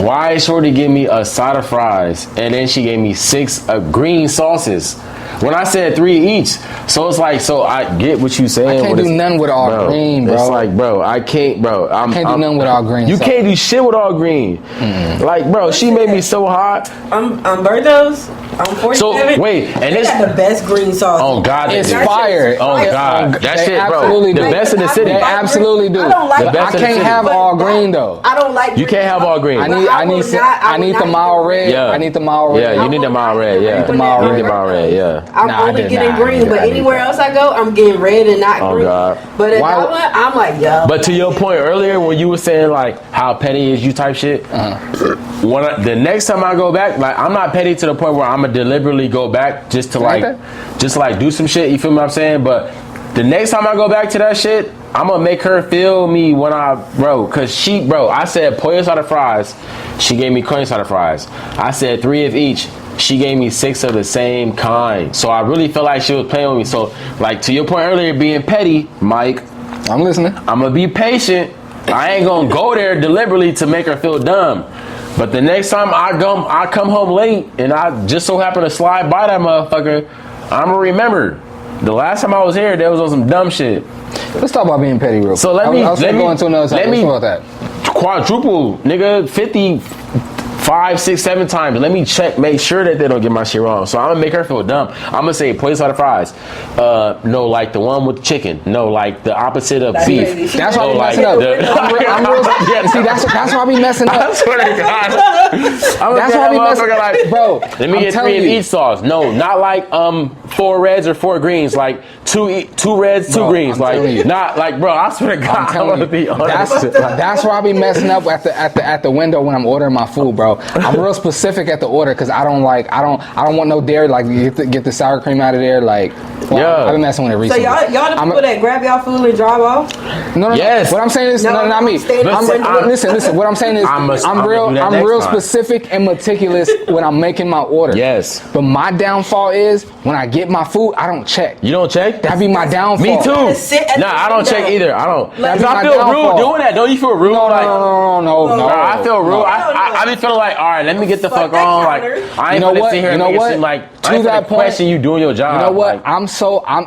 Why Shorty give me a side of fries and then she gave me 6 green sauces? when I said 3 each, so it's like, so I get what you saying. I can't do none with all green, bro. It's like, bro, I can't, bro. I can't do none with all green. You can't do shit with all green. Like, bro, she made me so hot. I'm Birdos. I'm 47. So wait, and they this got the best green sauce. Oh God, it's they do. fire. Oh God, that They shit, bro. absolutely The do. best in the city. They absolutely do. I don't like The best I in the can't city. have all green though. I don't like. You can't have all green. I need the mild red. Yeah. I need the mild red. Yeah, you need the mild red. Yeah, the mild you need red. the mild red. Yeah. I'm Nah, I only did getting not. green, but I need anywhere that. else I go, I'm getting red and not Oh, green. God. But at Why- that one, I'm like, yo. But to your point earlier, when you were saying like how petty is you type shit, the next time I go back, like I'm not petty to the point where I'm gonna deliberately go back just to like do some shit. You feel me? What I'm saying, but the next time I go back to that shit, I'm gonna make her feel me when cause I said pollo asada fries, she gave me corn asada fries. I said 3 of each. She gave me 6 of the same kind. So I really felt like she was playing with me. So, like, to your point earlier, being petty, Mike, I'm listening. I'm going to be patient. I ain't going to go there deliberately to make her feel dumb. But the next time I come home late and I just so happen to slide by that motherfucker, I'm going to remember. The last time I was here, there was on some dumb shit. Let's talk about being petty real quick. So let me go into another topic. Let's talk about that. Quadruple, nigga, 50, 5, 6, 7 times. Let me check, make sure that they don't get my shit wrong. So I'm gonna make her feel dumb. I'm gonna say pollo asada fries. No, like the one with chicken. No, like the opposite of That's beef. crazy. That's why No, I be like messing up. the. See, that's why I be messing up. I swear to God. I'm That's why I be messing motherfucker like, bro. Let me I'm get 3 telling of you. each sauce. No, not like 4 reds or 4 greens. Like 2 reds, 2 Bro, greens. I'm like telling you. not like, bro. I swear to God, I'm I'm telling gonna you, be honest. that's why I be messing up at the window when I'm ordering my food, bro. I'm real specific at the order because I don't want no dairy. Like you get the sour cream out of there. Like, Yeah. I've been messing with it So recently. y'all the people that grab y'all food and drive off? No. Yes. What I'm saying is, no, not me. Stand up, Listen. What I'm saying is, I'm I'm gonna real do that next time. specific and meticulous when I'm making my order. Yes. But my downfall is when I get my food, I don't check. You don't check? That be my downfall. Me too. gotta sit at Nah, the I don't window. check either. I don't. Like, Cause I my feel downfall. rude doing that. Don't you feel rude? No. Nah, I feel rude. No. I be feeling like, all right, let me get the Fuck fuck that on. Like, counter. I ain't You know gonna what? sit here You and know make it what? seem like To I ain't that gonna point, question you doing your job. You know what? Like,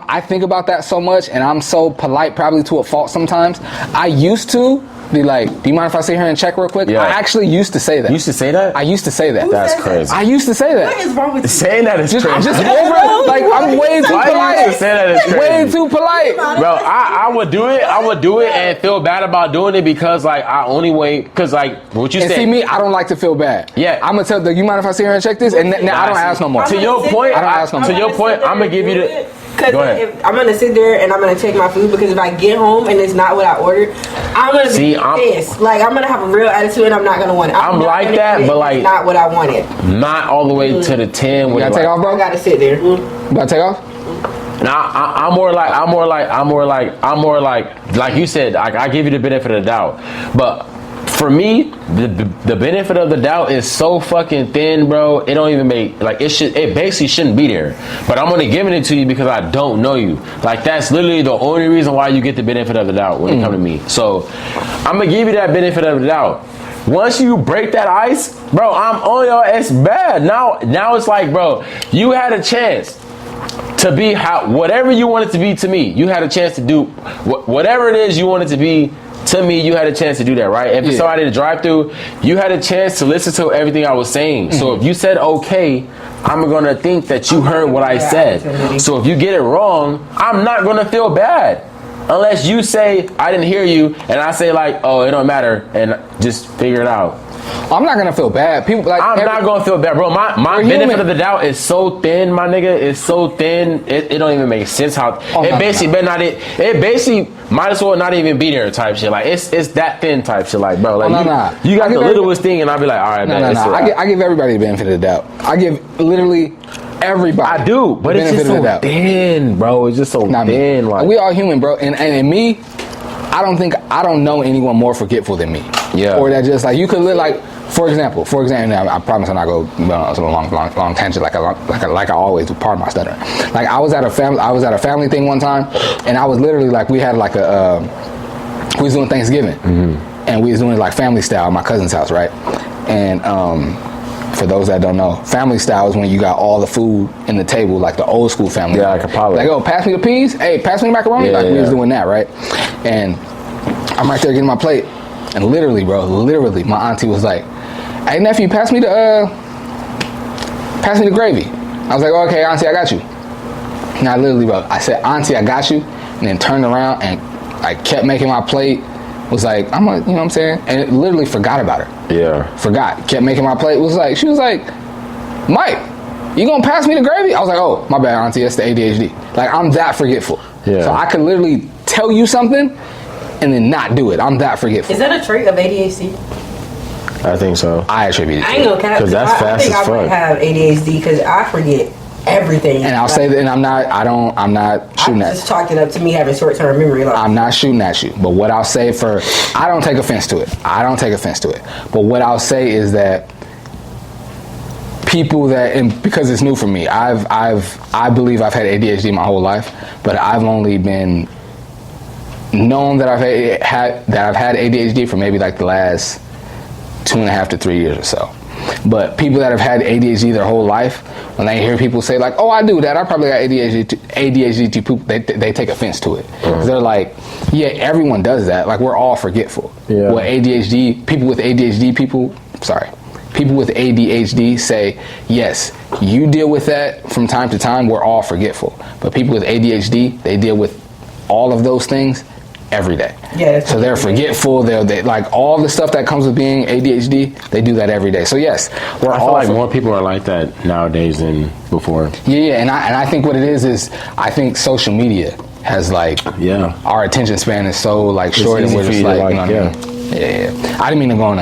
I think about that so much, and I'm so polite, probably to a fault sometimes. I used to be like, "Do you mind if I sit here and check real quick?" Yeah. I actually used to say that. you used to say that? I used to say that. Who That's said that? crazy. I used to say What that. is wrong with you? Saying that is crazy. Just over, like I'm way too Why you polite. used to say that is crazy? Way too polite. Bro, I would do it. I would do it and feel bad about doing it because like I only wait because like what you And said. see me, I don't like to feel bad. Yeah. I'm gonna tell. You mind if I sit here and check this? And now I don't ask no more. To your point, I don't ask no more. to your point, I'm gonna give you the. Because Go ahead. I'm gonna sit there and I'm gonna check my food because if I get home and it's not what I ordered, I'm gonna See, be I'm- pissed. Like I'm gonna have a real attitude and I'm not gonna want it. I'm not like gonna that, eat it but if like- it's not what I wanted. Not all the way to the 10. You With gotta take off, I bro. gotta sit there. You gotta take off. Nah, I'm more like you said. I give you the benefit of the doubt, but for me, the benefit of the doubt is so fucking thin, bro. It don't even make like it basically shouldn't be there. But I'm only giving it to you because I don't know you. Like that's literally the only reason why you get the benefit of the doubt when it comes to me. So I'm gonna give you that benefit of the doubt. Once you break that ice, bro, I'm on your ass bad. Now it's like, bro, you had a chance to be whatever you want it to be to me. You had a chance to do whatever it is you want it to be to me. You had a chance to do that, right? If it's Yeah. somebody to drive through, you had a chance to listen to everything I was saying. So if you said okay, I'm gonna think that you heard what I said. So if you get it wrong, I'm not gonna feel bad. Unless you say I didn't hear you, and I say like, oh, it don't matter, and just figure it out. I'm not gonna feel bad. People like I'm not gonna feel bad, bro. My We're benefit human. of the doubt is so thin, my nigga. It's so thin. It don't even make sense how it basically better not. It basically might as well not even be there type shit. Like it's that thin type shit. Like bro, like you got the littlest thing, and I'll be like, all right, man. I give everybody the benefit of the doubt. I give literally everybody. I do, but the it's benefit just of the so doubt. thin, bro. It's just so Not me. thin. Like we all human, bro. And me, I don't know anyone more forgetful than me. Yeah. Or that just like you could live like, for example. Now, I promise I'm not go on a long tangent like I always do. Pardon my stuttering. Like I was at a family thing one time, and I was literally like we had like we was doing Thanksgiving, and we was doing it like family style at my cousin's house, right? And For those that don't know, family style is when you got all the food in the table, like the old school family. Yeah, like a potluck. Like, oh, pass me the peas. Hey, pass me the macaroni. Yeah, like we was yeah. doing that, right? And I'm right there getting my plate, and literally, bro, my auntie was like, "Hey, nephew, pass me the gravy." I was like, oh, "Okay, auntie, I got you." And I literally, bro, I said, "Auntie, I got you," and then turned around and I kept making my plate. Was like, you know what I'm saying? And it literally forgot about her. Yeah. Forgot. Kept making my plate. She was like, "Mike, you gonna pass me the gravy?" I was like, "Oh, my bad, auntie, that's the ADHD." Like, I'm that forgetful. Yeah. So I could literally tell you something and then not do it. I'm that forgetful. Is that a trait of ADHD? I think so. I attribute it to I ain't gonna cap. 'Cause that's I fast think as I might fuck. have ADHD because I forget everything. And I'll say that, and I'm not shooting I at just chalked it up to me having short-term memory loss. I'm not shooting at you, but what I'll say I don't take offense to it. But what I'll say is that people and because it's new for me, I believe I've had ADHD my whole life, but I've only been known that I've had ADHD for maybe like the last 2.5 to 3 years or so. But people that have had ADHD their whole life, when they hear people say like, "Oh, I do that. I probably got ADHD too," they take offense to it. They're like, "Yeah, everyone does that. Like, we're all forgetful." Yeah. What people with ADHD say, yes, you deal with that from time to time. We're all forgetful. But people with ADHD, they deal with all of those things every day. Yeah. So they're forgetful. They like all the stuff that comes with being ADHD. They do that every day. So yes, we're I all feel like more people are like that nowadays than before. Yeah. And I think what it is I think social media has like our attention span is so like short, and easy we're for just you to, like, like, you know what I mean? Yeah. I didn't mean to go on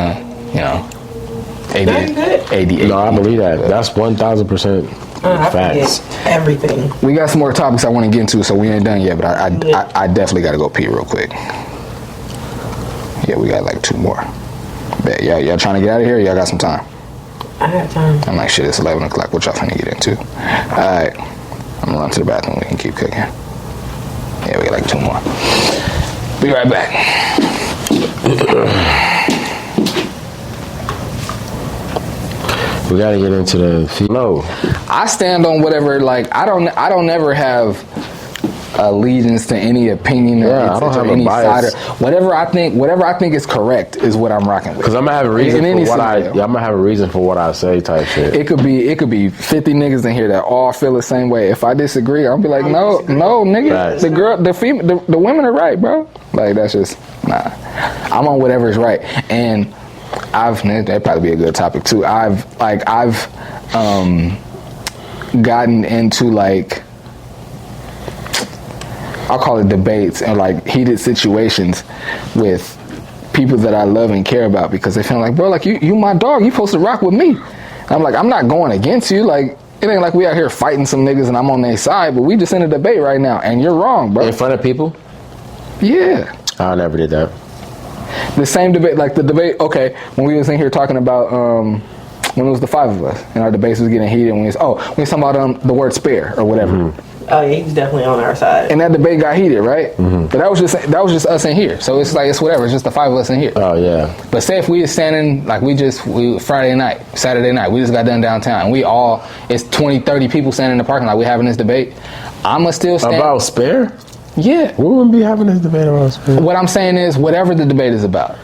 ADHD. No, I believe that. That's 1,000% I facts. forget everything. We got some more topics I want to get into, so we ain't done yet. But I definitely got to go pee real quick. Yeah, we got like 2 more. Bet y'all trying to get out of here? Y'all got some time? I have time. I'm like, shit, it's 11 o'clock. What y'all finna get into? All right, I'm gonna run to the bathroom. We can keep cooking. Yeah, we got like 2 more. Be right back. We gotta get into the no. I stand on whatever. Like, I don't ever have allegiance to any opinion or I don't have any a bias. side. Whatever I think is correct is what I'm rocking with. Because I'm gonna have a reason In any for what scenario. I'm gonna have a reason for what I say, type shit. It could be 50 niggas in here that all feel the same way. If I disagree, I'll be like, no, nigga, Right. the women are right, bro. Like, that's just nah. I'm on whatever's right, and that'd probably be a good topic too. I've gotten into like, I'll call it debates and like heated situations with people that I love and care about, because they feel like, bro, like you my dog, you supposed to rock with me. And I'm like, I'm not going against you. Like, it ain't like we out here fighting some niggas and I'm on their side, but we just in a debate right now, and you're wrong, bro. In front of people? Yeah. I never did that. The same debate, like the debate, okay, when we was in here talking about, when it was the 5 of us, and our debates was getting heated, when we was talking about the word spare or whatever. Mm-hmm. Oh yeah, he's definitely on our side. And that debate got heated, right? Mm-hmm. But that was just us in here. So it's like, it's whatever, it's just the 5 of us in here. Oh yeah. But say if we was standing, like we Friday night, Saturday night, we just got done downtown, and it's 20, 30 people standing in the parking lot, we having this debate, I'ma still stand. About spare? Yeah. We wouldn't be having this debate about spare. What I'm saying is, whatever the debate is about,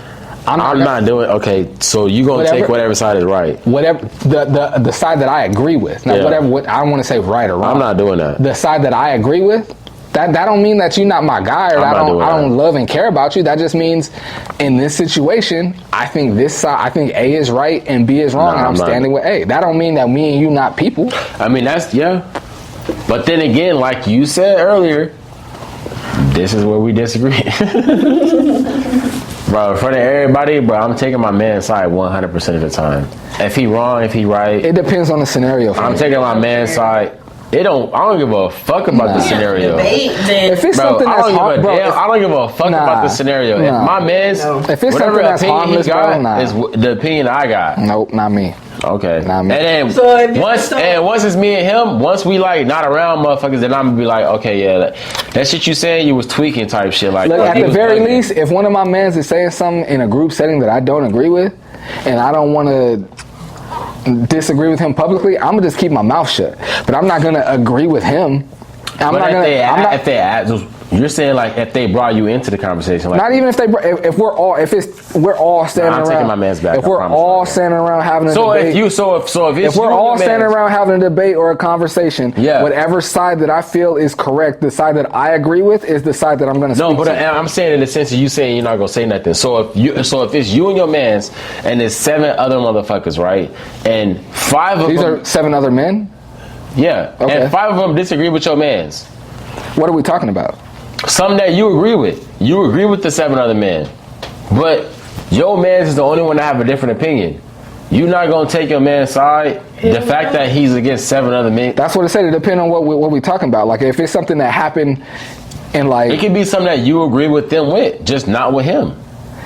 I'm not doing. Okay, so you gonna take whatever side is right? Whatever the side that I agree with. Now, I don't want to say right or wrong. I'm not doing that. The side that I agree with, that don't mean that you're not my guy, or I don't love and care about you. That just means, in this situation, I think this side, I think A is right and B is wrong, and I'm standing with A. That don't mean that me and you not people. I mean, that's But then again, like you said earlier, this is where we disagree. Bro, in front of everybody, bro, I'm taking my man's side 100% of the time. If he wrong, if he right. It depends on the scenario. I'm taking my man's side. I don't give a fuck about the scenario. If it's bro, something that's I don't give a fuck about the scenario. If my man's, if it's something that's harmless, is the opinion I got. Nope, not me. Okay. Not me. And then once it's me and him, once we like not around motherfuckers, then I'm gonna be like, okay, yeah, that shit you saying, you was tweaking type shit. Like, look, at the very least, if one of my mans is saying something in a group setting that I don't agree with, and I don't want to disagree with him publicly, I'm gonna just keep my mouth shut. But I'm not gonna agree with him. If they ask, you're saying like if they brought you into the conversation, like not even if we're all standing around. I'm taking my man's back. If we're all standing around having a debate, if we're all standing around having a debate or a conversation, whatever side that I feel is correct, the side that I agree with is the side that I'm going to speak to. No, but I'm saying in the sense of you saying you're not going to say nothing. So if it's you and your mans and there's 7 other motherfuckers, right? And 5 of these them, are 7 other men. Yeah, okay. And 5 of them disagree with your mans. What are we talking about? Something that you agree with. You agree with the 7 other men. But your man is the only one that have a different opinion. You're not going to take your man's side. The fact that he's against 7 other men. That's what it said. It depends on what we're talking about. Like, if it's something that happened and like... It could be something that you agree with them with, just not with him.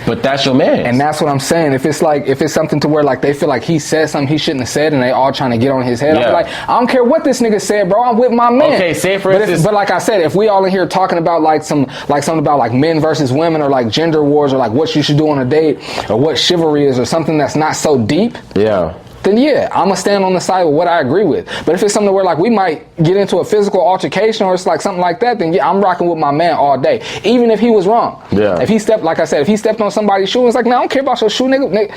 But that's your man. And that's what I'm saying. If it's something to where like they feel like he said something he shouldn't have said and they all trying to get on his head, I'm like, I don't care what this nigga said, bro. I'm with my man. Okay, say for instance. But like I said, if we all in here talking about something about like men versus women or like gender wars or like what you should do on a date or what chivalry is or something that's not so deep. Yeah. Then I'm gonna stand on the side with what I agree with. But if it's something where like we might get into a physical altercation or it's like something like that, then I'm rocking with my man all day, even if he was wrong. Yeah. If he stepped on somebody's shoe, it's like, no, I don't care about your shoe, nigga.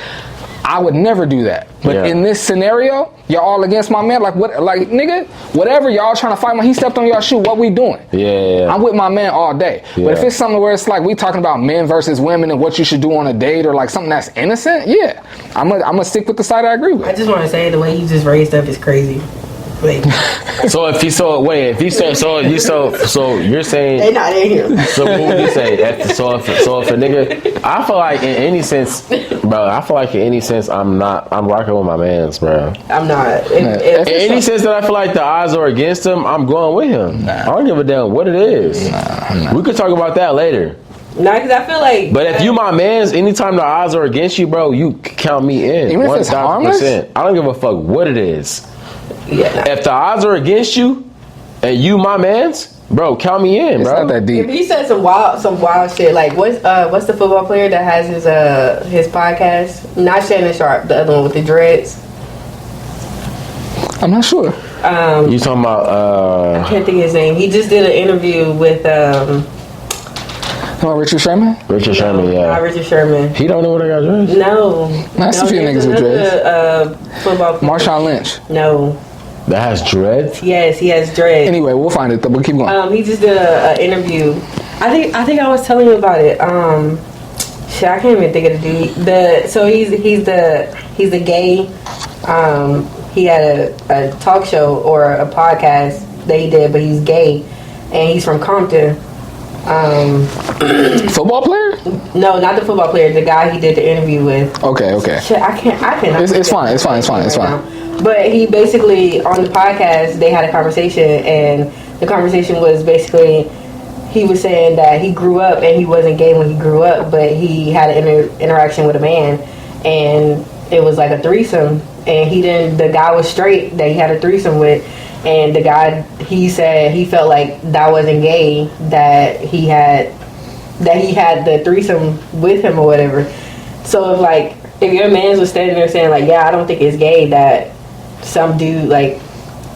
I would never do that. But in this scenario, y'all all against my man. Like what? Like nigga, whatever y'all trying to fight. He stepped on your shoe. What we doing? Yeah. I'm with my man all day. Yeah. But if it's something where it's like we talking about men versus women and what you should do on a date or like something that's innocent, I'm gonna stick with the side I agree with. I just want to say the way you just raised up is crazy. Like, so you're saying they not in here. So what would you say? If a nigga, I feel like in any sense, I'm rocking with my mans, bro. I'm not. In any sense that I feel like the odds are against him, I'm going with him. Nah. I don't give a damn what it is. Nah. We could talk about that later. Nah, because I feel like. But if you my mans, anytime the odds are against you, bro, you count me in. Even if it's harmless? I don't give a fuck what it is. Yeah. If the odds are against you and you my mans, bro, count me in, bro. It's not that deep. If he said some wild shit, like what's the football player that has his podcast? Not Shannon Sharp, the other one with the dreads. I'm not sure. You talking about? I can't think of his name. He just did an interview with. Richard Sherman? Richard Sherman, yeah. Not Richard Sherman. He don't know what I got dreads? No. That's a few niggas with dreads. Football player. Marshawn Lynch. No. That has dreads? Yes, he has dreads. Anyway, we'll find it. We'll keep going. He just did an interview. I think I was telling you about it. Shit, I can't even think of the dude. So he's the gay. He had a talk show or a podcast that he did, but he's gay, and he's from Compton. Football player? No, not the football player. The guy he did the interview with. Okay. Shit, I can't. It's fine. But he basically on the podcast they had a conversation, and the conversation was basically he was saying that he grew up and he wasn't gay when he grew up, but he had an interaction with a man, and it was like a threesome, and the guy was straight that he had a threesome with. And the guy, he said he felt like that wasn't gay, that he had the threesome with him or whatever. So if your man was standing there saying like, yeah, I don't think it's gay that some dude like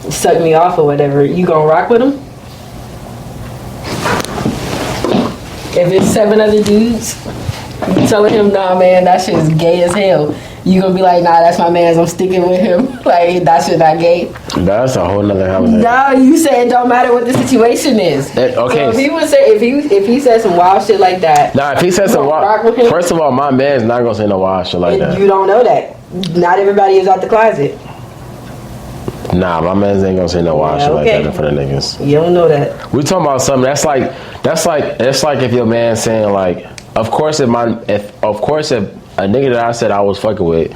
sucked me off or whatever, you gonna rock with him? If it's 7 other dudes, you telling him, nah man, that shit is gay as hell, you gonna be like, nah, that's my man's, I'm sticking with him. Like, that shit not gay. That's a whole nother conversation. No, you said it don't matter what the situation is. Okay. So if he would say, if he said some wild shit like that. Nah, if he said some wild, first of all, my man's not gonna say no wild shit like that. You don't know that. Not everybody is out the closet. Nah, my man's ain't gonna say no wild shit like that in front of niggas. You don't know that. We talking about something that's like if your man saying like, of course if a nigga that I said I was fucking with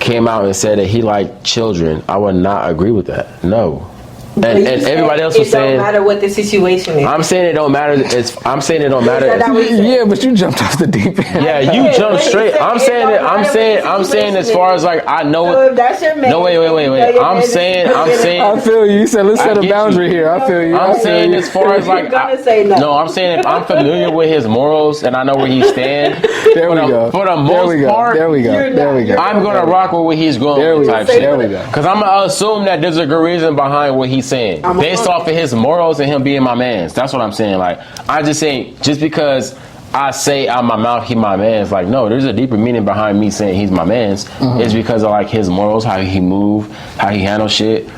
came out and said that he liked children, I would not agree with that. No. But you and said everybody else was it saying. don't matter what the situation is. I'm saying it don't matter. I'm saying it don't matter. Is that what he said? Yeah, but you jumped off the deep end. Yeah, you Yeah, jumped but he straight. said I'm it saying don't it. I'm matter saying. what the I'm saying as situation far is. as like I know So it. if that's your man, No, wait. I'm saying. I feel you. You said let's I set a get boundary you. here. I feel you. I'm saying as far as like You're gonna say no. No, I'm saying if I'm familiar with his morals and I know where he stands. There we go. For the There most we go. part, There we go. You're There we not- go. I'm gonna rock with what he's going There we with go. type There we shit. go. Because I'm gonna assume that there's a good reason behind what he's saying, I'm based a- off of his morals and him being my man's. That's what I'm saying. Like I just saying, just because I say out my mouth he my man's, like no, there's a deeper meaning behind me saying he's my man's. It's because of like his morals, how he move, how he handle shit.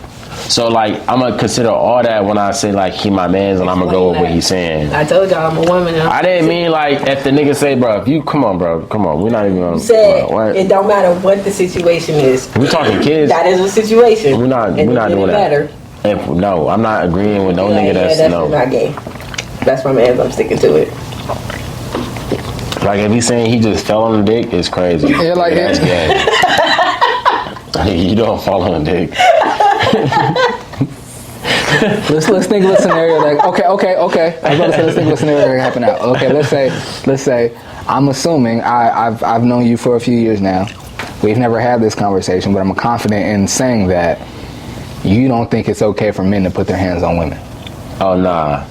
So like I'm gonna consider all that when I say like he my man's, and I'm gonna go with what he's saying. I told y'all I'm a woman now. I didn't mean like if the nigga say, bro, if you come on, we're not even gonna. You said what? it don't matter what the situation is. We talking kids. That is a situation. We're not And it doing didn't that. matter. If, no, I'm not agreeing with no Like, nigga that's that's no. not gay. That's my man's. I'm sticking to it. Like if he's saying he just fell on the dick, it's crazy. Yeah, like that's gay. You don't fall on the dick. Let's think of a scenario like okay. I was about to say let's think of a scenario that can happen now. Okay, let's say I'm assuming I've known you for a few years now. We've never had this conversation, but I'm confident in saying that you don't think it's okay for men to put their hands on women. Oh nah,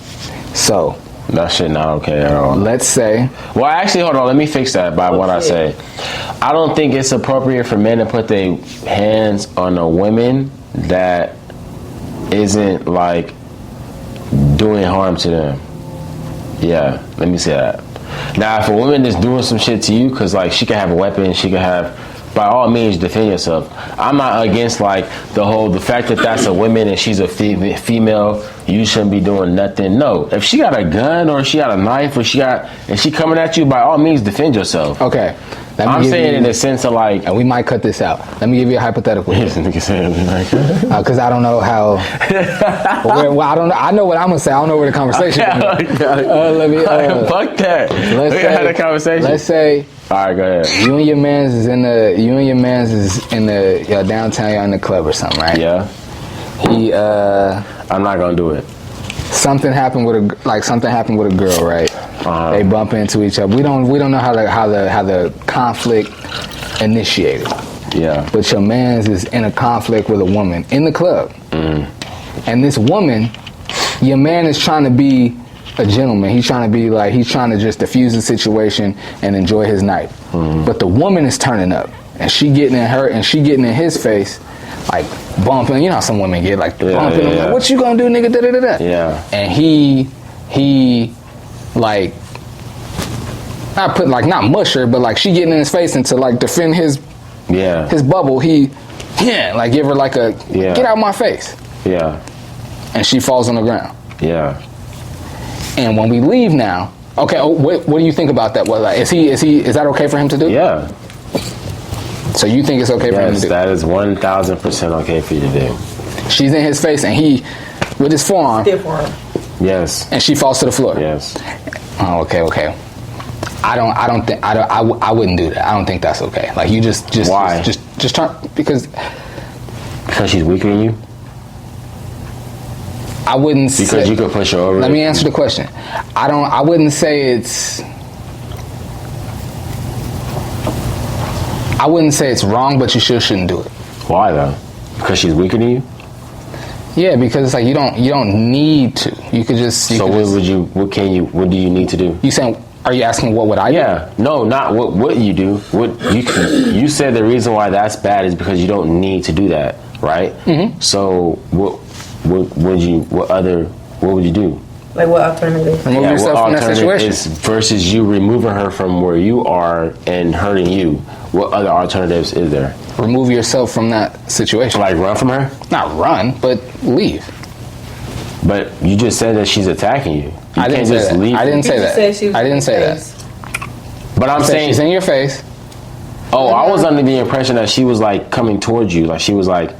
So that shit not okay at all. let's say Well, actually, hold on. Let me fix that by what I say. I don't think it's appropriate for men to put their hands on a woman that isn't like doing harm to them. Yeah, let me say that. Now, if a woman is doing some shit to you, because like she can have a weapon, she can have, by all means, defend yourself. I'm not against like the fact that that's a woman and she's a female. You shouldn't be doing nothing. No, if she got a gun or she got a knife or and she coming at you, by all means, defend yourself. okay. Let me I'm give saying you- in the sense of like, and we might cut this out. Let me give you a hypothetical this nigga saying like, because I don't know how. Well, I don't. I know what I'm gonna say. I don't know where the conversation. Let me. fuck that. Let's We say, had a conversation. Let's say All right, go ahead. you and your man's is in the downtown. You're in the club or something, right? Yeah, He I'm not gonna do it. something happened with a girl, right? They bump into each other. We don't know how the conflict initiated. Yeah, But your man's is in a conflict with a woman in the club. And this woman, your man is trying to be a gentleman. He's trying to just diffuse the situation and enjoy his night. But the woman is turning up and she getting in his face, like bumping. You know how some women get like bumping him, like, what you gonna do, nigga? Da, da, da, da. Yeah. And he like not mush her, but like she getting in his face and to like defend his bubble, he like give her like a get out my face. Yeah. And she falls on the ground. Yeah. And when we leave now, okay, what do you think about that? What, like, is that okay for him to do? Yeah. So you think it's okay for him to Yes, do? that is 1,000% okay for you to do. She's in his face and he with his forearm Stiff arm. Yes. and she falls to the floor. Yes. Oh, okay. I wouldn't do that. I don't think that's okay. Like you just Why? just turn because she's weaker than you? I wouldn't Because say, you could push her over. Let me answer the question. I wouldn't say it's wrong, but you shouldn't do it. Why though? Because she's weaker than you? Yeah, because it's like you don't need to. You could just So what do you need to do? You saying, are you asking what would I do? Yeah. No, not what you do. You said the reason why that's bad is because you don't need to do that, right? Mm-hmm. So what would you do? Like what alternative? Remove yourself what from that alternative situation. is versus you removing her from where you are and hurting you? What other alternatives is there? Remove yourself from that situation. Like run from her? Not run, but leave. But you just said that she's attacking you. I didn't say that. I didn't say that. I didn't say that. But I'm saying she's in your face. Oh, I was under the impression that she was like coming towards you, like she was like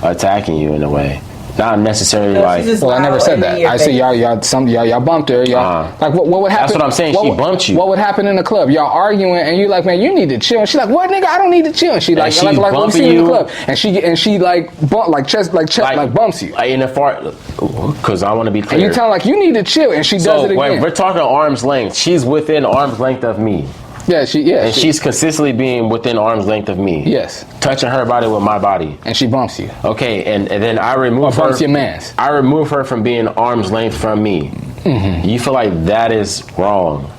attacking you in a way. Not necessarily No, like. she's just Well, I never loud said and in that. your I said face. y'all bumped her. Y'all like what would happen? That's what I'm saying. What She would- bumped you. What would happen in the club? Y'all arguing, and you like, man, you need to chill. And she like, what, nigga? I don't need to chill. And she like, she's like what we bumping see in the you. club, and she like bump like chest like bumps you, Like in the far, because I want to be clear. and you tell her like you need to chill, and she does so it when again. we're talking arm's length, she's within arm's length of me, Yeah, and she's consistently being within arm's length of me. yes, Touching her body with my body. and she bumps you Okay, and then I or remove her. bumps your man's. I remove her from being arm's length from me. Mm-hmm. You feel like that is wrong.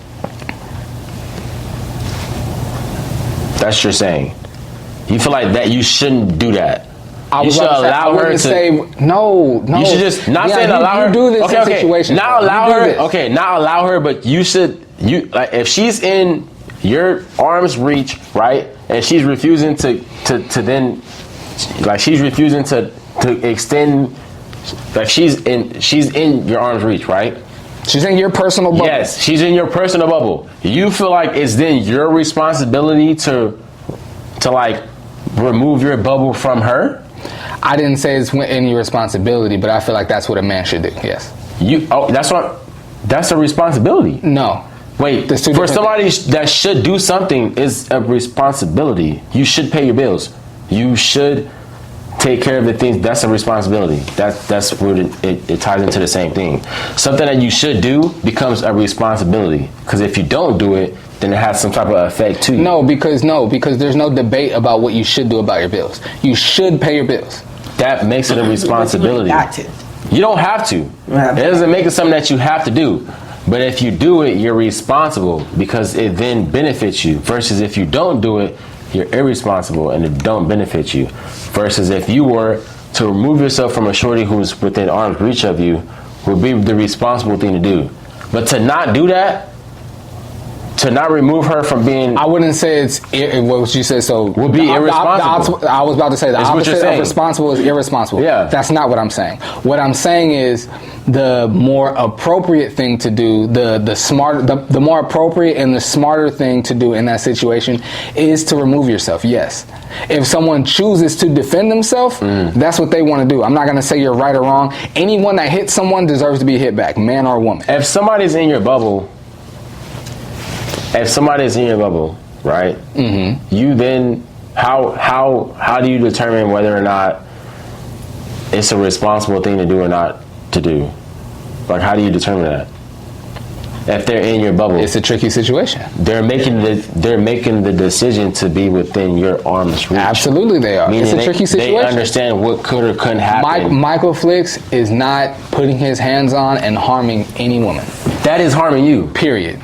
That's what you're saying. You feel like that you shouldn't do that. I You was should about to say, I allow her wouldn't to. say no. You should just not Yeah, saying allow her. You do this in situations. Not bro. allow You do her. this. Okay, not allow her, but you should. You like if she's in your arm's reach, right, and she's refusing to then, like she's refusing to extend. Like she's in your arm's reach, right? She's in your personal bubble. Yes, she's in your personal bubble. You feel like it's then your responsibility to like remove your bubble from her. I didn't say it's in your responsibility, but I feel like that's what a man should do. Yes. That's a responsibility. No. Wait, There's two for different somebody that should do something is a responsibility. You should pay your bills. You should take care of the things. That's a responsibility. That's where it ties into the same thing. Something that you should do becomes a responsibility. Because if you don't do it, then it has some type of effect to you. No, because there's no debate about what you should do about your bills. You should pay your bills. That makes it a responsibility. You got to. You don't have to. It doesn't make it something that you have to do. But if you do it, you're responsible because it then benefits you. Versus if you don't do it, you're irresponsible and it don't benefit you. Versus if you were to remove yourself from a shorty who's within arm's reach of you, would be the responsible thing to do. But to not do that, to not remove her from being, I wouldn't say it's what you said. So Would be irresponsible. I was about to say the Is what you're opposite of saying. responsible is irresponsible. Yeah. That's not what I'm saying. What I'm saying is the more appropriate thing to do, the more appropriate and the smarter thing to do in that situation is to remove yourself. Yes. If someone chooses to defend themselves, that's what they want to do. I'm not going to say you're right or wrong. Anyone that hits someone deserves to be hit back, man or woman. if somebody's in your bubble, right? Mm-hmm. You then how do you determine whether or not it's a responsible thing to do or not to do? Like, how do you determine that? If they're in your bubble, It's a tricky situation. they're making the decision to be within your arm's reach. Absolutely, they are. Meaning It's a tricky situation. They understand what could or couldn't happen. Michael Flicks is not putting his hands on and harming any woman. That is harming you. Period.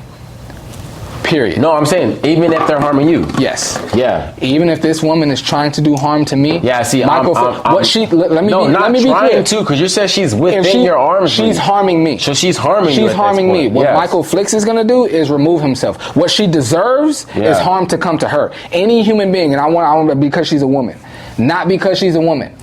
No, I'm saying even if they're harming you. Yes. Yeah. Even if this woman is trying to do harm to me. Yeah, see, Michael let me not be trying clear. to, because you said she's within If your arms. she's harming me. So she's harming you. She's at this harming me. point. What Yes. Michael Flicks is going to do is remove himself. What she deserves Yeah. is harm to come to her. Any human being, and I want because she's a woman, not because she's a woman.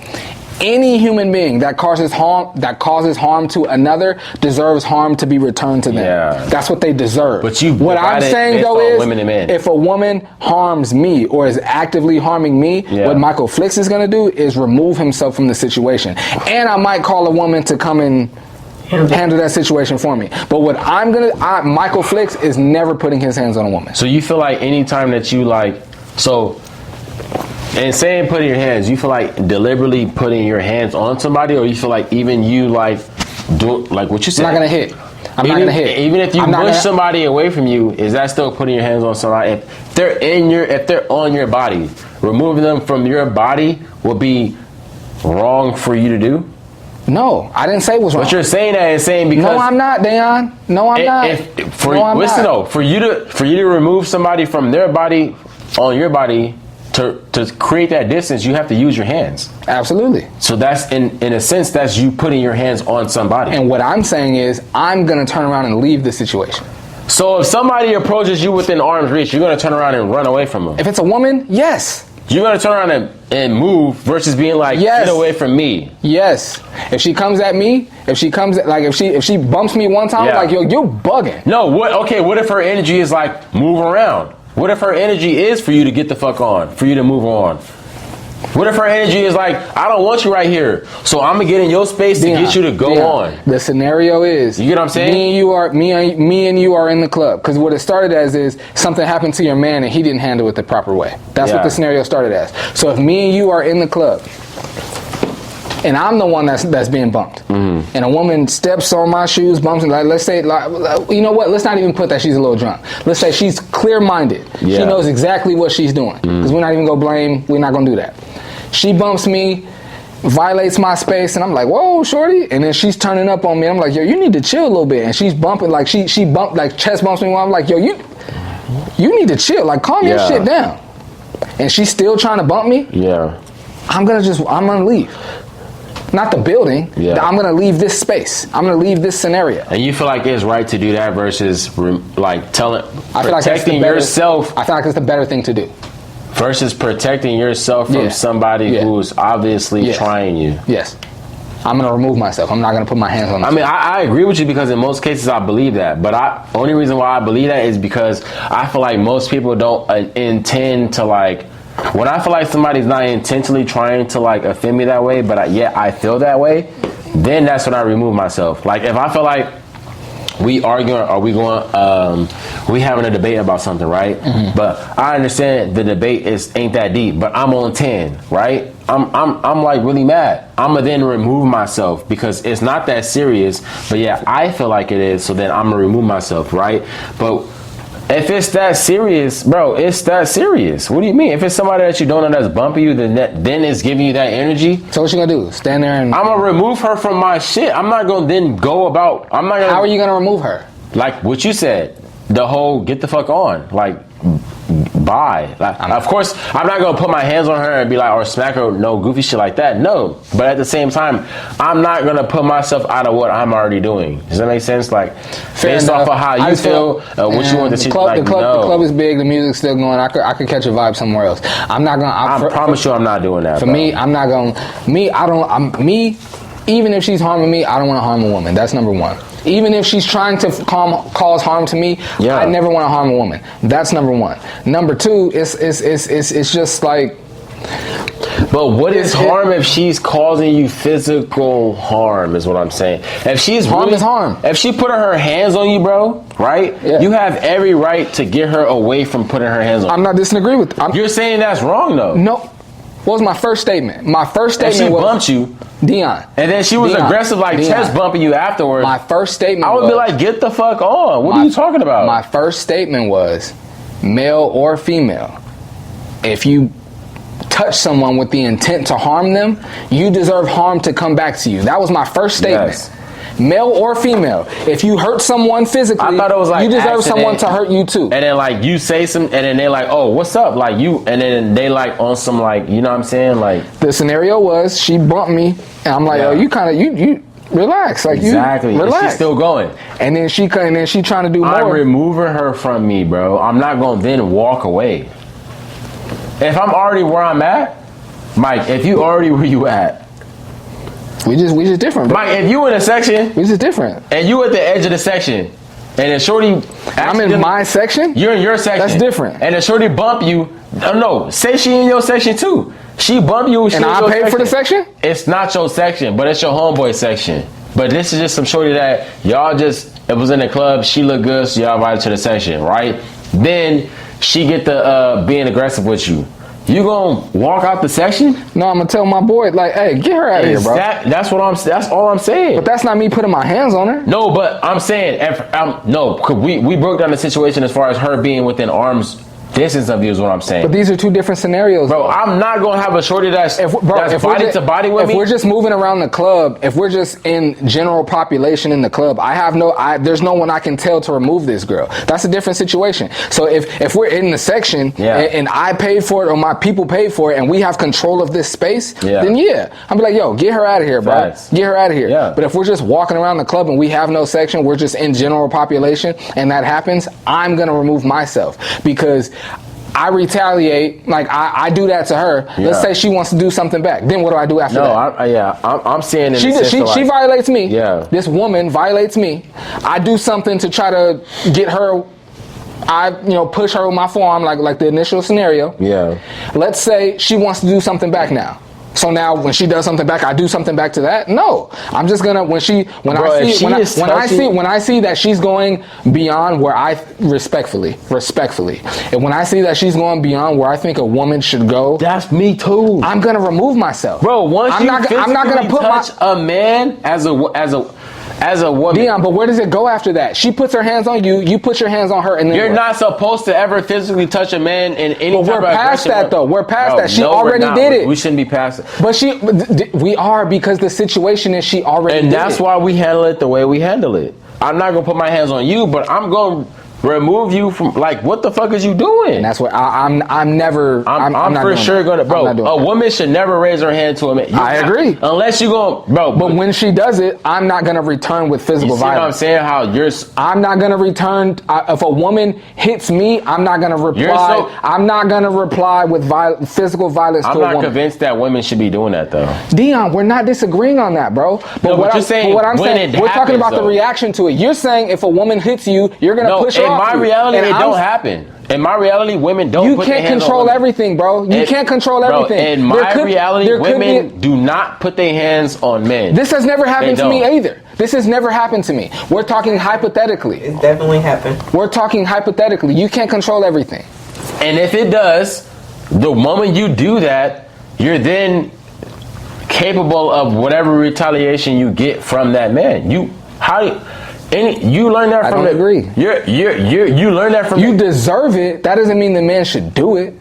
Any human being that causes harm to another deserves harm to be returned to them. Yeah. That's what they deserve. But you what I'm divide it saying based though on is, women and men. if a woman harms me or is actively harming me, Yeah. what Michael Flicks is going to do is remove himself from the situation. And I might call a woman to come and handle that situation for me. But what Michael Flicks is never putting his hands on a woman. So you feel like anytime that you and saying putting your hands, you feel like deliberately putting your hands on somebody, or you feel like even you do like what you said? I'm not going to hit. I'm not going to hit. Even if you I'm not push gonna- somebody away from you, is that still putting your hands on somebody? If they're on your body, removing them from your body would be wrong for you to do? No, I didn't say it was wrong. But you're saying that and saying because No, I'm not, Dayon. No, I'm not. No, I'm listen not. though, for you to remove somebody from their body on your body to create that distance, you have to use your hands. Absolutely. So that's in a sense that's you putting your hands on somebody. And what I'm saying is, I'm going to turn around and leave the situation. So if somebody approaches you within arm's reach, you're going to turn around and run away from them. If it's a woman, yes. You're going to turn around and move versus being like, Yes. get away from me. Yes. If she comes at me, if she bumps me one time, Yeah. like, yo, you're bugging. No, what if her energy is like, move around? What if her energy is for you to get the fuck on, for you to move on? What if her energy is like, I don't want you right here, so I'm gonna get in your space to get you to go on? The scenario is, you get what I'm saying? Me and you are in the club, because what it started as is something happened to your man and he didn't handle it the proper way. That's what the scenario started as. So if me and you are in the club, and I'm the one that's being bumped, and a woman steps on my shoes, bumps, and let's say, you know what? Let's not even put that she's a little drunk. Let's say she's clear-minded. Yeah. She knows exactly what she's doing, because we're not even gonna blame. We're not gonna do that. She bumps me, violates my space, and I'm like, whoa, shorty. And then she's turning up on me. I'm like, yo, you need to chill a little bit. And she's bumping, like she bumped, like chest bumps me. I'm like, yo, you need to chill. Like, calm your shit down. And she's still trying to bump me. Yeah. I'm gonna leave. Not the building. Yeah. I'm gonna leave this space. I'm gonna leave this scenario. And you feel like it's right to do that versus like protecting better, yourself. I feel like it's the better thing to do. Versus protecting yourself from somebody who's obviously trying you. Yes. I'm going to remove myself. I'm not going to put my hands on myself. I mean, I agree with you, because in most cases I believe that. But only reason why I believe that is because I feel like most people don't intend to, like, when I feel like somebody's not intentionally trying to, like, offend me that way, but yet I feel that way, then that's when I remove myself. Like, if I feel like we arguing, or we having a debate about something, right? But I understand the debate ain't that deep, but I'm on 10, right? I'm like really mad. I'm gonna then remove myself because it's not that serious, but yeah, I feel like it is, so then I'm gonna remove myself, right? But if it's that serious, bro, it's that serious. What do you mean? If it's somebody that you don't know that's bumping you, then it's giving you that energy. So what you gonna do? Stand there and... I'm gonna remove her from my shit. I'm not gonna then go about... I'm not gonna... How are you gonna remove her? Like what you said. The whole get the fuck on. Like, bye. Like, of course, I'm not gonna put my hands on her and be like, or smack her, no goofy shit like that. No. But at the same time, I'm not gonna put myself out of what I'm already doing. Does that make sense? Like, based off of how you feel, what you want to see. The club is big. The music's still going. I could catch a vibe somewhere else. I'm not gonna. I promise you, I'm not doing that. For me, I'm not gonna. Even if she's harming me, I don't want to harm a woman. That's number one. Even if she's trying to cause harm to me, I never want to harm a woman. That's number one. Number two, it's just like. But what is harm if she's causing you physical harm? Is what I'm saying. If she's harm is harm. If she putting her hands on you, bro, right? Yeah. You have every right to get her away from putting her hands on. I'm not disagreeing with. You're saying that's wrong, though. No. What was my first statement? My first statement was... If she bumped you... Dion. And then she was aggressive, like chest bumping you afterwards. My first statement I would be like, get the fuck on. What are you talking about? My first statement was, male or female, if you touch someone with the intent to harm them, you deserve harm to come back to you. That was my first statement. Yes. Male or female, if you hurt someone physically, I thought it was like you deserve someone to hurt you too. And then like you say some, and then they like, oh, what's up? Like you, and then they like on some like, you know what I'm saying? Like the scenario was she bumped me, and I'm like, oh, you kind of you relax, like exactly. You relax. She's still going, and then she trying to do more. I'm removing her from me, bro. I'm not gonna then walk away. If I'm already where I'm at, Mike, if you already where you at. We just different, bro. Mike, if you in a section, we just different, and you at the edge of the section, and then shorty, I'm in my section. You're in your section. That's different. And then shorty bump you. No, say she in your section too. She bump you, and I paid for the section. It's not your section, but it's your homeboy section. But this is just some shorty that y'all just. It was in the club. She looked good, so y'all invited to the section, right? Then she get the being aggressive with you. You gonna walk out the section? No, I'm gonna tell my boy like, "Hey, get her out of here, bro." That's all I'm saying. But that's not me putting my hands on her. No, but I'm saying, cause we broke down the situation as far as her being within arm's distance of you is what I'm saying. But these are two different scenarios, bro. I'm not gonna have a shorty that's body to body with me. If we're just moving around the club, if we're just in general population in the club, there's no one I can tell to remove this girl. That's a different situation. So if we're in the section and I paid for it or my people paid for it and we have control of this space, then I'll be like, yo, get her out of here, bro. Facts. Get her out of here. Yeah. But if we're just walking around the club and we have no section, we're just in general population and that happens, I'm gonna remove myself because I retaliate, like I do that to her. Yeah. Let's say she wants to do something back. Then what do I do after that? I'm saying she violates me. Yeah. This woman violates me. I do something to try to get her I push her with my forearm like the initial scenario. Yeah. Let's say she wants to do something back now. So now when she does something back, I do something back to that? No. I'm just gonna when I see that she's going beyond where I respectfully, and when I see that she's going beyond where I think a woman should go, that's me too. I'm gonna remove myself. Bro, once I'm not gonna put touch a man as a woman. Dion, but where does it go after that? She puts her hands on you, you put your hands on her, and then you're what? not supposed to ever physically touch a man in any But type we're of past aggression. that though. We're past that. She No, we're already not. did it. We shouldn't be past it. But we are, because the situation is she already And did that's it. why we handle it the way we handle it. I'm not gonna put my hands on you, but I'm gonna remove you from, like, what the fuck is you doing? And that's what I'm never. I'm for not sure doing gonna, that. bro. I'm not doing A that. woman should never raise her hand to a man. I agree. Unless you go, bro. But when she does it, I'm not gonna return with you physical see what I'm violence. saying? How you're. I'm not gonna return. If a woman hits me, I'm not gonna reply. I'm not gonna reply with physical violence I'm to a not woman. convinced that women should be doing that though. Dion, we're not disagreeing on that, bro. No, but you're saying what I'm when saying, it we're talking happens, about the though. reaction to it. You're saying if a woman hits you, you're gonna No, push her in off my you. reality, And it don't happen. In my reality, women don't. You put can't their hands on control women. everything, bro. You can't control Bro, everything. in my reality, there could women do not put their hands on men. This has never happened They to me don't. either. This has never happened to me. We're talking hypothetically. It's definitely happened. We're talking hypothetically. You can't control everything. And if it does, the moment you do that, you're then capable of whatever retaliation you get from that man. You learn that I from don't agree. You learn that from You deserve it. That doesn't mean the man should do it.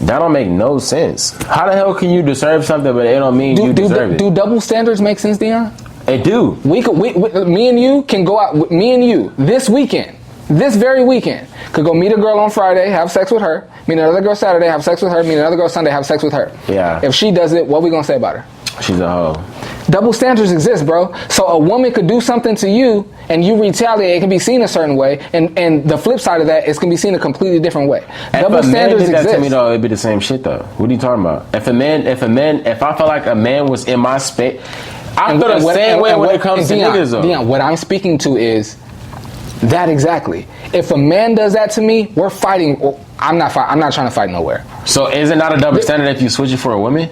That don't make no sense. How the hell can you deserve something but it don't mean you deserve it? Do double standards make sense, Dion? They do. Me and you can go out. Me and you this weekend, this very weekend, could go meet a girl on Friday, have sex with her. Meet another girl Saturday, have sex with her. Meet another girl Sunday, have sex with her. Yeah. If she does it, what we gonna say about her? She's a hoe. Double standards exist, bro. So a woman could do something to you and you retaliate. It can be seen a certain way, and the flip side of that is can be seen a completely different way. Double If a man standards did that exist. to me though, it'd be the same shit though. What are you talking about? If I felt like a man was in my space, I feel the same way when it comes to niggas though. Dion, what I'm speaking to is that exactly. If a man does that to me, we're fighting. I'm not trying to fight nowhere. So is it not a double standard if you switch it for a woman?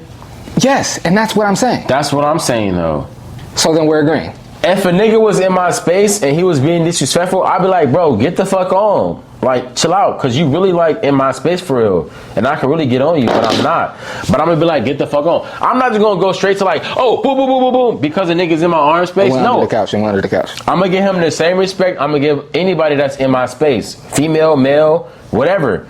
Yes, and that's what I'm saying. That's what I'm saying though. So then we're agreeing. If a nigga was in my space and he was being disrespectful, I'd be like, bro, get the fuck on. Like, chill out, because you really, like, in my space for real. And I can really get on you, but I'm not. But I'm going to be like, get the fuck on. I'm not just going to go straight to, like, oh, boom, boom, boom, boom, boom, because the nigga's in my arm space. Went No. under the couch. I'm going to give him the same respect I'm going to give anybody that's in my space. Female, male, whatever.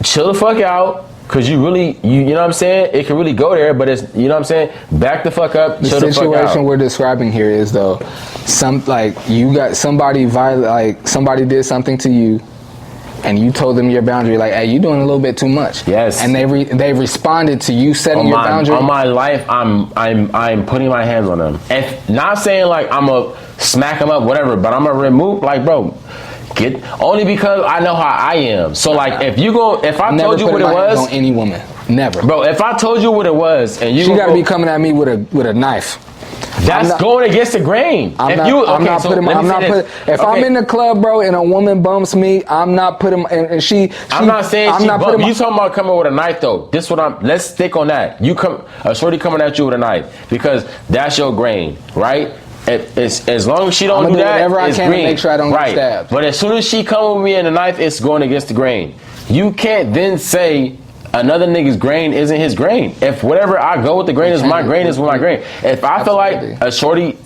Chill the fuck out. Because you really, you know what I'm saying? It can really go there, but it's, you know what I'm saying? Back the fuck up, The chill the fuck out. situation we're describing here is though, you got somebody somebody did something to you, and you told them your boundary, like, hey, you doing a little bit too much. Yes. And they responded to you setting your boundary. On my life, I'm putting my hands on them. If not saying like I'm a smack them up, whatever, but I'm gonna remove, like, bro. Only because I know how I am. So like, if I told you what it was on any woman, never, bro. If I told you what it was, and she got to be coming at me with a knife. That's going against the grain. I'm in the club, bro, and a woman bumps me, I'm not putting. I'm not saying you talking about coming with a knife though. Let's stick on that. A shorty coming at you with a knife because that's your grain, right? As long as she don't do that, whatever I it's can green. to make sure I don't get stabbed. But as soon as she come with me in the knife, it's going against the grain. You can't then say another nigga's grain isn't his grain. If whatever I go with the grain is my grain is my grain. If I feel like a shorty,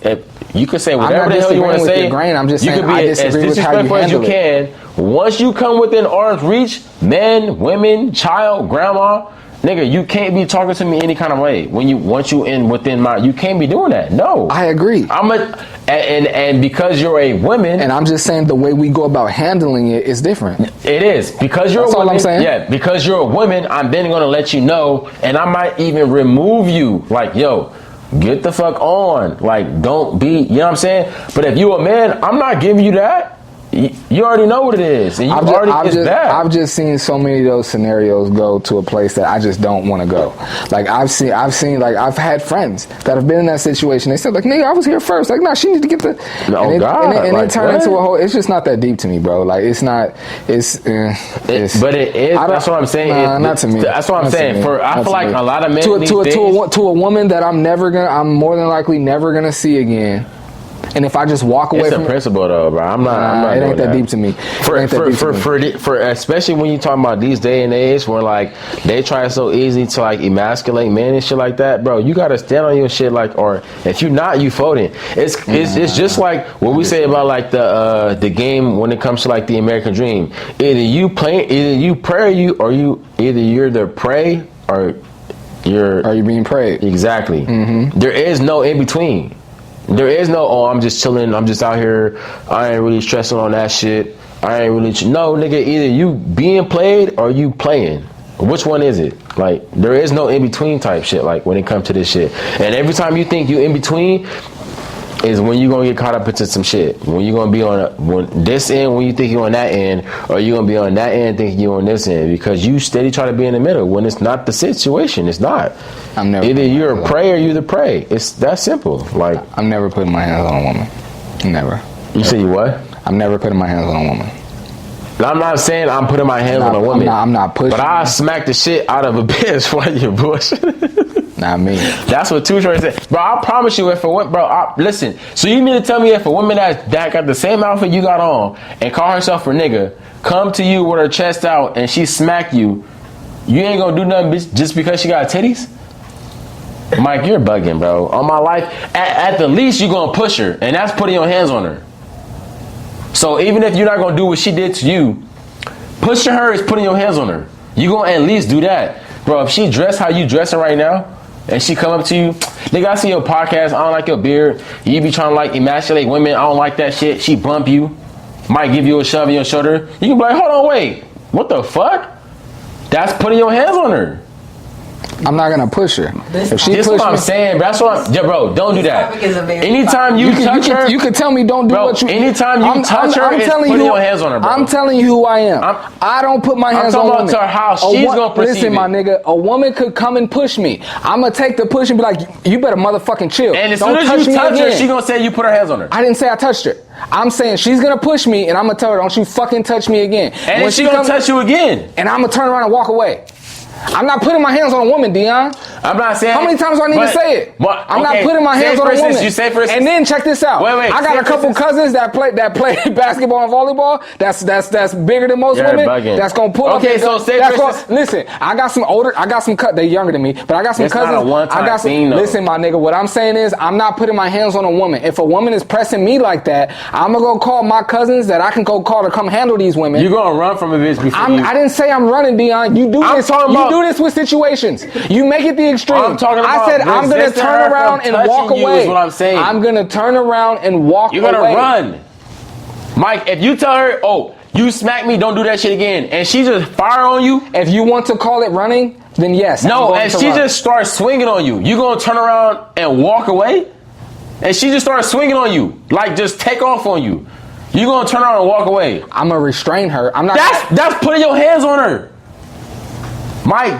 you could say whatever the hell you want to say. I'm just saying you could be I as disagree with how you disrespectful as you handle it. can. Once you come within arm's reach, men, women, child, grandma, nigga, you can't be talking to me any kind of way. Once you within my, you can't be doing that. No, I agree. And because you're a woman, and I'm just saying the way we go about handling it is different. It is because you're That's a woman. all I'm saying. Yeah, because you're a woman, I'm then gonna let you know, and I might even remove you. Like, yo, get the fuck on. Like, don't be. You know what I'm saying? But if you a man, I'm not giving you that. you already know what it is, and bad. I've just seen so many of those scenarios go to a place that I just don't want to go. Like I've seen like I've had friends that have been in that situation. They said like, nigga, I was here first. Like, nah, she need to get the. And it turned into a whole. It's just not that deep to me, bro. Like it's not. But it is. That's what I'm saying. Nah, not to me. That's what I'm saying. I feel like a lot of men to a woman that I'm more than likely never gonna see again. And if I just walk away from it, principle though, bro. I'm not. It ain't that deep to me. For especially when you talking about these day and age where like they try so easy to like emasculate men and shit like that, bro. You gotta stand on your shit, like, or if you're not, you folding. It's just like what we say about like the game when it comes to like the American dream. Either you you're the prey or you're being preyed. Exactly. Mm-hmm. There is no in between. There is no, I'm just chilling, I'm just out here, I ain't really stressing on that shit. I ain't really, no, nigga, either you being played or you playing. Which one is it? Like, there is no in between type shit, like, when it comes to this shit. And every time you think you in between is when you gonna get caught up into some shit. When you gonna be on this end, when you think you on that end, or you gonna be on that end thinking you on this end, because you steady try to be in the middle when it's not the situation. It's not. Either you're a prey or you're the prey. It's that simple. Like, I'm never putting my hands on a woman. Never. You say you what? I'm never putting my hands on a woman. I'm not saying I'm putting my hands on a woman. I'm not pushing. But I smack the shit out of a bitch while you're bullshit. Not me. That's what Too Short said. Bro, I promise you, if a woman, listen, so you mean to tell me if a woman that got the same outfit you got on and call herself a nigga, come to you with her chest out and she smack you, you ain't gonna do nothing just because she got titties? Mike, you're bugging, bro. On my life, at the least you gonna push her, and that's putting your hands on her. So even if you're not gonna do what she did to you, pushing her is putting your hands on her. You gonna at least do that. Bro, if she dressed how you dressing right now, and she come up to you, nigga, I see your podcast, I don't like your beard, you be trying to like emasculate women, I don't like that shit, she bump you, might give you a shove in your shoulder, you can be like, hold on, wait, what the fuck? That's putting your hands on her. I'm not gonna push her. This is what I'm saying. That's what I'm. Yeah, bro, don't do that. Anytime you touch her, you can tell me don't do what you. Anytime you touch her, it's putting your hands on her, bro. I'm telling you who I am. I don't put my hands on women. I'm talking about to her house. She's gonna perceive Listen, my nigga, a woman could come and push me. I'm gonna take the push and be like, you better motherfucking chill. And as soon as you touch her, she gonna say you put her hands on her. I didn't say I touched her. I'm saying she's gonna push me, and I'm gonna tell her, don't you fucking touch me again. And then she gonna touch you again. And I'm gonna turn around and walk away. I'm not putting my hands on a woman, Dion. I'm not saying. How many times do I need to say it? I'm not putting my hands on a woman. You say for instance. And then check this out. Wait. I got a couple cousins that play basketball and volleyball. That's bigger than most women. Bugging. That's gonna pull up. Okay, so say for instance. Listen, I got some they're younger than me, but I got some cousins. Not a one-time thing, though. Listen, my nigga, what I'm saying is I'm not putting my hands on a woman. If a woman is pressing me like that, I'm gonna go call my cousins that I can go call to come handle these women. You're gonna run from a bitch before I didn't say I'm running, Dion. You do this. You do this with situations. You make it the extreme. I'm talking about I said I'm gonna turn around and walk away. Is what I'm saying. I'm gonna turn around and walk away. You're gonna run, Mike. If you tell her, "Oh, you smack me, don't do that shit again," and she just fire on you, if you want to call it running, then yes. No, and she just starts swinging on you, you gonna turn around and walk away? And she just starts swinging on you, like just take off on you. You gonna turn around and walk away? I'm gonna restrain her. I'm not. That's putting your hands on her. Mike,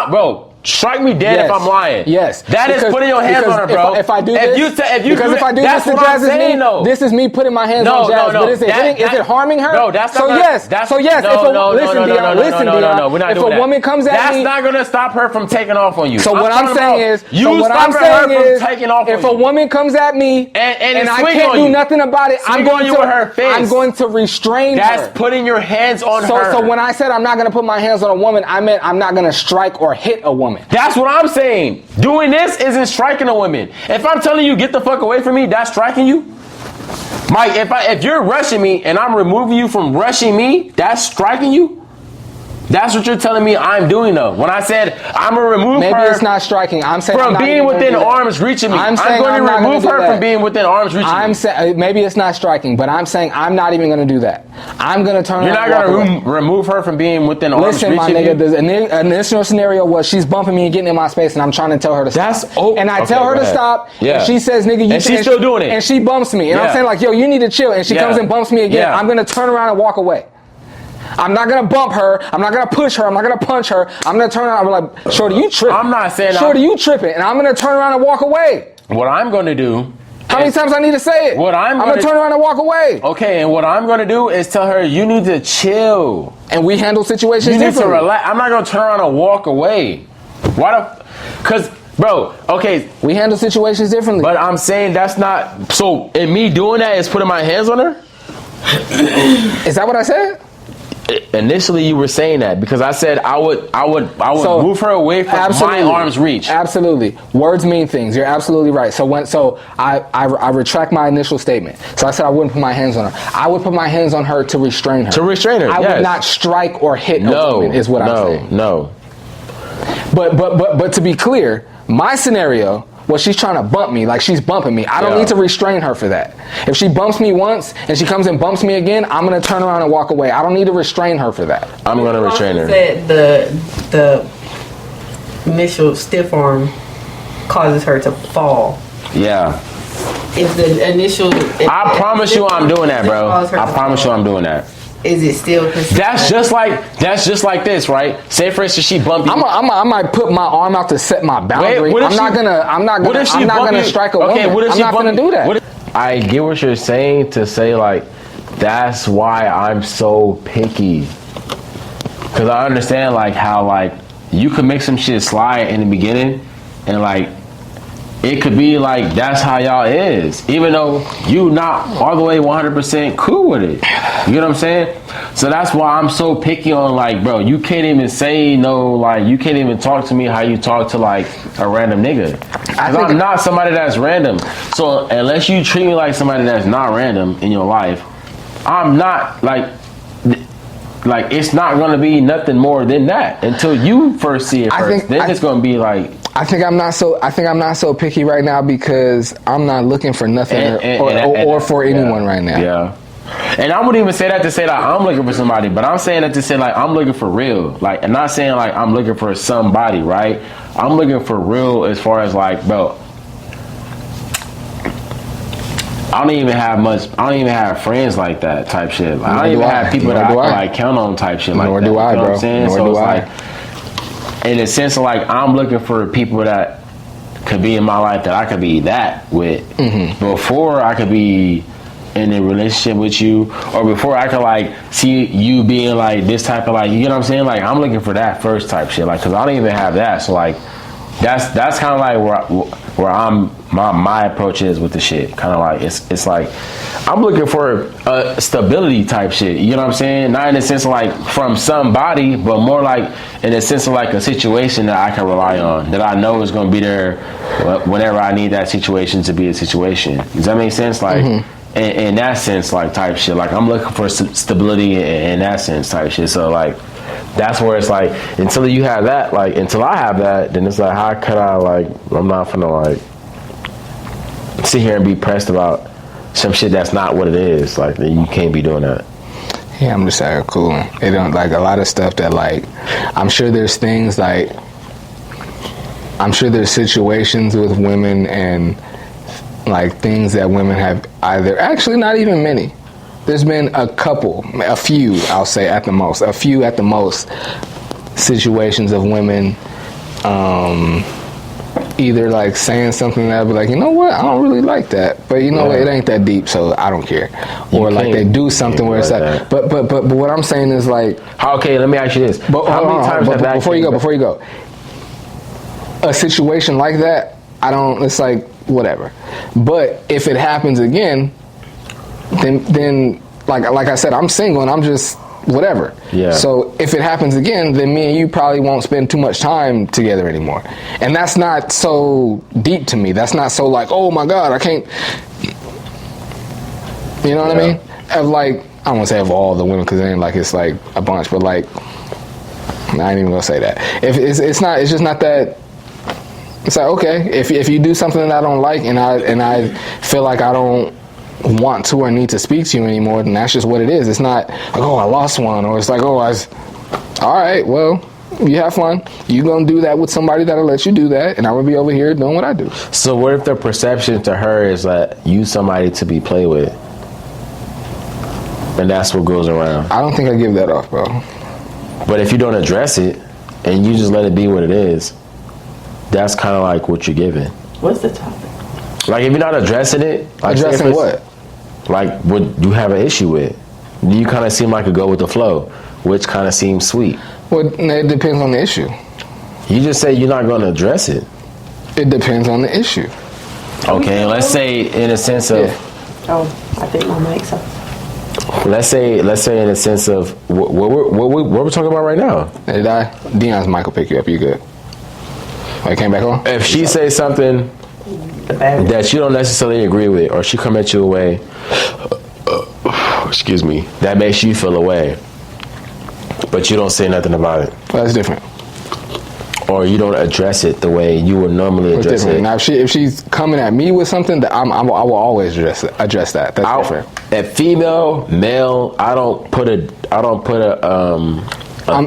bro, strike me dead if I'm lying. Yes. That is putting your hands on her, bro. If I do this, if I do this to Jazz, this is me putting my hands on Jazz. But is it harming her? No, that's not. Listen, Dion. We're not if doing a woman comes at me, that's not gonna stop her from taking off on you. So what I'm saying is, if a woman comes at me and I can't do nothing about it, I'm going to restrain her. That's putting your hands on her. So when I said I'm not gonna put my hands on a woman, I meant I'm not gonna strike or hit a woman. That's what I'm saying. Doing this isn't striking a woman. If I'm telling you get the fuck away from me, that's striking you. Mike, if you're rushing me and I'm removing you from rushing me, that's striking you. That's what you're telling me I'm doing though. When I said I'm gonna remove Maybe her it's not striking. I'm saying from I'm not being even gonna within do that. arm's reach of me. I'm I'm saying going I'm to not remove gonna do her that. from being within arm's reach of I'm me. saying maybe it's not striking, but I'm saying I'm not even going to do that. I'm going to turn. You're around not and walk going away. to remove her from being within arm's Listen, reach my of nigga, you? the initial scenario was she's bumping me and getting in my space, and I'm trying to tell her to stop. And I tell her to stop, and she says, "Nigga, you." And she's still doing it. And she bumps me, and I'm Yeah. saying like, "Yo, you need to chill." And she Yeah. comes and bumps me again. Yeah. I'm gonna turn around and walk away. I'm not gonna bump her. I'm not gonna push her. I'm not gonna punch her. I'm gonna turn around. I'm like, "Shorty, you tripping?" I'm not saying Shorty, you tripping, and I'm gonna turn around and walk away. What I'm going to do. How many times I need to say it? What I'm gonna gonna- turn around and walk away. Okay, and what I'm going to do is tell her you need to chill. And we handle situations You need to differently. relax. I'm not going to turn around and walk away. Why the? Because, bro, okay. We handle situations differently. But I'm saying that's not. So, in me doing that is putting my hands on her? Is that what I said? Initially, you were saying that because I said I would So, move her away from my arm's reach. Absolutely, words mean things. You're absolutely right. So I retract my initial statement. So I said I wouldn't put my hands on her. I would put my hands on her to restrain her. To restrain her, I yes. would not strike or hit a woman. Is what I'm saying. No. But to be clear, my scenario was she's trying to bump me, like she's bumping me. I don't need to restrain her for that. If she bumps me once and she comes and bumps me again, I'm gonna turn around and walk away. I don't need to restrain her for that. I'm gonna restrain her. Said the initial stiff arm causes her to fall. Yeah. If the initial, I promise you I'm doing that, bro. I promise you I'm doing that. Is it still consistent? That's just like this, right? Say for instance she bumped you. I might put my arm out to set my boundary. I'm not gonna strike a woman. What if I'm she not gonna do that. I get what you're saying to say like that's why I'm so picky. Cause I understand like how like you could make some shit slide in the beginning and like it could be like that's how y'all is, even though you not all the way 100% cool with it. You know what I'm saying? So that's why I'm so picky on like, bro, you can't even say no, like you can't even talk to me how you talk to like a random nigga. Cause I'm not somebody that's random. So unless you treat me like somebody that's not random in your life, I'm not like it's not gonna be nothing more than that until you first see it first. Then it's gonna be like. I think I'm not so picky right now because I'm not looking for nothing or for anyone right now. Yeah. And I wouldn't even say that to say like I'm looking for somebody, but I'm saying that to say like I'm looking for real. Like, I'm not saying like I'm looking for somebody, right? I'm looking for real as far as like, bro, I don't even have friends like that type shit. Like, I don't even have people that I can like count on type shit like that. Nor do I, bro. What I'm saying? Nor So do it's I. like, in a sense of like I'm looking for people that could be in my life that I could be that with before I could be in a relationship with you, or before I could like see you being like this type of like, you know what I'm saying? Like I'm looking for that first type shit, like, cause I don't even have that. So like that's kind of like where I'm my approach is with the shit. Kind of like it's like I'm looking for a stability type shit. You know what I'm saying? Not in the sense of like from somebody, but more like in the sense of like a situation that I can rely on, that I know is going to be there whenever I need that situation to be a situation. Does that make sense? Like in that sense, like type shit. Like I'm looking for stability in that sense type shit. So like that's where it's like until you have that, like until I have that, then it's like how could I like I'm not finna like sit here and be pressed about some shit that's not what it is. Like you can't be doing that. Yeah, I'm just like cool. It don't like a lot of stuff that like I'm sure there's things like I'm sure there's situations with women and like things that women have either actually not even many. There's been a few, I'll say at the most, situations of women either like saying something that I'd be like, you know what, I don't really like that, but you know what, it ain't that deep, so I don't care. Or like they do something where it's like, but what I'm saying is like, okay, let me ask you this: how many times have that? Before you go, a situation like that, it's like whatever. But if it happens again, then like I said, I'm single and I'm just whatever. Yeah. So if it happens again, then me and you probably won't spend too much time together anymore. And that's not so deep to me. That's not so like, oh my God, I can't. You know what I mean? Of like, I don't want to say of all the women because it ain't like it's like a bunch, but like I ain't even gonna say that. If it's not, it's just not that. It's like, okay, if you do something that I don't like and I feel like I don't want to or need to speak to you anymore, then that's just what it is. It's not like, oh, I lost one, or it's like, oh, all right, well, you have fun. You gonna do that with somebody that'll let you do that, and I'm gonna be over here doing what I do. So what if the perception to her is that you somebody to be played with, and that's what goes around? I don't think I give that off, bro. But if you don't address it and you just let it be what it is, that's kind of like what you're giving. What's the topic? Like if you're not addressing it, like Addressing what? Like what you have an issue with. You kind of seem like a go with the flow, which kind of seems sweet. Well, it depends on the issue. You just say you're not going to address it. It depends on the issue. Okay, let's say in a sense of. Yeah. Oh, I think my mic's up. Let's say in a sense of what we're talking about right now. Did I? Dion's mic will pick you up. You good? Oh, you came back on? If she says something that you don't necessarily agree with, or she come at you a way, excuse me, that makes you feel away, but you don't say nothing about it, Well, that's different. or you don't address it the way you would normally It's address different. it. Now, if she's coming at me with something, that I will always address that. That's different. At female, male, I don't put a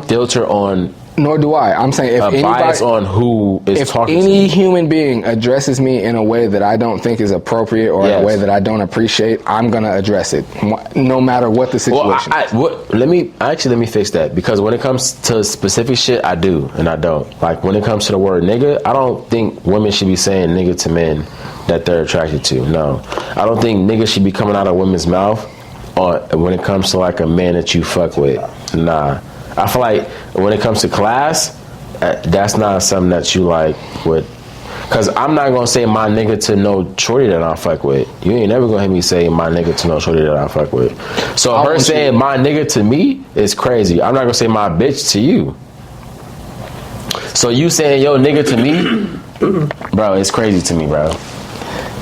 filter on. Nor do I. I'm saying if A bias anybody, on who is if talking any to human being addresses me in a way that I don't think is appropriate or Yes. a way that I don't appreciate, I'm gonna address it, no matter what the Well, situation. let me fix that, because when it comes to specific shit, I do and I don't. Like when it comes to the word nigga, I don't think women should be saying nigga to men that they're attracted to. No, I don't think nigga should be coming out of women's mouth when it comes to like a man that you fuck with. Nah, I feel like when it comes to class, that's not something that you like would. Cause I'm not gonna say my nigga to no shorty that I fuck with. You ain't never gonna hear me say my nigga to no shorty that I fuck with. So her saying my nigga to me is crazy. I'm not gonna say my bitch to you. So you saying yo nigga to me, bro, it's crazy to me, bro.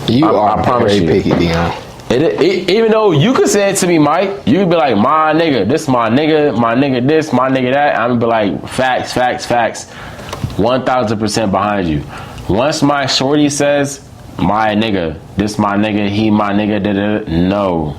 I promise very you, picky, Dion. Even though you could say it to me, Mike, you could be like, my nigga, this my nigga this, my nigga that. I'm gonna be like, facts, 1000% behind you. Once my shorty says, my nigga, this my nigga, he my nigga, no.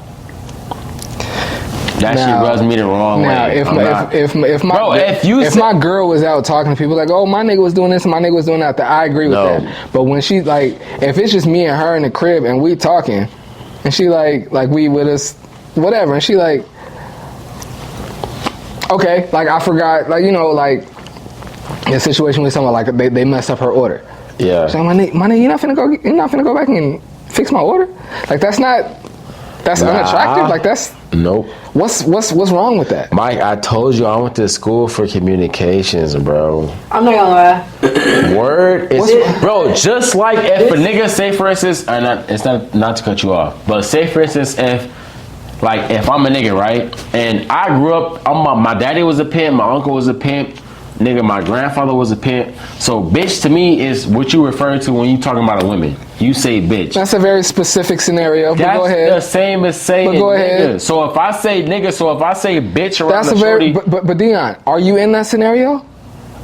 That shit rubs me the wrong way. If my girl was out talking to people like, oh, my nigga was doing this and my nigga was doing that, I agree with that. But when she like, if it's just me and her in the crib and we talking, and she like we with us, whatever, and she like, okay, like I forgot, like you know, like a situation with someone like they messed up her order. Yeah. So my nigga, you're not finna go back and fix my order. Like that's unattractive. Like that's nope. What's wrong with that? Mike, I told you I went to school for communications, bro. I'm not gonna lie. Word is, bro. Just like if a nigga say, for instance, it's not to cut you off, but say for instance, if I'm a nigga, right, and I grew up, my daddy was a pimp, my uncle was a pimp, nigga, my grandfather was a pimp. So bitch to me is what you refer to when you talking about a woman. You say bitch. That's a very specific scenario. That's go ahead. the same as saying go nigga. Ahead. So if I say nigga, so if I say bitch around that's the shorty, but Dion, are you in that scenario?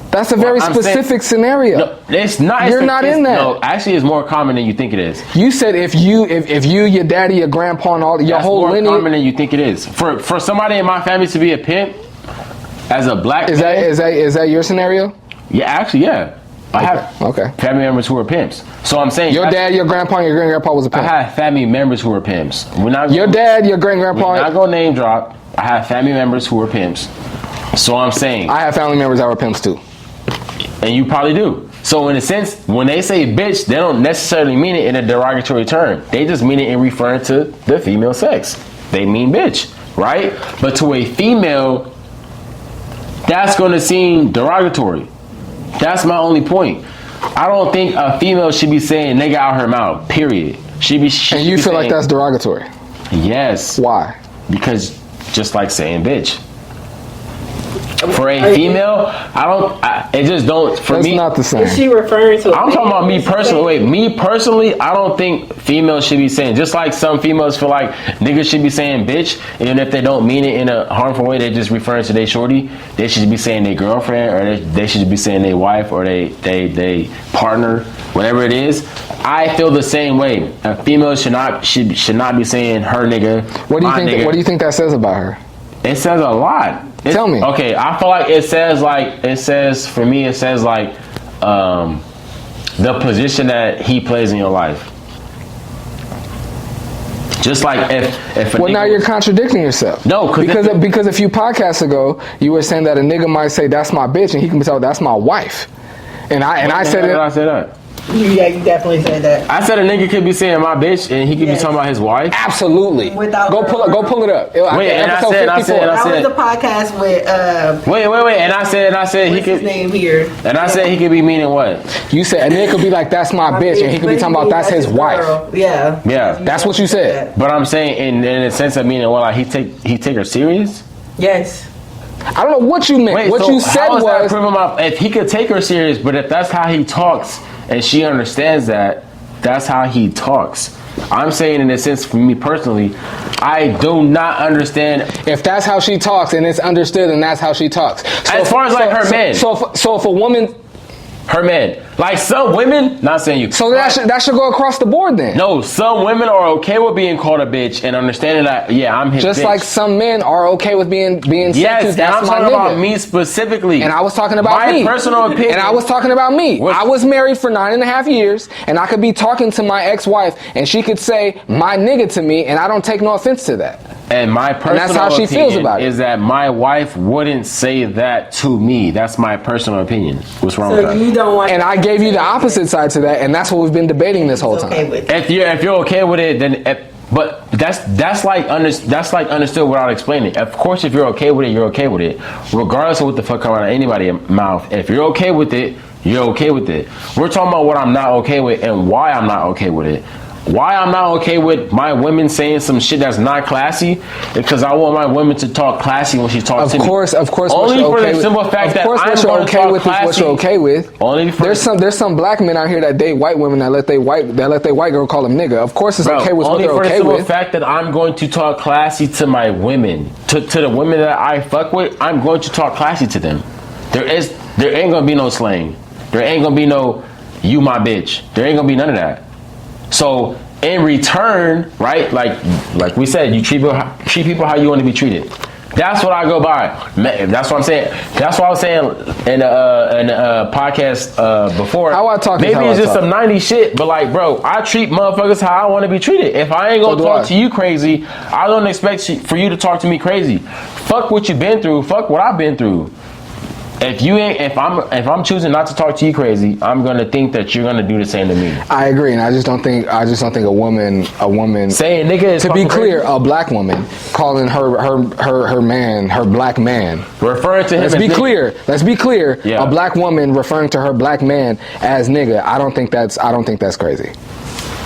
That's a very specific scenario. No, it's not. You're not in that. No, actually, it's more common than you think it is. You said if you, your daddy, your grandpa, and all your whole lineage. That's more common than you think it is. For somebody in my family to be a pimp, as a black is man, is that your scenario? Yeah, actually, yeah. I have family members who are pimps. So I'm saying your dad, your grandpa, and your great grandpa was a pimp. I have family members who are pimps. Your dad, your great grandpa. We're not gonna name drop. I have family members who are pimps. So I'm saying I have family members that were pimps too. And you probably do. So in a sense, when they say bitch, they don't necessarily mean it in a derogatory term. They just mean it in referring to the female sex. They mean bitch, right? But to a female, that's going to seem derogatory. That's my only point. I don't think a female should be saying nigga out her mouth, period. And you feel like that's derogatory? Yes. Why? Because just like saying bitch. For a female, it just don't, for That's me. not the same. Is she referring to? I'm talking about me personally. Wait, me personally, I don't think females should be saying, just like some females feel like niggas should be saying bitch, even if they don't mean it in a harmful way, they just referring to their shorty. They should be saying their girlfriend, or they should be saying their wife, or they partner, whatever it is. I feel the same way. A female should not be saying her nigga. What do you my think? nigga. What do you think that says about her? It says a lot. Tell me. Okay, I feel like it says for me, it says like the position that he plays in your life. Just like if a Well, now nigga- you're contradicting yourself. No, because a few podcasts ago you were saying that a nigga might say that's my bitch and he can tell that's my wife, and I said Did it. I say that? Yeah, you definitely said that. I said a nigga could be saying my bitch and he could Yes. be talking about his wife. Absolutely. Without go pull it up. Wait, and I said- That was the podcast with Wait, and I said what's he his could, name here? and I said he could be meaning what? You said a nigga could be like that's my bitch and he could be talking about that's his wife. girl. Yeah. Yeah. That's what you said. But I'm saying in a sense of meaning what, like he take her serious? Yes. I don't know what you meant. What so you said how is that was proving if he could take her serious, but if that's how he talks and she understands that, that's how he talks. I'm saying in a sense, for me personally, I do not understand. if that's how she talks and it's understood and that's how she talks. As far as, like, her men. So if a woman, Her man, like some women, not saying you. so that should go across the board then. No, some women are okay with being called a bitch and understanding that, yeah, I'm his Just bitch. like some men are okay with being said to, Yes, and that's I'm my talking nigga. about me specifically. And I was talking about my me. personal opinion. And I was talking about me. What- I was married for 9.5 years, and I could be talking to my ex-wife, and she could say my nigga to me, and I don't take no offense to that. And my personal that's how she opinion feels about it. is that my wife wouldn't say that to me. That's my personal opinion. What's wrong with So that? you don't want. And I gave you the opposite side to that, and that's what we've been debating this whole time. Okay with. If you're okay with it, then but that's like understood without explaining. Of course, if you're okay with it, you're okay with it, regardless of what the fuck come out of anybody's mouth. If you're okay with it, you're okay with it. We're talking about what I'm not okay with and why I'm not okay with it. Why I'm not okay with my women saying some shit that's not classy, because I want my women to talk classy when she talks to me. Of course. Only for the simple fact that I'm what you're going to okay talk with is what classy. you're okay with. Only for There's some black men out here that date white women that let they white girl call them nigga. Of course, it's Bro, okay with what only they're for the okay simple with. fact that I'm going to talk classy to my women, to the women that I fuck with. I'm going to talk classy to them. There ain't gonna be no slang. There ain't gonna be no you my bitch. There ain't gonna be none of that. So in return, right? Like we said, you treat people how you want to be treated. That's what I go by. That's what I'm saying. That's what I was saying in a podcast before. How I talk is Maybe how it's I just talk. some 90s shit, but like, bro, I treat motherfuckers how I want to be treated. If I ain't gonna So do talk I. to you crazy, I don't expect for you to talk to me crazy. Fuck what you've been through. Fuck what I've been through. If I'm choosing not to talk to you crazy, I'm gonna think that you're gonna do the same to me. I agree, and I just don't think a woman Saying nigga is to be fucking clear, crazy. a black woman calling her man, her black man. Referring to him Let's as be nigga. clear. Let's be clear. Yeah. A black woman referring to her black man as nigga. I don't think that's crazy.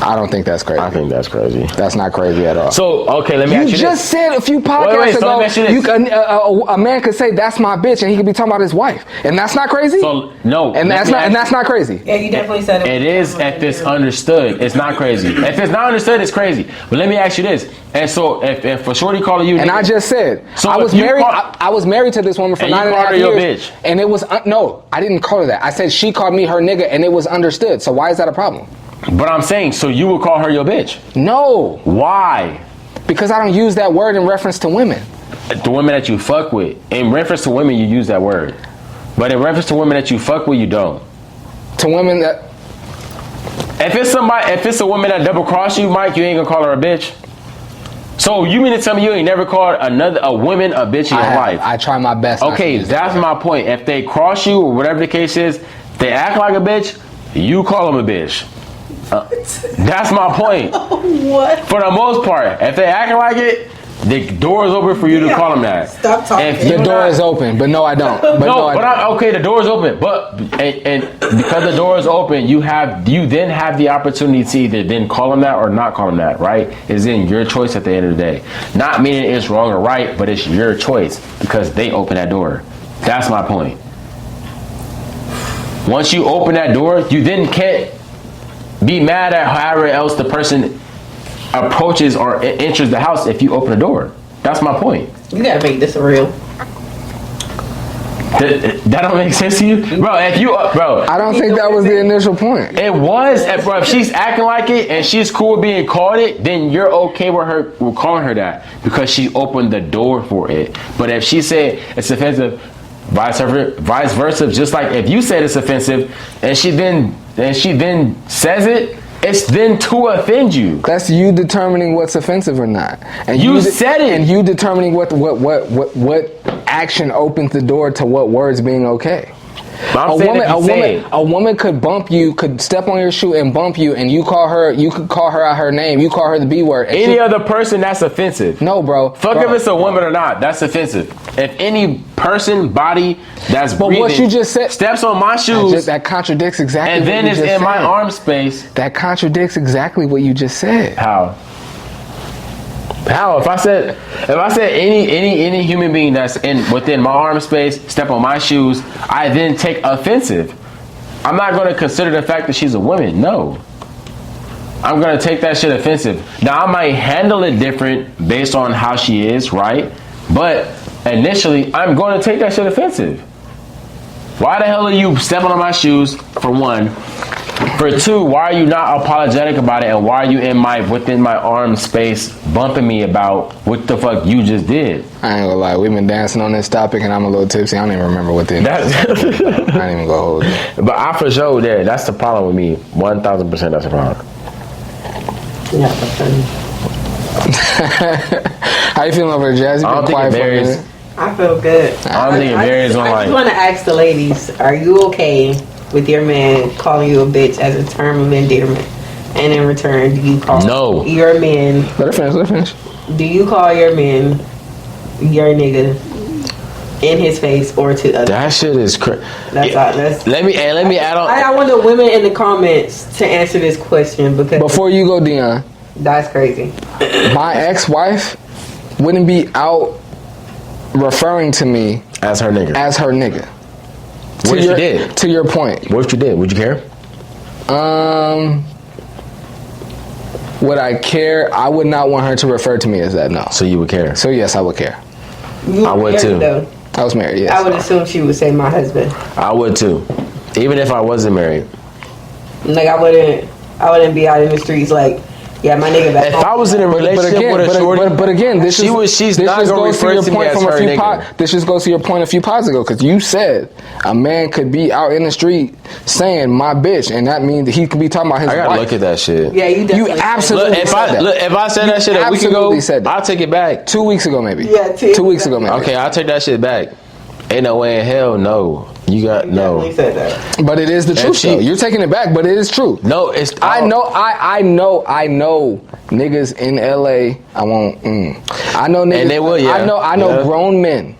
I don't think that's crazy. I think that's crazy. That's not crazy at all. So okay, let me You ask you just said a few Wait, podcasts so let me ask you ago, this. a man could say that's my bitch, and he could be talking about his wife, and that's not crazy. So no, and let me that's not crazy. Yeah, you definitely said it. It is if it's understood. It's not crazy. If it's not understood, it's crazy. But let me ask you this. And so if a shorty calling you, And nigga, I just said, So I if was you married. call- I was married to this woman for And you 9.5 called her your years, bitch. and it was no. I didn't call her that. I said she called me her nigga, and it was understood. So why is that a problem? but I'm saying, so you would call her your bitch? No, Why? because I don't use that word in reference to women. The women that you fuck with. In reference to women, you use that word. But in reference to women that you fuck with, you don't. To women that If it's a woman that double cross you, Mike, you ain't gonna call her a bitch. So you mean to tell me you ain't never called a woman a bitch in your life? I try my best. not to Okay, use that that's word. my point. If they cross you or whatever the case is, they act like a bitch, you call them a bitch. That's my point. What? For the most part, if they acting like it, the door is open for you to call them that. Stop talking. If The you door not- is open, but no, I don't. But no, I don't. okay, the door is open, but and because the door is open, you then have the opportunity to either then call them that or not call them that, right? It's in your choice at the end of the day. Not meaning it's wrong or right, but it's your choice because they open that door. That's my point. Once you open that door, you then can't be mad at however else the person approaches or enters the house if you open the door. That's my point. You gotta make this real. That don't make sense to you, bro. If you, bro, I don't think that was the initial point. it was. Bro, if she's acting like it and she's cool with being called it, then you're okay with her with calling her that because she opened the door for it. But if she said it's offensive, vice versa, just like if you said it's offensive and she then says it, it's then to offend you. That's you determining what's offensive or not. And You said it. And you determining what action opens the door to what words being okay. But I'm saying if you say it. A woman could bump you, could step on your shoe and bump you, and you could call her out her name, you call her the B word. Any other person, that's offensive. No, bro. Fuck if it's a woman or not, that's offensive. If any person, body that's But breathing what you just said steps on my shoes that contradicts exactly and what then you is just in my said. arm space. That contradicts exactly what you just said. How? If I said any human being that's within my arm space step on my shoes, I then take offensive. I'm not going to consider the fact that she's a woman. No. I'm going to take that shit offensive. Now, I might handle it different based on how she is, right? But initially, I'm going to take that shit offensive. Why the hell are you stepping on my shoes, for one? For two, why are you not apologetic about it? And why are you within my arm space bumping me about what the fuck you just did? I ain't gonna lie, we've been dancing on this topic and I'm a little tipsy. I don't even remember what the I ain't even gonna hold it. But I for sure there. That's the problem with me. 1,000% that's the problem. Yeah, that's funny. How you feeling over there, Jazz? You I don't been think quiet it for a varies. minute. I feel good. I don't think it varies on I like. just want to ask the ladies: are you okay with your man calling you a bitch as a term of endearment? And in return, do you call No. your men? Let her finish. Do you call your men your nigga in his face or to others? That shit is crazy. That's all. That's. Let me add on. I want the women in the comments to answer this question because Before you go, Dion, that's crazy. my ex-wife wouldn't be out referring to me As her nigga. as her nigga. What if you did? To your point. What if you did? Would you care? Would I care? I would not want her to refer to me as that, no. So you would care? So yes, I would care. You I would married, too. though. I was married, yes. I would assume she would say my husband. I would too. Even if I wasn't married. Like I wouldn't be out in the streets like, yeah, my nigga back If home. I was in a relationship with a shorty, but again, this she's not just gonna goes to refer your to me point as from a her few nigga. This just goes to your point a few pods ago, because you said a man could be out in the street saying my bitch, and that means that he could be talking about his I gotta wife. look at that shit. Yeah, you definitely. absolutely- Look, said that. if I said that shit a week ago, absolutely said that. I'll take it back. 2 weeks ago, maybe. Yeah, 2 weeks ago, maybe. Okay, I'll take that shit back. Ain't no way in hell, no. You got Definitely no. said that. But it is the truth, she- though. You're taking it back, but it is true. No, it's. I know niggas in LA. I know niggas. And they will, yeah. I know Yeah. grown men,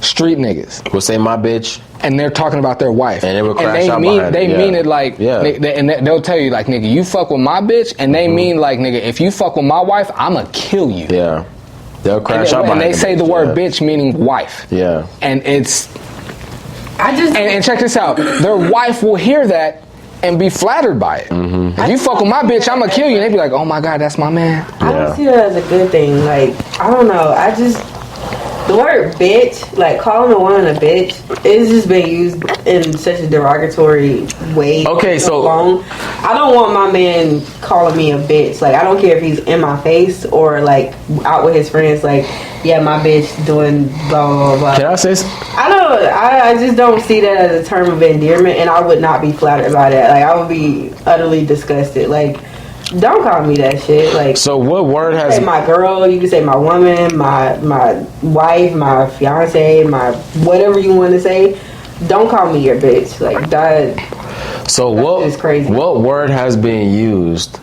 street niggas, Will say my bitch. and they're talking about their wife. And they will crash they out mean behind they it, yeah. mean it like Yeah. they'll tell you like, nigga, you fuck with my bitch, and they mean like, nigga, if you fuck with my wife, I'ma kill you. Yeah. They'll crash out And behind they say the word yeah. bitch meaning wife. Yeah. And it's I just and check this out. Their wife will hear that and be flattered by it. Mm-hmm. If you fuck with my bitch, I'ma kill you. And they be like, oh my god, that's my man. I Yeah. don't see that as a good thing. Like, I don't know. The word bitch, like calling a woman a bitch, it's just been used in such a derogatory way. Okay, for so- long. I don't want my man calling me a bitch. Like, I don't care if he's in my face or like out with his friends. Like, yeah, my bitch doing blah blah blah. Can I say something? I just don't see that as a term of endearment, and I would not be flattered by that. Like, I would be utterly disgusted. Like, don't call me that shit. Like, So what word you has can say my girl, you can say my woman, my wife, my fiance, my whatever you want to say. Don't call me your bitch. Like that. So what is crazy. What word has been used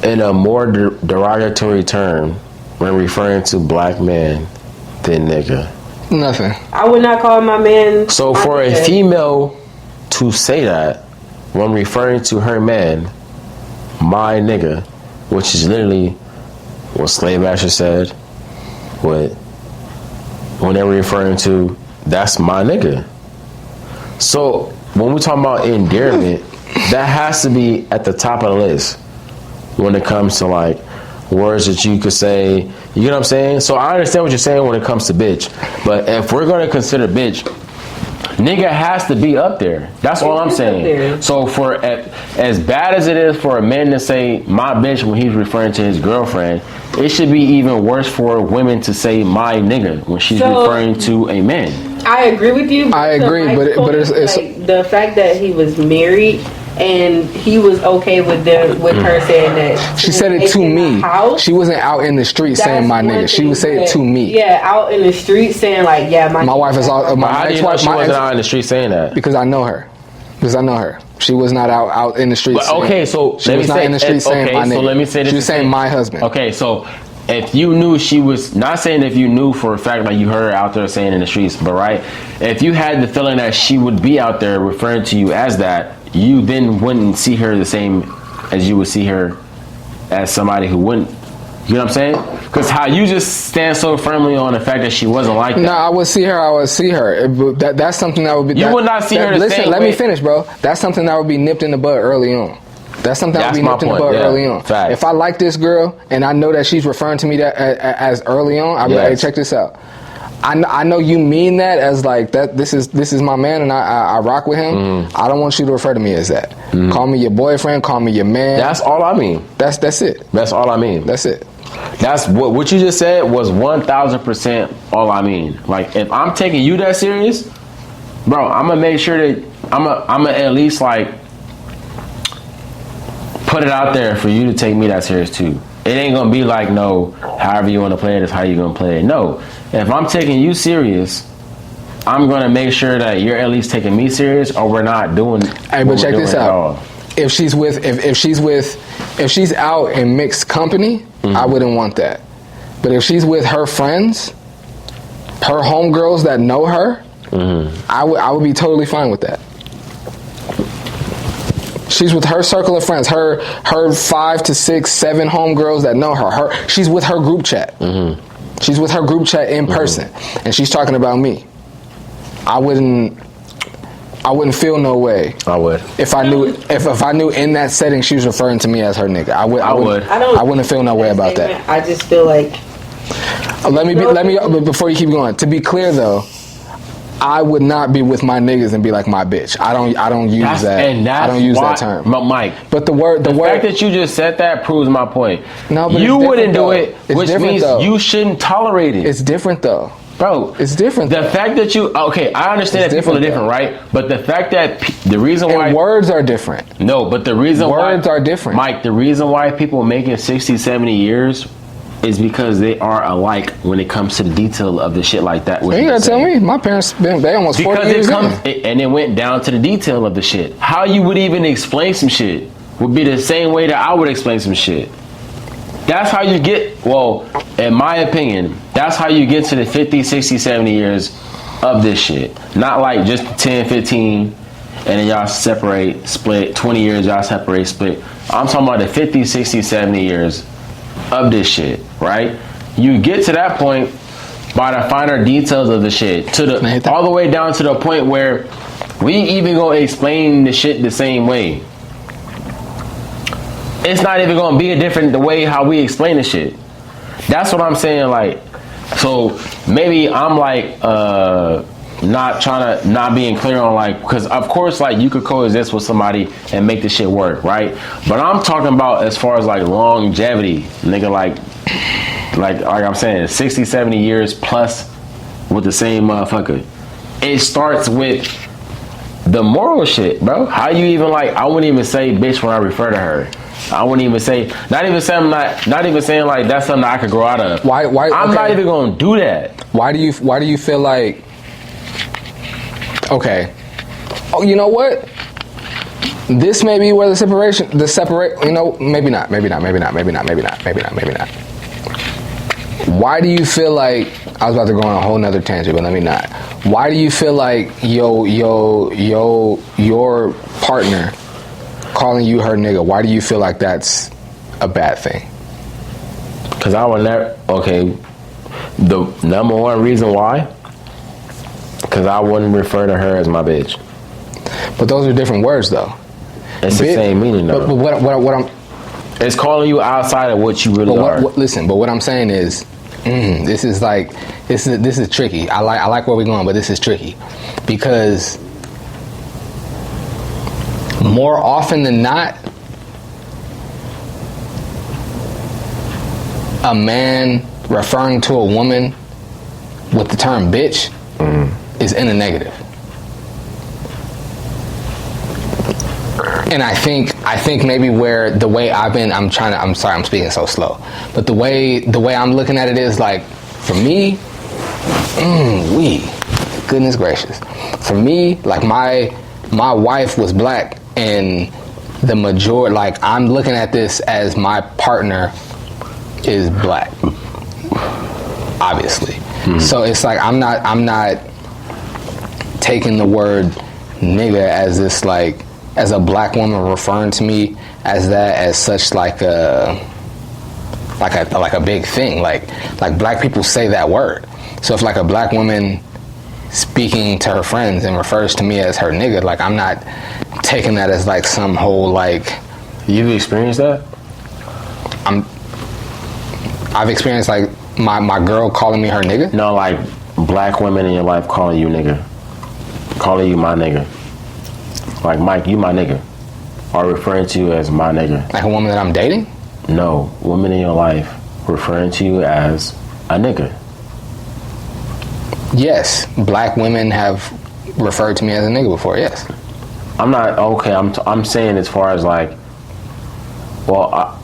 in a more derogatory term when referring to black men than nigga? Nothing. I would not call my man. So my for a nigga. female to say that when referring to her man, my nigga, which is literally what Slave Asher said, when they were referring to that's my nigga. So when we talk about endearment, that has to be at the top of the list when it comes to like words that you could say. You know what I'm saying? So I understand what you're saying when it comes to bitch, but if we're gonna consider bitch, nigga has to be up there. That's all I'm saying. So for as bad as it is for a man to say my bitch when he's referring to his girlfriend, it should be even worse for women to say my nigga when she's referring to a man. I agree with you. I agree, but it's like the fact that he was married and he was okay with her saying that. She said it to me. She wasn't out in the street saying my nigga. She would say it to me. Yeah, out in the street saying like, yeah, my wife is all. How do you know she wasn't out in the street saying that? Because I know her. She was not out in the streets. Okay, so she was not in the streets saying my nigga. So let me say this. She was saying my husband. Okay, so if you knew she was not saying if you knew for a fact like you heard her out there saying in the streets, but right, if you had the feeling that she would be out there referring to you as that, you then wouldn't see her the same as you would see her as somebody who wouldn't. You know what I'm saying? Because how you just stand so firmly on the fact that she wasn't like that. No, I would see her. That's something that would be. You would not see her the same way. Let me finish, bro. That's something that would be nipped in the bud early on. That's something that would be nipped in the bud early on. Fact. If I like this girl and I know that she's referring to me as early on, I'll be like, hey, check this out. I know you mean that as like that. This is my man, and I rock with him. Mm-hmm. I don't want you to refer to me as that. Mm-hmm. Call me your boyfriend. Call me your man. That's all I mean. That's it. That's all I mean. That's it. That's what you just said was 1,000% all I mean. Like if I'm taking you that serious, bro, I'm gonna make sure that I'm gonna at least like put it out there for you to take me that serious too. It ain't gonna be like, no, however you want to play it is how you gonna play it. No, if I'm taking you serious, I'm gonna make sure that you're at least taking me serious, or we're not doing. Hey, but check this out. If she's out in mixed company, mm-hmm. I wouldn't want that. But if she's with her friends, her homegirls that know her, mm-hmm. I would be totally fine with that. She's with her circle of friends, her 5 to 6, 7 homegirls that know her. She's with her group chat. Mm-hmm. She's with her group chat in person, and she's talking about me. I wouldn't feel no way. I would. If I knew in that setting she was referring to me as her nigga. I wouldn't feel no way about that. I just feel like. Let me before you keep going. To be clear though, I would not be with my niggas and be like my bitch. I don't use that term. Mike. But the fact that you just said that proves my point. No, but you wouldn't do it, it's which means you shouldn't tolerate it. It's different though. Bro, it's different. The fact that I understand that people are different, right? But the fact that the reason why words are different. No, but the reason words are different. Mike, the reason why people making 60, 70 years is because they are alike when it comes to the detail of the shit like that. You gotta tell me, my parents they almost 40 years and it went down to the detail of the shit. How you would even explain some shit would be the same way that I would explain some shit. That's how you get, well, in my opinion, that's how you get to the 50, 60, 70 years of this shit. Not like just 10, 15, and then y'all separate, split. 20 years, y'all separate, split. I'm talking about the 50, 60, 70 years of this shit, right? You get to that point by the finer details of the shit, all the way down to the point where we even gonna explain the shit the same way. It's not even gonna be the way how we explain the shit. That's what I'm saying. Like, so maybe I'm like not being clear on like, because of course like you could coexist with somebody and make the shit work, right? But I'm talking about as far as like longevity, nigga, like I'm saying 60, 70 years plus with the same motherfucker. It starts with the moral shit, bro. How you even like, I wouldn't even say bitch when I refer to her. I wouldn't even say, not even saying like that's something I could grow out of. Why? I'm not even gonna do that. Why do you feel like? Okay. Oh, you know what? This may be where you know, maybe not. Why do you feel like, I was about to go on a whole nother tangent, but let me not. Why do you feel like your partner calling you her nigga, why do you feel like that's a bad thing? Because I would never, okay, the number one reason why Because I wouldn't refer to her as my bitch. But those are different words, though. It's the same meaning, though. But what I'm... It's calling you outside of what you really are. Listen, but what I'm saying is, this is like, this is tricky. I like where we're going, but this is tricky. Because more often than not, a man referring to a woman with the term bitch is in a negative. And I think maybe where the way I'm sorry, I'm speaking so slow, but the way I'm looking at it is like, for me, goodness gracious, for me, like my wife was black, and the majority, like, I'm looking at this as my partner is black, obviously. So it's like I'm not taking the word nigga as this, like, as a black woman referring to me as that, as such, like a big thing. Like black people say that word. So if like a black woman speaking to her friends and refers to me as her nigga, like, I'm not taking that as like some whole, like... You've experienced that? I've experienced like my girl calling me her nigga. No, like black women in your life calling you nigga, calling you my nigga. Like, Mike, you my nigga. Or referring to you as my nigga. Like a woman that I'm dating? No, women in your life referring to you as a nigga. Yes, black women have referred to me as a nigga before, yes. I'm not, okay, I'm saying as far as like, well,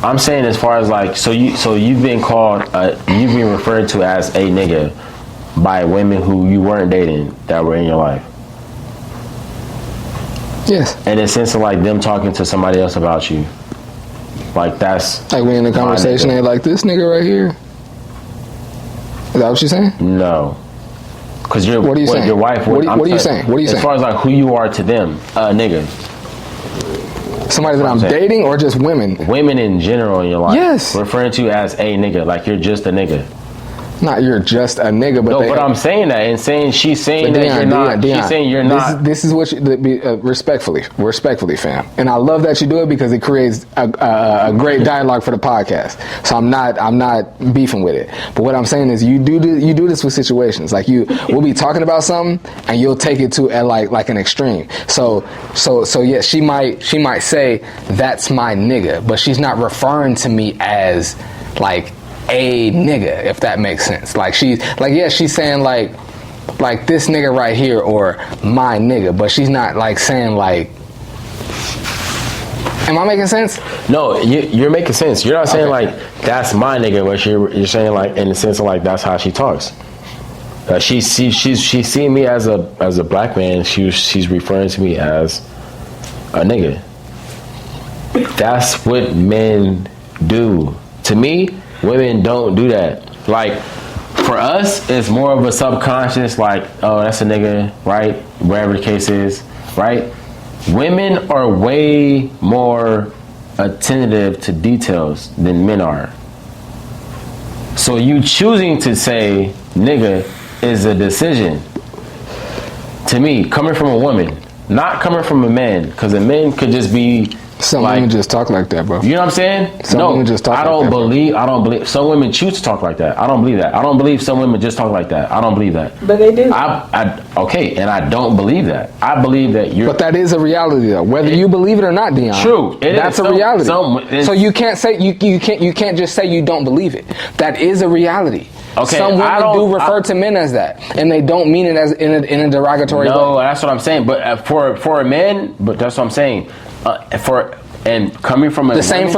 I'm saying as far as like, so you've been called, you've been referred to as a nigga by women who you weren't dating that were in your life. Yes. And in the sense of like them talking to somebody else about you. Like, that's... Like, we in a conversation, they like, this nigga right here. Is that what you're saying? No. Because what are you saying? Your wife... What are you saying? What are you saying? As far as like who you are to them, nigga. Somebody that I'm dating, or just women? Women in general in your life. Yes. Referring to you as a nigga. Like, you're just a nigga. Not you're just a nigga, but no, but I'm saying that, and saying she's saying that you're not. She's saying you're not. This is what respectfully, fam. And I love that you do it because it creates a great dialogue for the podcast. So I'm not beefing with it. But what I'm saying is, you do this with situations. Like, we'll be talking about something and you'll take it to like an extreme. So yeah, she might say that's my nigga, but she's not referring to me as like a nigga, if that makes sense. Like, she's saying like this nigga right here, or my nigga, but she's not like saying like... Am I making sense? No, you're making sense. You're not saying like that's my nigga, but you're saying like in the sense of like that's how she talks. She's seeing me as a black man. She's referring to me as a nigga. That's what men do. To me, women don't do that. Like, for us, it's more of a subconscious, like, oh, that's a nigga, right? Wherever the case is, right? Women are way more attentive to details than men are. So you choosing to say nigga is a decision. To me, coming from a woman, not coming from a man, because a man could just be... Some women just talk like that, bro. You know what I'm saying? Some women just talk I don't believe some women choose to talk like that. I don't believe that. I don't believe some women just talk like that. I don't believe that. But they do. Okay, and I don't believe that. I believe that you're... But that is a reality, though. Whether you believe it or not, Dion. True. That's a reality. So you can't say you can't just say you don't believe it. That is a reality. Okay, some women do refer to men as that, and they don't mean it as in a derogatory way. No, that's what I'm saying. But for a man, but that's what I'm saying. Coming from the same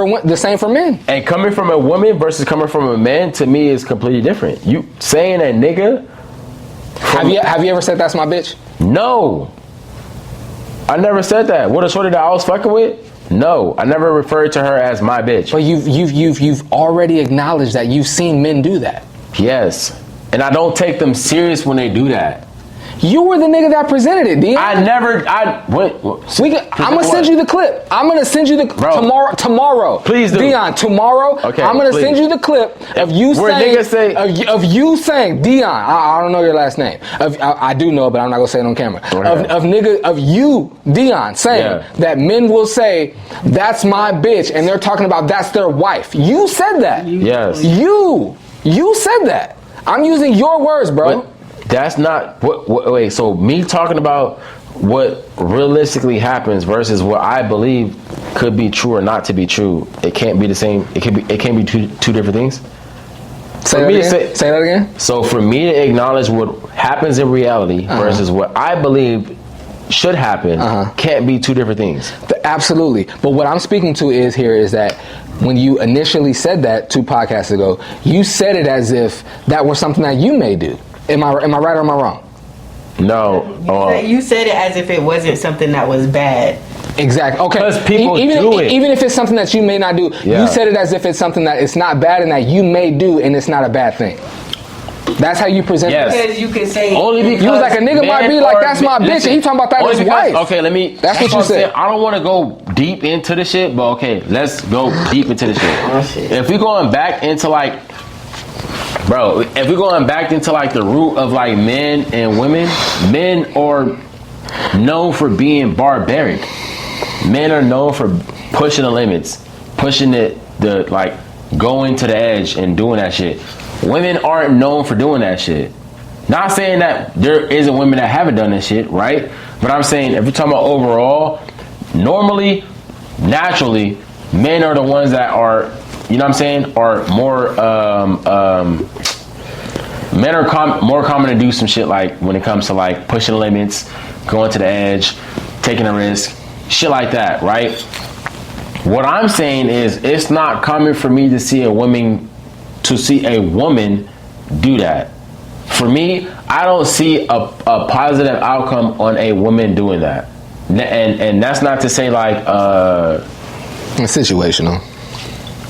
for men. And coming from a woman versus coming from a man, to me, is completely different. You saying a nigga. Have you ever said that's my bitch? No, I never said that. What a shorty that I was fucking with. No, I never referred to her as my bitch. But you've already acknowledged that you've seen men do that. Yes, and I don't take them serious when they do that. You were the nigga that presented it, Dion. I'm gonna send you the clip. I'm gonna send you the tomorrow. Please do. Dion, tomorrow. Okay, I'm gonna please. send you the clip of you of you saying, Dion. I don't know your last name. I do know, but I'm not gonna say it on camera. Okay. Of you, Dion, saying that men will say that's my bitch, and they're talking about that's their wife. You said that. Yes. You said that. I'm using your words, bro. But that's not wait. So me talking about what realistically happens versus what I believe could be true or not to be true. It can't be the same. It can't be two different things. Say that again. So for me to acknowledge what happens in reality versus what I believe should happen can't be two different things. Absolutely. But what I'm speaking to is that when you initially said that 2 podcasts ago, you said it as if that was something that you may do. Am I right or am I wrong? No. You said it as if it wasn't something that was bad. Exactly. Okay. Because people do it. Even if it's something that you may not do, you said it as if it's something that it's not bad and that you may do and it's not a bad thing. That's how you present it. Because you can say only because you was like a nigga might be like that's my bitch and he talking about that as his wife. Okay, That's what you said. I don't want to go deep into the shit, but okay, let's go deep into the shit. If we going back into like, bro, if we going back into like the root of like men and women, men are known for being barbaric. Men are known for pushing the limits, pushing the like going to the edge and doing that shit. Women aren't known for doing that shit. Not saying that there isn't women that haven't done that shit, right? But I'm saying if you're talking about overall, normally, naturally, men are the ones that are, you know what I'm saying, are more, men are more common to do some shit like when it comes to like pushing the limits, going to the edge, taking a risk, shit like that, right? What I'm saying is it's not common for me to see a woman do that. For me, I don't see a positive outcome on a woman doing that. And that's not to say like it's situational.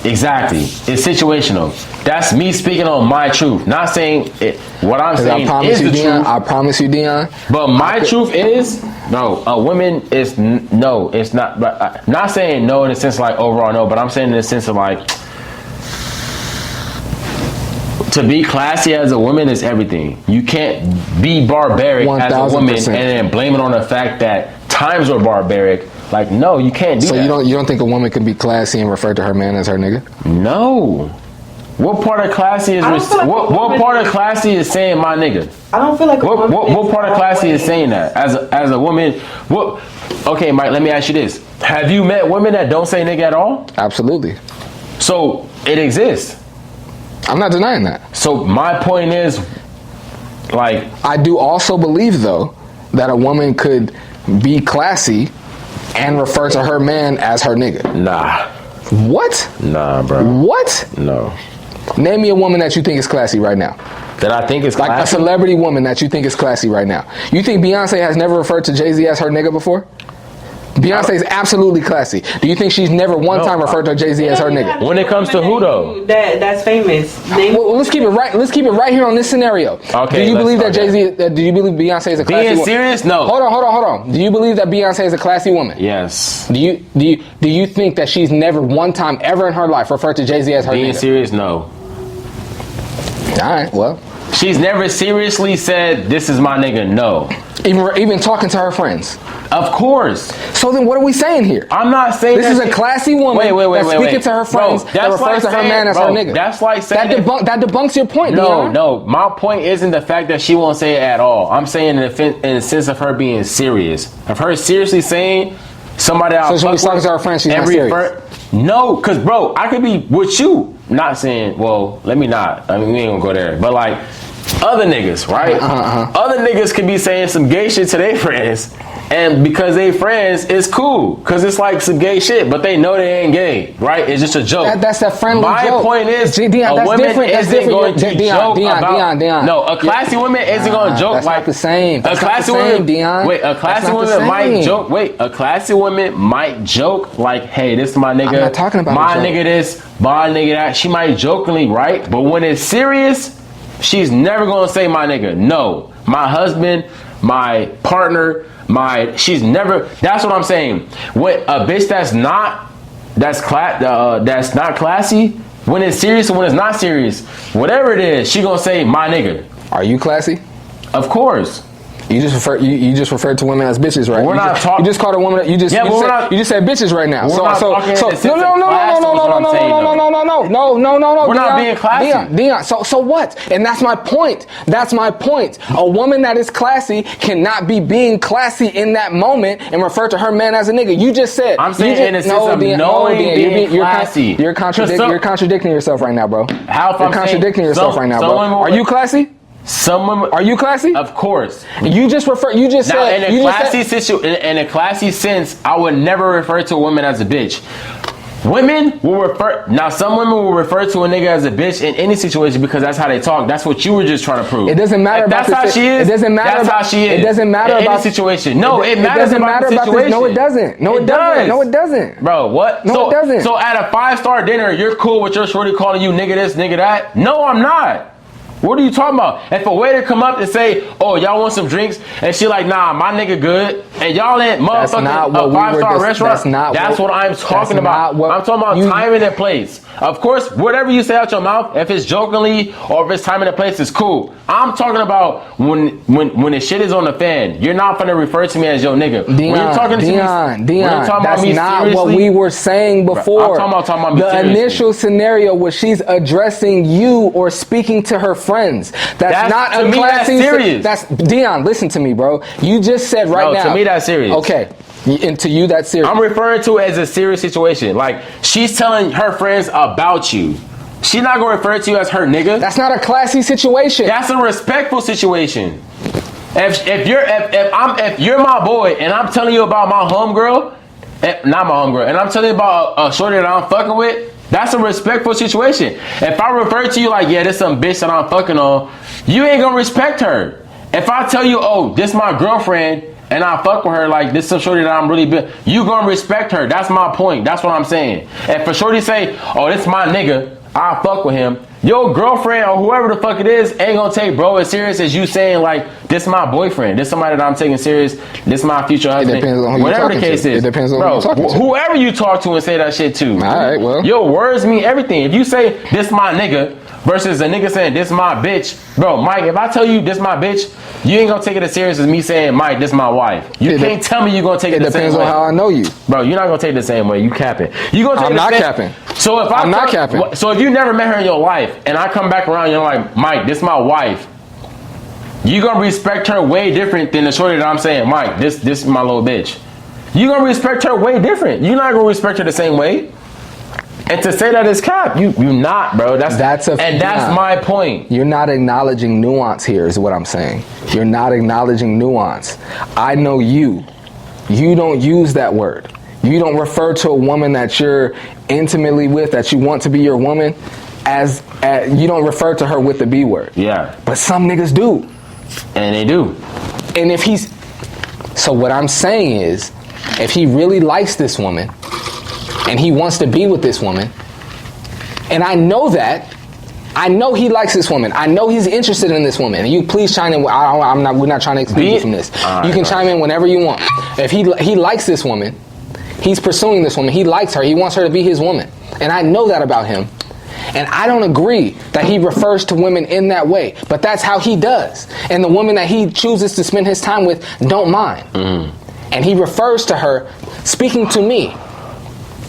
Exactly. It's situational. That's me speaking on my truth. Not saying it. What I'm saying is the truth. I promise you, Dion. But my truth is no. A woman is no. It's not. But not saying no in the sense like overall no. But I'm saying in the sense of like to be classy as a woman is everything. You can't be barbaric 1,000%. As a woman and then blame it on the fact that times were barbaric. Like, no, you can't do that. So you don't think a woman can be classy and refer to her man as her nigga? No. What part of classy is what part of classy is saying my nigga? I don't feel like what part of classy is saying that as a woman? What? Okay, Mike. Let me ask you this: have you met women that don't say nigga at all? Absolutely. So it exists. I'm not denying that. So my point is, like, I do also believe though that a woman could be classy and refer to her man as her nigga. Nah. What? Nah, bro. What? No. Name me a woman that you think is classy right now. That I think is classy? Like a celebrity woman that you think is classy right now. You think Beyonce has never referred to Jay-Z as her nigga before? Beyonce is absolutely classy. Do you think she's never one time referred to Jay-Z as her nigga? When it comes to who though? That's famous. Well, let's keep it right. Let's keep it right here on this scenario. Okay. Do you believe that Jay-Z? Do you believe Beyonce is a classy woman? Being serious? No. Hold on. Do you believe that Beyonce is a classy woman? Yes. Do you think that she's never one time ever in her life referred to Jay-Z as her nigga? Being serious? No. All right. Well, she's never seriously said this is my nigga. No. Even talking to her friends. Of course. So then what are we saying here? I'm not saying this is a classy woman that's speaking to her friends that refers to her man as her nigga. That's like saying that debunks your point. No. My point isn't the fact that she won't say it at all. I'm saying in the sense of her being serious. Of her seriously saying somebody else. So when she's talking to her friends, she's not serious. No, because bro, I could be with you. Not saying, well, let me not. I mean, we ain't gonna go there. But like other niggas, right? Other niggas could be saying some gay shit to their friends. And because they friends, it's cool. Because it's like some gay shit, but they know they ain't gay, right? It's just a joke. That's that friendly joke. My point is, a woman isn't going to joke about... No, a classy woman isn't going to joke that's like... Not the same. A classy woman... Wait, a classy woman might joke... Wait, a classy woman might joke like, hey, this is my nigga. I'm not talking about my nigga this, my nigga that. She might jokingly, right? But when it's serious, she's never going to say my nigga. No. My husband... my partner, she's never. That's what I'm saying. What a bitch that's not classy. When it's serious or when it's not serious, whatever it is, she gonna say my nigga. Are you classy? Of course. You just referred to women as bitches, right? We're not talking. You just called a woman. You just said bitches right now. We're No. We're not being classy. Dion. So what? And that's my point. A woman that is classy cannot be being classy in that moment and refer to her man as a nigga. You just said. I'm saying in a sense of knowing being classy. You're contradicting yourself right now, bro. You're contradicting yourself right now, bro. Are you classy? Are you classy? Of course. You just said in a classy sense, I would never refer to a woman as a bitch. Some women will refer to a nigga as a bitch in any situation because that's how they talk. That's what you were just trying to prove. It doesn't matter about that's how she is. It doesn't matter. That's how she is. It doesn't matter in about any situation. No, it matters doesn't about matter the about situation. No, it doesn't. No, it doesn't. Bro, what? No, it doesn't. So at a 5-star dinner, you're cool with your shorty calling you nigga this, nigga that? No, I'm not. What are you talking about? If a waiter come up and say, "Oh, y'all want some drinks?" and she like, "Nah, my nigga good," and y'all ain't motherfucking a 5-star restaurant. That's what I'm talking about. I'm talking about timing and place. Of course, whatever you say out your mouth, if it's jokingly or if it's timing and place, it's cool. I'm talking about when the shit is on the fan. You're not gonna refer to me as your nigga. Dion, that's not what we were saying before. I'm talking about the initial scenario where she's addressing you or speaking to her friends. That's not a classy. That's serious. That's Dion. Listen to me, bro. You just said now. To me, that's serious. Okay. And to you, that's serious. I'm referring to it as a serious situation. Like, she's telling her friends about you. She's not gonna refer to you as her nigga. That's not a classy situation. That's a respectful situation. If you're my boy and I'm telling you about my homegirl, not my homegirl, and I'm telling you about a shorty that I'm fucking with, that's a respectful situation. If I refer to you like, yeah, this some bitch that I'm fucking on, you ain't gonna respect her. If I tell you, oh, this my girlfriend, and I fuck with her like this some shorty that I'm really big, you gonna respect her. That's my point. That's what I'm saying. If a shorty say, oh, this my nigga, I fuck with him, your girlfriend or whoever the fuck it is ain't gonna take bro as serious as you saying like, this my boyfriend, this somebody that I'm taking serious, this my future husband. It depends on who whatever you're the case to. is. It depends on bro, who you're talking to. Whoever you talk to and say that shit to. All right, well. Your words mean everything. If you say, this my nigga, versus a nigga saying, this my bitch. Bro, Mike, if I tell you this my bitch, you ain't gonna take it as serious as me saying, Mike, this my wife. You can't tell me you're gonna take it the same way. It depends on how I know you. Bro, you're not gonna take it the same way. You capping. You gonna take I'm it not same. capping. So if I'm not capping. So if you never met her in your life and I come back around and you're like, Mike, this my wife, you gonna respect her way different than the shorty that I'm saying, Mike, this is my little bitch. You gonna respect her way different. You're not gonna respect her the same way. And to say that is cap, you not, bro. That's my point. You're not acknowledging nuance here is what I'm saying. You're not acknowledging nuance. I know you. You don't use that word. You don't refer to a woman that you're intimately with, that you want to be your woman, as you don't refer to her with the B word. Yeah. But some niggas do. And they do. And so what I'm saying is, if he really likes this woman, and he wants to be with this woman, and I know he likes this woman. I know he's interested in this woman. And you please chime in. We're not trying to exclude you from this. You can chime in whenever you want. If he likes this woman, he's pursuing this woman. He likes her. He wants her to be his woman. And I know that about him. And I don't agree that he refers to women in that way. But that's how he does. And the woman that he chooses to spend his time with don't mind. And he refers to her, speaking to me,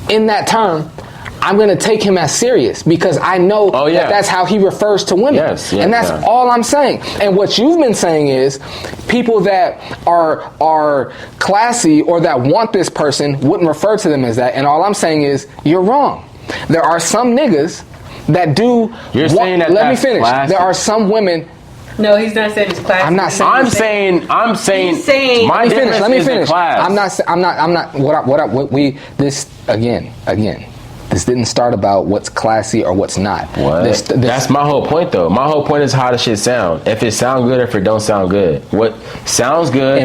in that term, I'm going to take him as serious because I know that that's how he refers to women. And that's all I'm saying. And what you've been saying is people that are classy or that want this person wouldn't refer to them as that. And all I'm saying is you're wrong. There are some niggas that do. You're saying that. Let me finish. Classy. There are some women. No, he's not saying it's classy. I'm not saying. I'm saying. My difference. Let me finish. Class. I'm not. This again. This didn't start about what's classy or what's not. What? That's my whole point, though. My whole point is how the shit sound. If it sound good or if it don't sound good. What sounds good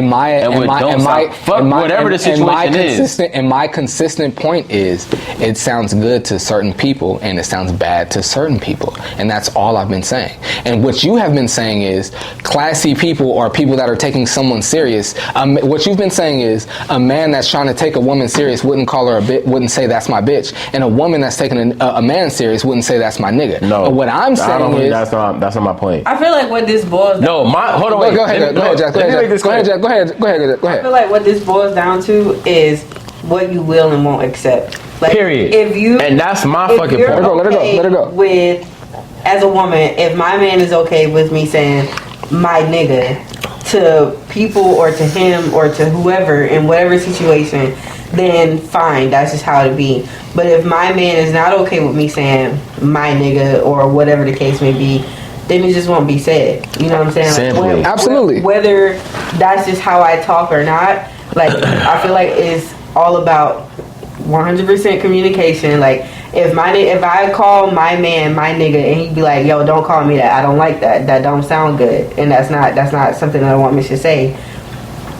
whatever the situation is. And my consistent point is, it sounds good to certain people and it sounds bad to certain people, and that's all I've been saying. And what you have been saying is, classy people or people that are taking someone serious. What you've been saying is, a man that's trying to take a woman serious wouldn't call her a bitch, wouldn't say that's my bitch, and a woman that's taking a man serious wouldn't say that's my nigga. No, but what I'm saying is, that's not my point. I feel like what this boils down hold on, wait. Go ahead, Jack. Go ahead. I feel like what this boils down to is what you will and won't accept. Like, period. And that's my fucking point. Let her go. With, as a woman, if my man is okay with me saying my nigga to people or to him or to whoever in whatever situation, then fine, that's just how it be. But if my man is not okay with me saying my nigga or whatever the case may be, then it just won't be said. You know what I'm saying? Simply. Absolutely. Whether that's just how I talk or not, like, I feel like it's all about 100% communication. Like, if I call my man my nigga and he'd be like, yo, don't call me that, I don't like that, that don't sound good, and that's not something that I want me to say,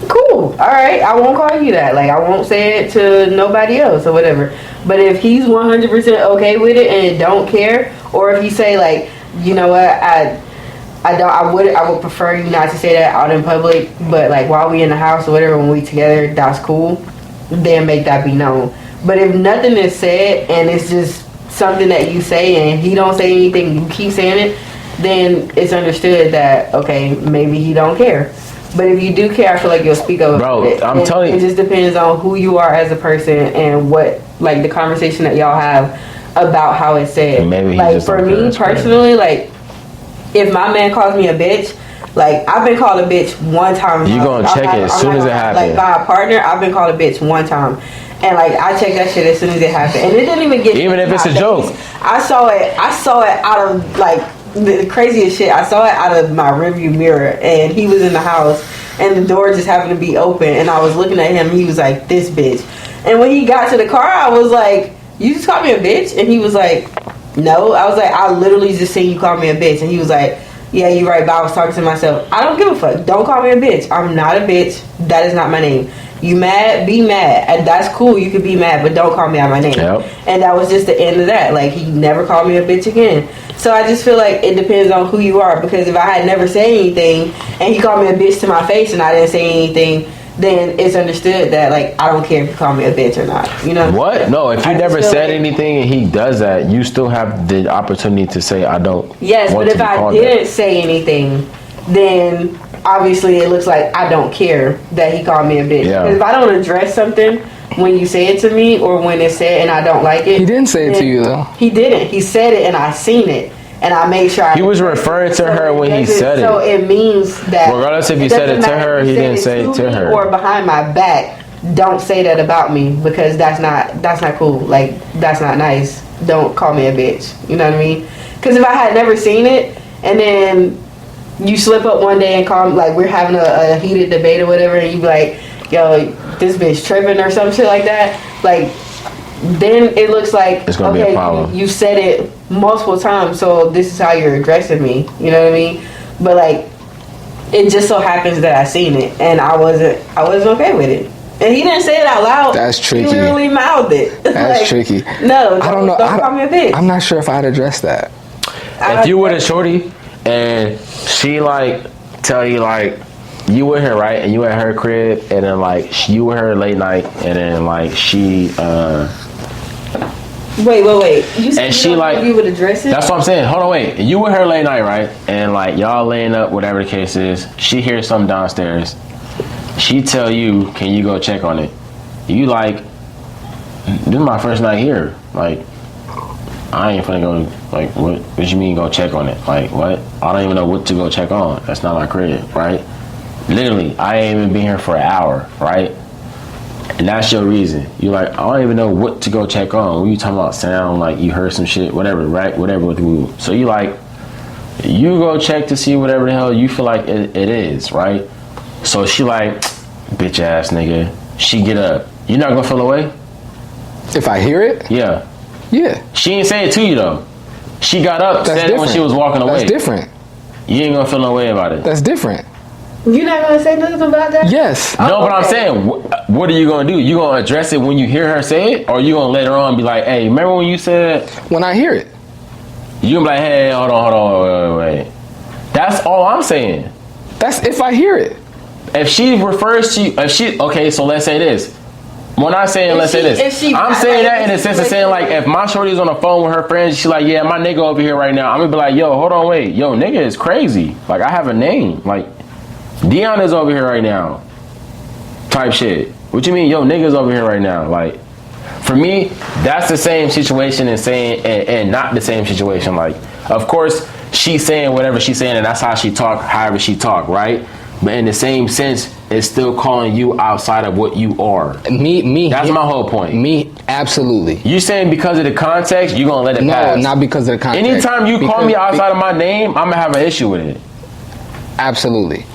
cool, all right, I won't call you that. Like, I won't say it to nobody else or whatever. But if he's 100% okay with it and don't care, or if you say, like, you know what, I would prefer you not to say that out in public, but like while we in the house or whatever, when we together, that's cool, then make that be known. But if nothing is said and it's just something that you say and he don't say anything, you keep saying it, then it's understood that, okay, maybe he don't care. But if you do care, I feel like you'll speak up. Bro, I'm telling you, it just depends on who you are as a person and what, like, the conversation that y'all have about how it's said. Maybe he like, just for don't care, me personally, like, if my man calls me a bitch, like, I've been called a bitch one time. You gonna check it as soon as it happens. Like, by a partner, I've been called a bitch one time. And like, I checked that shit as soon as it happened. And it didn't even get, even if it's a joke. I saw it out of, like, the craziest shit. I saw it out of my rearview mirror, and he was in the house and the door just happened to be open, and I was looking at him and he was like, this bitch. And when he got to the car, I was like, you just called me a bitch? And he was like, no. I was like, I literally just seen you call me a bitch. And he was like, yeah, you're right, but I was talking to myself. I don't give a fuck. Don't call me a bitch. I'm not a bitch. That is not my name. You mad? Be mad. And that's cool. You could be mad, but don't call me out my name. Yep. And that was just the end of that. Like, he never called me a bitch again. So I just feel like it depends on who you are. Because if I had never said anything and he called me a bitch to my face and I didn't say anything, then it's understood that, like, I don't care if you call me a bitch or not. You know what? No, if you never said like, anything and he does that, you still have the opportunity to say, I don't. Yes, but if I didn't say anything, then obviously it looks like I don't care that he called me a bitch. Yeah. Because if I don't address something when you say it to me or when it's said and I don't like it. He didn't say it to you, though. He didn't. He said it and I seen it. And I made sure he was referring to her when he said it. So it means that regardless if he said it to her, he didn't say it to her. Or behind my back, don't say that about me, because that's not cool. Like, that's not nice. Don't call me a bitch. You know what I mean? Because if I had never seen it and then you slip up one day and call me, like, we're having a heated debate or whatever, and you be like, yo, this bitch tripping or some shit like that, like, then it looks like, it's gonna be a problem. You said it multiple times, so this is how you're addressing me. You know what I mean? But like, it just so happens that I seen it and I wasn't okay with it. And he didn't say it out loud. That's tricky. He literally mouthed it. That's like, tricky. No, I don't know. Don't call me a bitch. I'm not sure if I'd address that. If you were a shorty and she like tell you like you with her, right, and you at her crib, and then like you with her late night, and then like she Wait. You said and she like you would address it? That's what I'm saying. Hold on, wait. You with her late night, right? And like y'all laying up, whatever the case is. She hears something downstairs. She tell you, can you go check on it? You like, this is my first night here. Like, I ain't finna go. Like, what you mean go check on it? Like, what? I don't even know what to go check on. That's not my crib, right? Literally, I ain't even been here for an hour, right? And that's your reason. You're like, I don't even know what to go check on. When you talking about sound, like you heard some shit, whatever, right? Whatever with you. So you like, you go check to see whatever the hell you feel like it is, right? So she like, bitch ass nigga. She get up. You're not gonna feel away? If I hear it? Yeah. Yeah. She ain't say it to you though. She got up, That's said it when different. she was walking away. That's different. You ain't gonna feel no way about it. That's different. You're not gonna say nothing about that? Yes. No, but I'm okay. saying, what are you gonna do? You gonna address it when you hear her say it, or you gonna later on be like, "Hey, remember when you said?" When I hear it. You gonna be like, "Hey, hold on, wait." That's all I'm saying. That's if I hear it. If she refers to you, okay, so let's say this. When I say let's say this, I'm saying that in the sense of saying like, if my shorty's on the phone with her friends, she's like, yeah, my nigga over here right now. I'm gonna be like, yo, hold on, wait, yo, nigga is crazy. Like, I have a name. Like, Dion is over here right now. Type shit. What you mean, yo, nigga's over here right now? Like, for me, that's the same situation and saying and not the same situation. Like, of course, she's saying whatever she's saying, and that's how she talk, however she talk, right? But in the same sense, it's still calling you outside of what you are. Me. That's my whole point. Me, absolutely. You saying because of the context, you're gonna let it pass? No, not because of the context. Anytime you call me outside of my name, I'm gonna have an issue with it. Absolutely.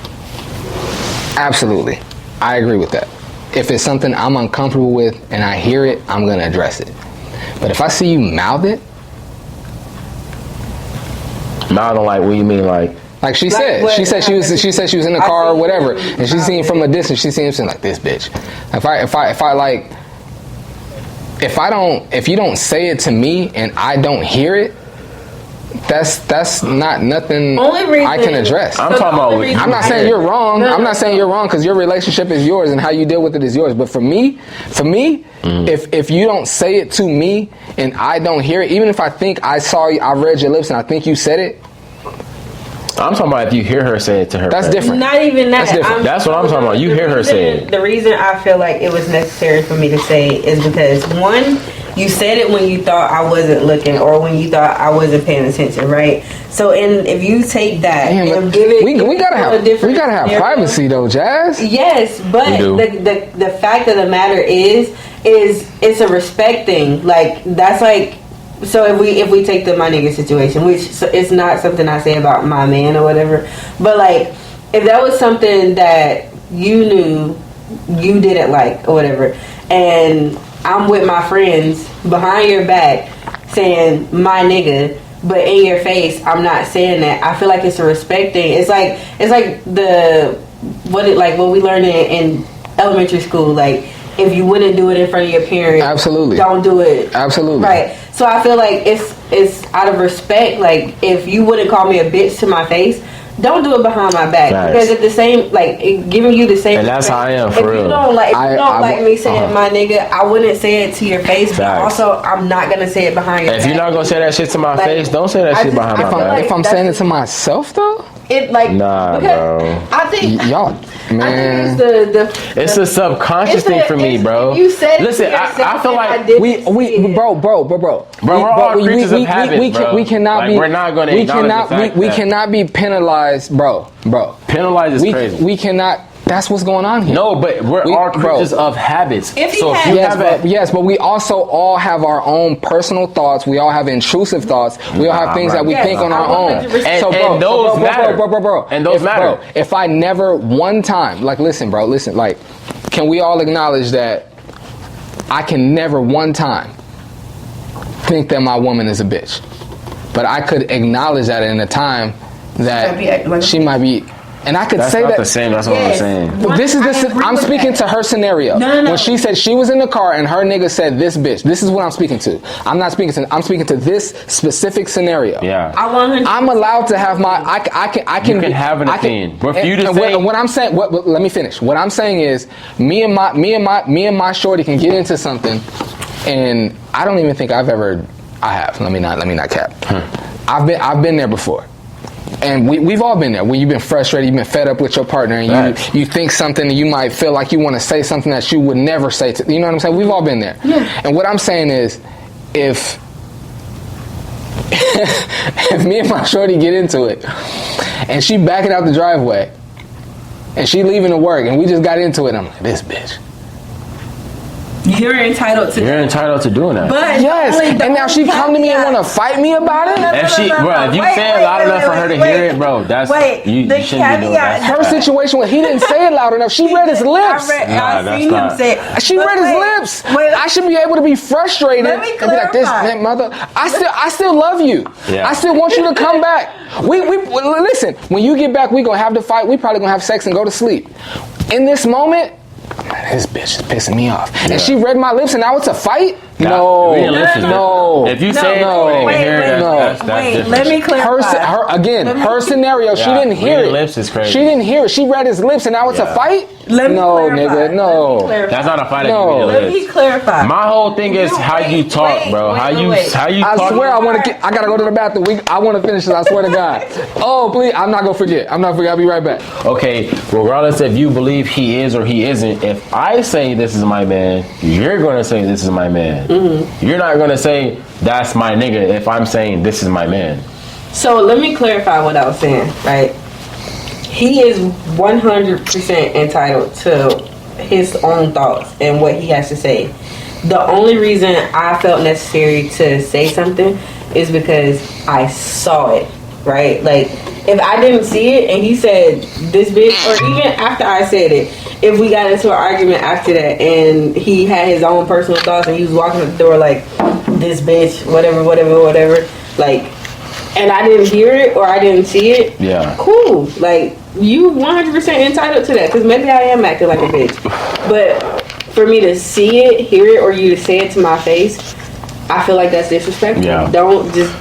Absolutely. I agree with that. If it's something I'm uncomfortable with and I hear it, I'm gonna address it. But if I see you mouth it, Now I don't like what you mean, like she Like said, what? she said she was in the I car or see whatever, you. and she seen from a distance, she seen him saying like, this bitch. If you don't say it to me and I don't hear it, that's not nothing Only reason I can address. I'm talking about. I'm not saying you're wrong. No, I'm not saying you're wrong because your relationship is yours and how you deal with it is yours. But for me, if you don't say it to me and I don't hear it, even if I think I saw you, I read your lips and I think you said it, I'm talking about if you hear her say it to her. that's friend. different. Not even that. That's different. That's what I'm talking about. You the hear her reason- say it. The reason I feel like it was necessary for me to say it is because one, you said it when you thought I wasn't looking or when you thought I wasn't paying attention, right? So, and if you take that Damn, and give it, we gotta have privacy though, Jazz. Yes, but We do. the fact of the matter is it's a respect thing. Like that's like. So if we take the my nigga situation, which it's not something I say about my man or whatever, but like if that was something that you knew you didn't like or whatever, and I'm with my friends behind your back saying my nigga, but in your face I'm not saying that, I feel like it's a respect thing. It's like what we learned in elementary school, like if you wouldn't do it in front of your parents, Absolutely. don't do it. Absolutely. Right. So I feel like it's out of respect. Like if you wouldn't call me a bitch to my face, don't do it behind my back. Facts. Because at the same, like giving you the same. And that's how I am, If for real. you don't like me saying uh-huh. my nigga, I wouldn't say it to your face. But Facts. also, I'm not gonna say it behind your If back. you're not gonna say that shit to my Like, face, don't say that I shit just- behind I my feel back. like- If I'm saying it to myself though, it like Nah, because bro. I think y'all, man. I think it's It's a subconscious it's thing for me, bro. You said it Listen, to yourself I feel and like I didn't we see it. bro. we're all creatures of habit, bro. We cannot Like, be. we're not gonna We acknowledge cannot. the fact We that- cannot be penalized, bro. Penalized is crazy. We cannot. That's what's going on here. No, but we're We- all bro. creatures of habits. If he so had- if you Yes, have yes, but we also all have our own personal thoughts. We all have intrusive thoughts. We all have Nah, things bro. that we Yes, think on I our own. 100%. And those matter. Bro. And those matter. If I never one time, like, listen, like, can we all acknowledge that I can never one time think that my woman is a bitch, but I could acknowledge that in a time that she might be. And I could That's say not that. the same. That's what I'm Yes. saying. But this is I the. agree I'm with speaking that. to her scenario. No. When she said she was in the car and her nigga said this bitch. This is what I'm speaking to. I'm not speaking to. I'm speaking to this specific scenario. Yeah. I 100%. I'm allowed to have my. I can. You can have an opinion. But for you to and say- what I'm saying. Let me finish. What I'm saying is, me and my shorty can get into something, and I don't even think I've ever. I have. Let me not cap. I've been there before. And we've all been there. When you've been frustrated, you've been fed up with your partner, and Right. you think something, and you might feel like you want to say something that you would never say to. You know what I'm saying? We've all been there. Yeah. And what I'm saying is, if me and my shorty get into it, and she backing out the driveway, and she leaving to work, and we just got into it, I'm like, this bitch. You're entitled to. You're entitled to doing that. But Yes, and now she come to me and want to fight me about it. If she, bro, if you say it loud enough for her to hear it, bro, that's you the shouldn't be doing that. Her situation was he didn't say it loud enough. She read his lips. I seen him say it. She read his lips. I should be able to be frustrated and be like, "This man, mother, I still love you. Yeah. I still want you to come back. We listen. When you get back, we gonna have the fight. We probably gonna have sex and go to sleep. In this moment, this bitch is pissing me off. Yeah. And she read my lips, and now it's a fight. We didn't listen. No. If you say No. it, Wait, that's different. Let me clarify. Her scenario, she didn't hear reading it. lips is crazy. She didn't hear it. She read his lips, and now it's a fight. Let me no, clarify. nigga, no. That's not a fight. No. Let me clarify. My whole thing is how you talk, bro. How you I talk. swear, I gotta go to the bathroom. I want to finish this. I swear to God. Oh, please, I'm not gonna forget. I'll be right back. Okay, regardless if you believe he is or he isn't, if I say this is my man, you're gonna say this is my man. Mm-hmm. You're not gonna say that's my nigga if I'm saying this is my man. So let me clarify what I was saying, right? He is 100% entitled to his own thoughts and what he has to say. The only reason I felt necessary to say something is because I saw it, right? Like, if I didn't see it and he said this bitch, or even after I said it, if we got into an argument after that and he had his own personal thoughts and he was walking the door like, this bitch, whatever, like, and I didn't hear it or I didn't see it, Yeah. cool. Like, you 100% entitled to that, because maybe I am acting like a bitch. But for me to see it, hear it, or you to say it to my face, I feel like that's disrespectful. Yeah. Don't just...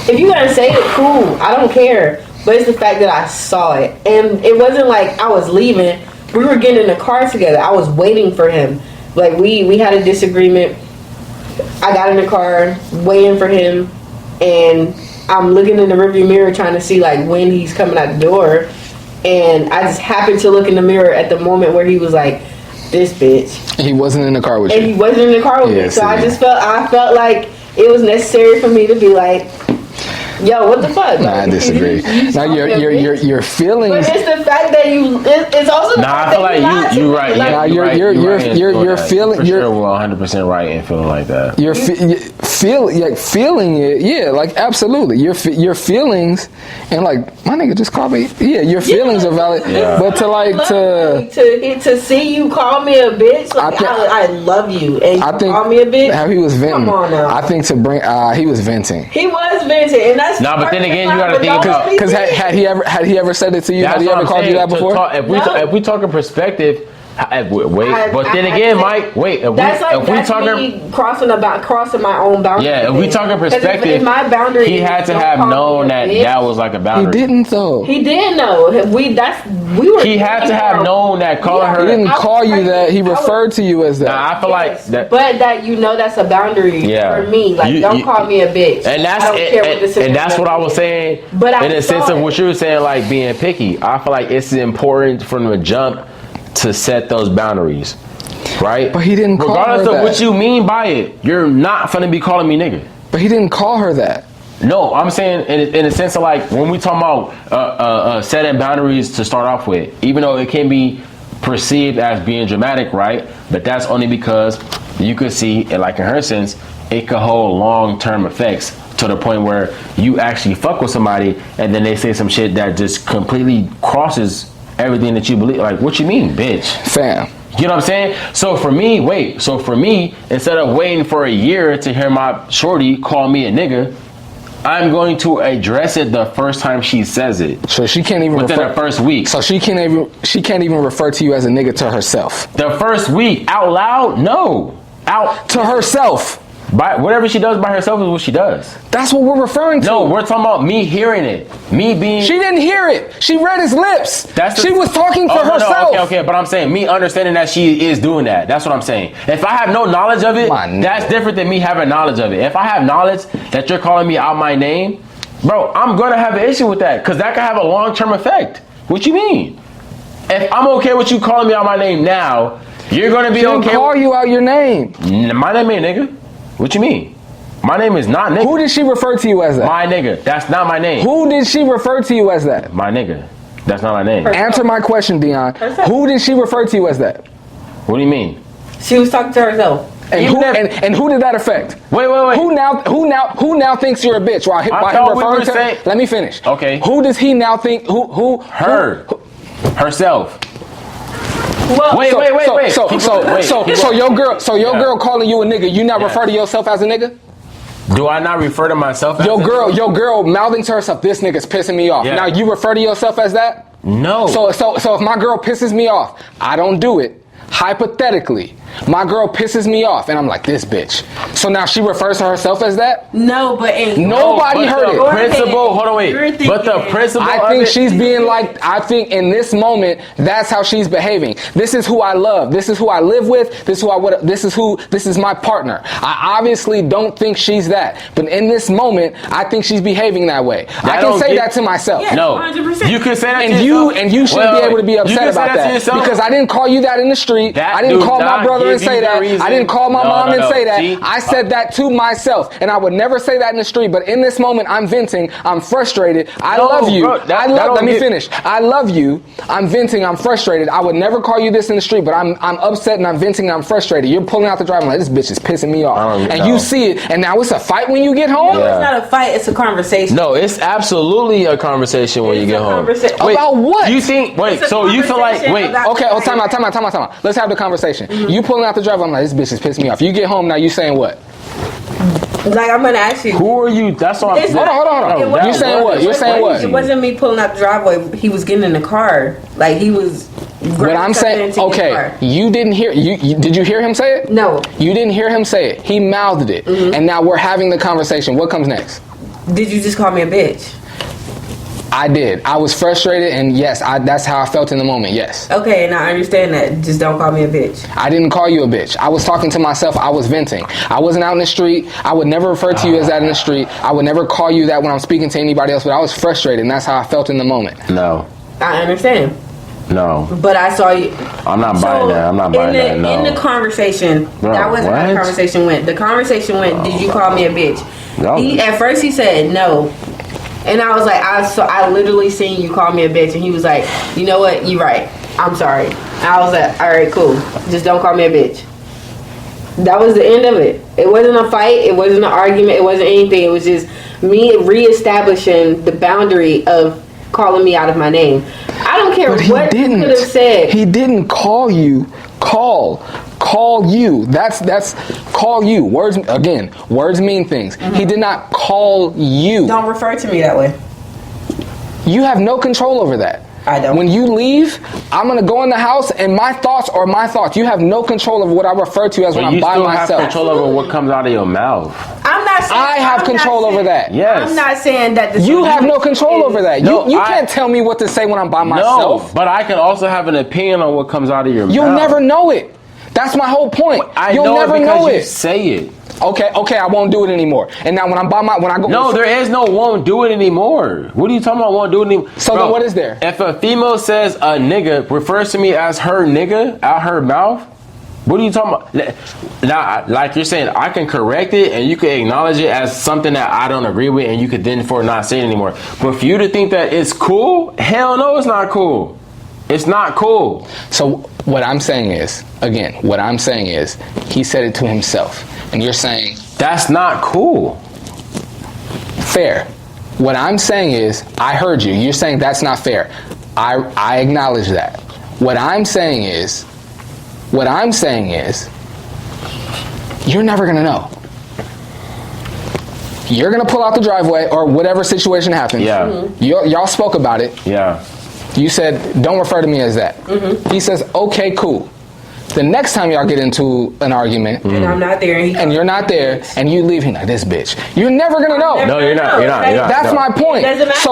If you gotta say it, cool. I don't care. But it's the fact that I saw it. And it wasn't like I was leaving. We were getting in the car together. I was waiting for him. Like, we had a disagreement. I got in the car, waiting for him. And I'm looking in the rearview mirror trying to see, like, when he's coming out the door. And I just happened to look in the mirror at the moment where he was like, this bitch. He wasn't in the car with And you. he wasn't in the car with me. So I felt like it was necessary for me to be like, yo, what the fuck? Nah, I disagree. Now your feelings. But it's the fact that it's also the fact I feel that like you right. lied to me. Nah, You're you're feeling. For sure, we're 100% right in feeling like that. You're feeling it, yeah, like absolutely. Your feelings, and like my nigga just called me. Yeah, your feelings are valid, Yeah. but to see you call me a bitch, like I love you, and you call me a bitch. How he was venting. Come on now. I think to bring he was venting. He was venting, and that's Nah, but then again, you gotta think about- Because had he ever said it to you? Had he ever called you that before? If we talk in perspective, but then again, Mike, if we talking me crossing my own boundary. Yeah, if we talking 'Cause perspective, if my boundary, he had to don't have call me known a that bitch. that was like a He boundary. didn't though. He did know. We were. He had to have known that calling her. He didn't I was call you that. He pregnant. referred to you as that. Nah, I feel like that. But that that's a boundary Yeah. for me. Like, don't call me a bitch. And that's I don't care what the and that's what I was saying. But I in the sense saw of it. what you were saying, like being picky, I feel like it's important from the jump to set those boundaries, right? But he didn't call regardless her of that. what you mean by it. You're not gonna be calling me nigga. But he didn't call her that. No, I'm saying in the sense of like when we talk about setting boundaries to start off with, even though it can be perceived as being dramatic, right? But that's only because you could see, and like in her sense, it could hold long-term effects to the point where you actually fuck with somebody and then they say some shit that just completely crosses everything that you believe. Like, what you mean, bitch? Fam. You know what I'm saying? So for me, instead of waiting for a year to hear my shorty call me a nigga, I'm going to address it the first time she says it. So she can't even within the first week. So she can't even refer to you as a nigga to herself. The first week out loud, no, out to herself. By whatever she does by herself is what she does. That's what we're referring to. No, we're talking about me hearing it. Me being. She didn't hear it. She read his lips. She was talking for no, herself. Okay, but I'm saying me understanding that she is doing that. That's what I'm saying. If I have no knowledge of it, that's different than me having knowledge of it. If I have knowledge that you're calling me out my name, bro, I'm gonna have an issue with that because that could have a long-term effect. What you mean? If I'm okay with you calling me out my name now, you're gonna be okay. Call you out your name. My name ain't nigga. What you mean? My name is not nigga. Who did she refer to you as that? My nigga. That's not my name. Who did she refer to you as that? My nigga. That's not my name. Answer my question, Dion. Who did she refer to you as that? What do you mean? She was talking to herself. And who did that affect? Wait. Who now thinks you're a bitch? While him thought we referring were to, saying- let me finish. Okay. Who does he now think? Herself. Well, Wait. So your girl calling you a nigga. You not refer to yourself as a nigga? Do I not refer to myself as Your girl mouthing to herself, this nigga's pissing me off. Yeah. Now you refer to yourself as that? No. So if my girl pisses me off, I don't do it. Hypothetically, my girl pisses me off, and I'm like, this bitch. So now she refers to herself as that? No, but Nobody heard it. Principle, hold on, wait. But the principle I think she's being like, I think in this moment, that's how she's behaving. This is who I love. This is who I live with. This is my partner. I obviously don't think she's that. But in this moment, I think she's behaving that way. I can say that to myself. Yeah. No. 100%. You can say that to And yourself. you should be able to be upset about that. Because I didn't call you that in the street. I didn't call my brother and say that. I didn't call my mom and say that. See? I said that to myself. And I would never say that in the street. But in this moment, I'm venting. I'm frustrated. I love you. Bro, let me finish. I love you. I'm venting. I'm frustrated. I would never call you this in the street, but I'm upset and I'm venting and I'm frustrated. You're pulling out the drive. I'm like, this bitch is pissing me off. You see it. And now it's a fight when you get home? No, it's not a fight. It's a conversation. No, it's absolutely a conversation when you get home. Wait, about what? You think? Wait, so you feel like? Wait. Okay, time out. Let's have the conversation. You pulling out the drive. I'm like, this bitch is pissing me off. You get home now. You saying what? Like, I'm gonna ask you. Who are you? That's all. It's Hold on. You saying what? You're saying what? It wasn't me pulling out the driveway. He was getting in the car. Like, he was. What I'm saying, okay, you didn't hear. Did you hear him say it? No. You didn't hear him say it. He mouthed it, and now we're having the conversation. What comes next? Did you just call me a bitch? I did. I was frustrated, and yes, that's how I felt in the moment. Yes. Okay, and I understand that. Just don't call me a bitch. I didn't call you a bitch. I was talking to myself. I was venting. I wasn't out in the street. I would never refer to you as that in the street. I would never call you that when I'm speaking to anybody else. But I was frustrated, and that's how I felt in the moment. No. I understand. No. But I saw you. I'm not buying that. I'm not buying that. No. In the conversation, Bro, that wasn't how the what? conversation went. The conversation went, did you call me a bitch? No. At first he said no. And I was like, I literally seen you call me a bitch. And he was like, you know what? You're right. I'm sorry. And I was like, all right, cool. Just don't call me a bitch. That was the end of it. It wasn't a fight. It wasn't an argument. It wasn't anything. It was just me reestablishing the boundary of calling me out of my name. I don't care what he could have said. He didn't call you. Call you. That's call you. Words mean things. He did not call you. Don't refer to me that way. You have no control over that. I don't. When you leave, I'm gonna go in the house, and my thoughts are my thoughts. You have no control over what I refer to as when I'm by myself. You have control over what comes out of your mouth. I'm not saying I have control over that. Yes. I'm not saying that. You have no control over that. No, you can't tell me what to say when I'm by myself. No, but I can also have an opinion on what comes out of your mouth. You'll never know it. That's my whole point. You'll never know it. You say it. Okay, I won't do it anymore. And now when I go. No, there is no won't do it anymore. What are you talking about? Won't do it anymore. So then what is there? If a female says a nigga refers to me as her nigga out her mouth, what are you talking about? Now, like you're saying, I can correct it and you can acknowledge it as something that I don't agree with, and you could then for not say it anymore. But for you to think that it's cool, hell no, it's not cool. It's not cool. So what I'm saying is, he said it to himself. And you're saying that's not cool. Fair. What I'm saying is, I heard you. You're saying that's not fair. I acknowledge that. What I'm saying is, you're never gonna know. You're gonna pull out the driveway or whatever situation happens. Yeah. Y'all spoke about it. Yeah. You said, don't refer to me as that. He says, okay, cool. The next time y'all get into an argument, and I'm not there, and you're not there, and you leave, he's like, this bitch. You're never gonna know. No, you're not. That's my point. It doesn't matter.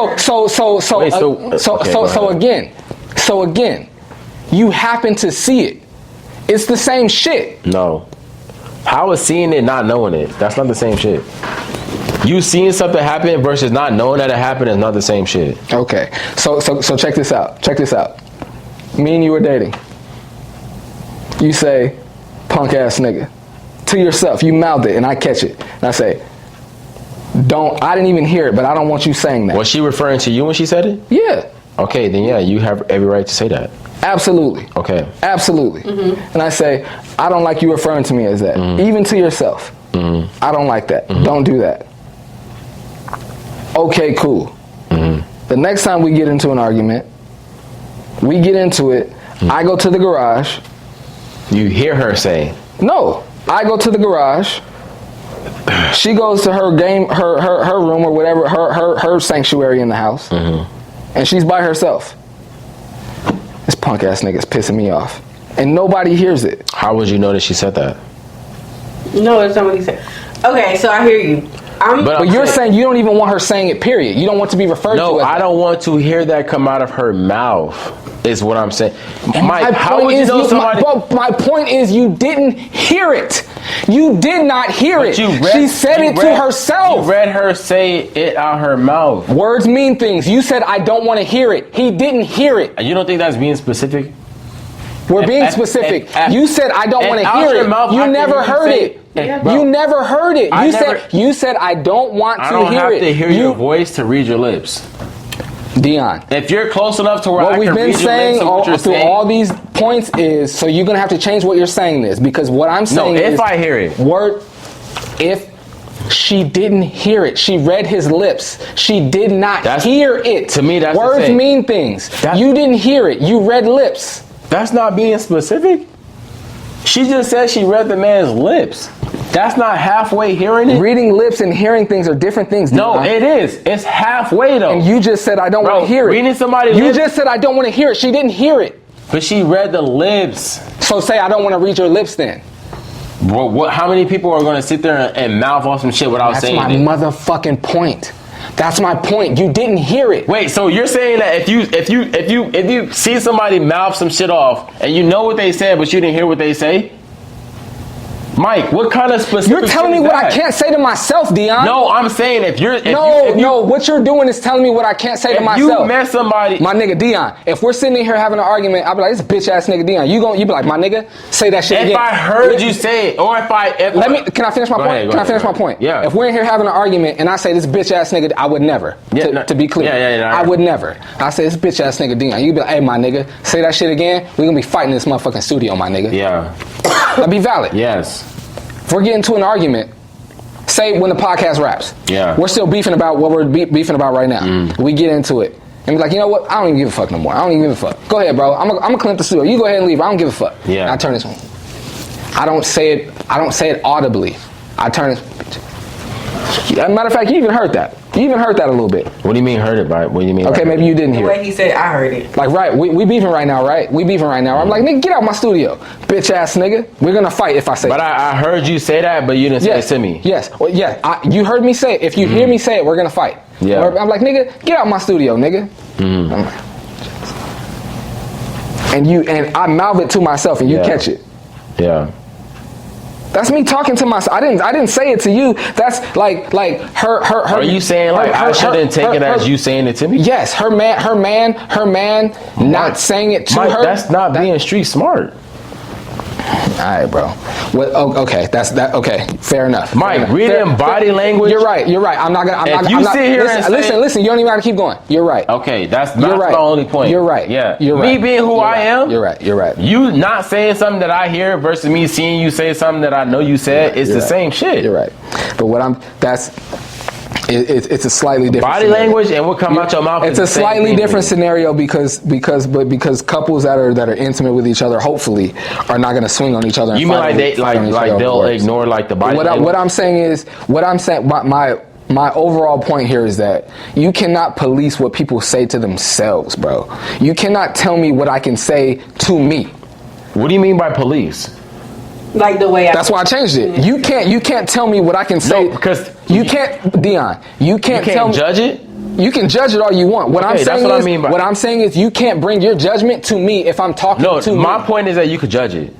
So again, you happen to see it. It's the same shit. No. How is seeing it not knowing it? That's not the same shit. You seeing something happen versus not knowing that it happened is not the same shit. Okay. So check this out. Me and you were dating. You say, punk ass nigga. To yourself, you mouth it, and I catch it. And I say, I didn't even hear it, but I don't want you saying that. Was she referring to you when she said it? Yeah. Okay, then yeah, you have every right to say that. Absolutely. Okay. Absolutely. And I say, I don't like you referring to me as that. Even to yourself. I don't like that. Don't do that. Okay, cool. The next time we get into an argument, we get into it, I go to the garage. You hear her say, No, I go to the garage. She goes to her room or whatever, her sanctuary in the house. And she's by herself. This punk ass nigga's pissing me off. And nobody hears it. how would you know that she said that? No, that's not what he said. Okay, so I hear you. But you're saying you don't even want her saying it, period. You don't want to be referred to No, as I that. don't want to hear that come out of her mouth, is what I'm saying. Mike, how point would you is know somebody... my point is you didn't hear it. You did not hear it. She said it to herself. You read her say it out her mouth. Words mean things. You said, I don't want to hear it. He didn't hear it. You don't think that's being specific? We're being specific. You said, I don't want to hear it. You never heard it. You never heard it. You said, I don't want to hear it. I don't have to hear your voice to read your lips. Dion, if you're close enough to where what I we've can been read saying your lips, what through saying, all these points is, so you're gonna have to change what you're saying this, because what I'm saying is, if I hear it, if she didn't hear it, she read his lips. She did not hear it. To me, that's words mean things. You didn't hear it. You read lips. That's not being specific. She just said she read the man's lips. That's not halfway hearing it. Reading lips and hearing things are different things. No, it is. It's halfway though. And you just said I don't want to hear it. Reading somebody. You just said I don't want to hear it. She didn't hear it. But she read the lips. So say I don't want to read your lips then. Bro, how many people are going to sit there and mouth off some shit without saying it? That's my motherfucking point. That's my point. You didn't hear it. Wait, so you're saying that if you see somebody mouth some shit off and you know what they said but you didn't hear what they say? Mike, what kind of specific? You're telling me what I can't say to myself, Dion. No, I'm saying if what you're doing is telling me what I can't say to myself. If you met somebody, my nigga Dion, if we're sitting in here having an argument, I'll be like, this bitch ass nigga Dion. You be like, my nigga, say that shit again. If I heard you say it, or can I finish my point? Can I finish my point? Yeah. If we're in here having an argument and I say this bitch ass nigga, I would never. To be clear, I would never. I say this bitch ass nigga Dion. You be like, hey, my nigga, say that shit again. We're gonna be fighting in this motherfucking studio, my nigga. Yeah. That'd be valid. Yes. If we're getting to an argument, say when the podcast wraps, we're still beefing about what we're beefing about right now. We get into it and be like, you know what? I don't even give a fuck no more. I don't even give a fuck. Go ahead, bro. I'm gonna clean up the studio. You go ahead and leave. I don't give a fuck. Yeah. And I turn this on. I don't say it audibly. I turn it. As a matter of fact, you even heard that. You even heard that a little bit. What do you mean heard it, right? What do you mean? Okay, maybe you didn't hear it. The way he said, I heard it. Like, right, we beefing right now, right? We beefing right now. I'm like, nigga, get out my studio. Bitch ass nigga. We're gonna fight if I say it. But I heard you say that, but you didn't say it to me. Yes. Well, yeah. You heard me say it. If you hear me say it, we're gonna fight. Yeah. Or I'm like, nigga, get out my studio, nigga. And I mouth it to myself and you catch it. Yeah. That's me talking to myself. I didn't say it to you. That's like her. Are you saying I shouldn't take it as you saying it to me? Yes, her man, not saying it to Mike, her. That's not being street smart. All right, bro. Okay, okay. Fair enough. Mike, reading body language. You're right. I'm not gonna. Sit here and listen. You don't even have to keep going. You're right. Okay, that's my only point. You're right. Yeah. You're right. Me being who I am. You're right. You not saying something that I hear versus me seeing you say something that I know you said. It's the same shit. You're right. But it's a slightly different body scenario. language and what come out your mouth. It's a slightly different scenario because couples that are intimate with each other hopefully are not going to swing on each other. You mean like they'll ignore like the body language? What I'm saying my overall point here is that you cannot police what people say to themselves, bro. You cannot tell me what I can say to me. What do you mean by police? Like the way That's why I changed it. You can't tell me what I can say. No, because you can't, Dion. You can't tell me. Judge it. You can judge it all you want. What I'm saying is you can't bring your judgment to me if I'm talking to me. My point is that you could judge it.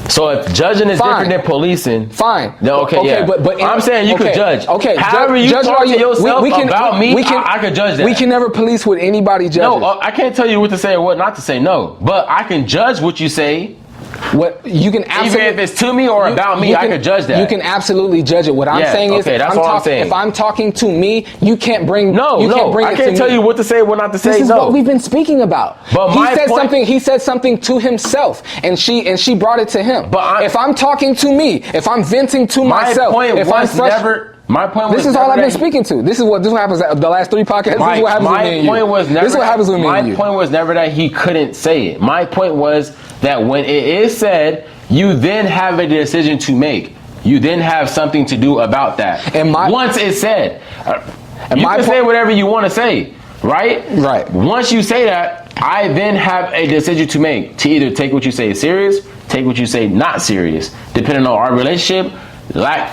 So if judging is different than policing, fine. No, okay. But I'm saying you could judge. Okay. However you talk to yourself about me, I could judge that. We can never police what anybody judges. No, I can't tell you what to say or what not to say. No, but I can judge what you say. What you can absolutely, Even if it's to me or about me, I could judge that. You can absolutely judge it. What I'm saying is, that's all I'm saying. if I'm talking to me, you can't bring. No, you can't bring I it can't to tell me. you what to say, what not to say. This is no. what we've been speaking about. But He said something to himself, and she brought it to him. But if I'm talking to me, if I'm venting to myself, if I'm frustrated. My point was this is all I've been speaking to. This is what happens at the last 3 podcasts. This is what happens with me and you. This is what happens with me and you. My point was never that he couldn't say it. My point was that when it is said, you then have a decision to make. You then have something to do about that. Once it's said, you can say whatever you want to say, right? Right. Once you say that, I then have a decision to make to either take what you say serious, take what you say not serious, depending on our relationship. Lack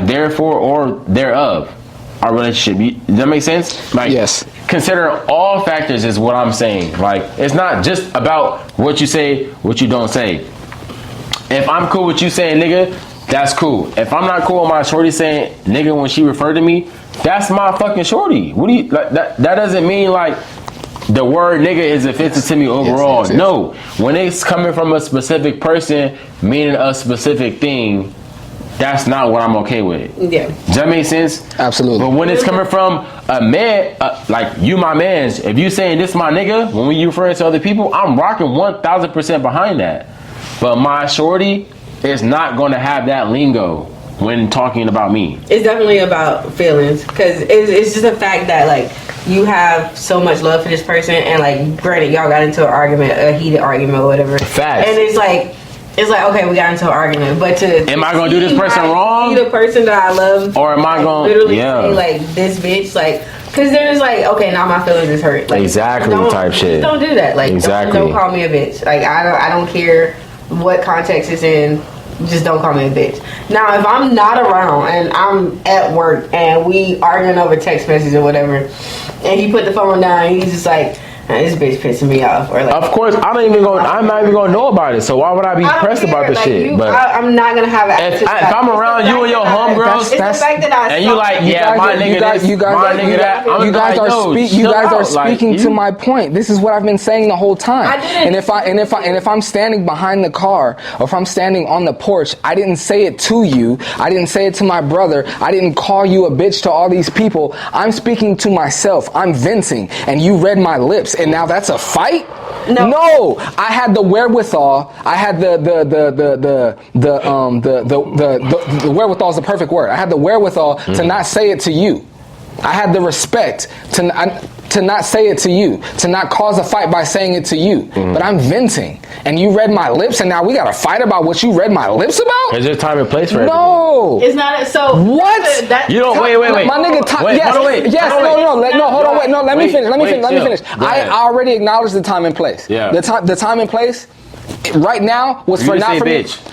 therefore or thereof our relationship. Does that make sense? Like, yes. Consider all factors is what I'm saying. Like, it's not just about what you say, what you don't say. If I'm cool with you saying nigga, that's cool. If I'm not cool with my shorty saying nigga when she referred to me, that's my fucking shorty. What do you like? That doesn't mean like the word nigga is offensive to me overall. Yes. No, when it's coming from a specific person meaning a specific thing, that's not what I'm okay with. Yeah. Does that make sense? Absolutely. But when it's coming from a man, like you my mans, if you saying this my nigga, when you referring to other people, I'm rocking 1,000% behind that. But my shorty is not going to have that lingo when talking about me. It's definitely about feelings, because it's just a fact that like you have so much love for this person, and like granted y'all got into an argument, a heated argument or whatever. Facts. And it's like okay, we got into an argument, but am I gonna do this person wrong? The person that I love, or am I gonna literally say like this bitch, like, because there's like, okay, now my feelings is hurt. Like, exactly, type shit. Don't do that. Like, exactly. Don't call me a bitch. Like, I don't care what context it's in. Just don't call me a bitch. Now, if I'm not around and I'm at work and we arguing over text messages or whatever, and he put the phone down, and he's just like, this bitch pissing me off. Or like, of course, I'm not even gonna know about it. So why would I be pressed about the like shit? But I'm not gonna have access. If I'm around you and your homegirls, it's the fact that I and you like, yeah, my nigga this, my nigga that. You guys are speaking to my point. This is what I've been saying the whole time. And if I'm standing behind the car, or if I'm standing on the porch, I didn't say it to you. I didn't say it to my brother. I didn't call you a bitch to all these people. I'm speaking to myself. I'm venting, and you read my lips. And now that's a fight? No. I had the wherewithal. I had the wherewithal is the perfect word. I had the wherewithal to not say it to you. I had the respect to not say it to you, to not cause a fight by saying it to you. But I'm venting, and you read my lips, and now we got to fight about what you read my lips about? Is there time and place for everything? No. It's not. So what? You don't. Wait. My nigga. Let me finish. I already acknowledged the time and place. Yeah. The time and place right now was for not for bitch. me.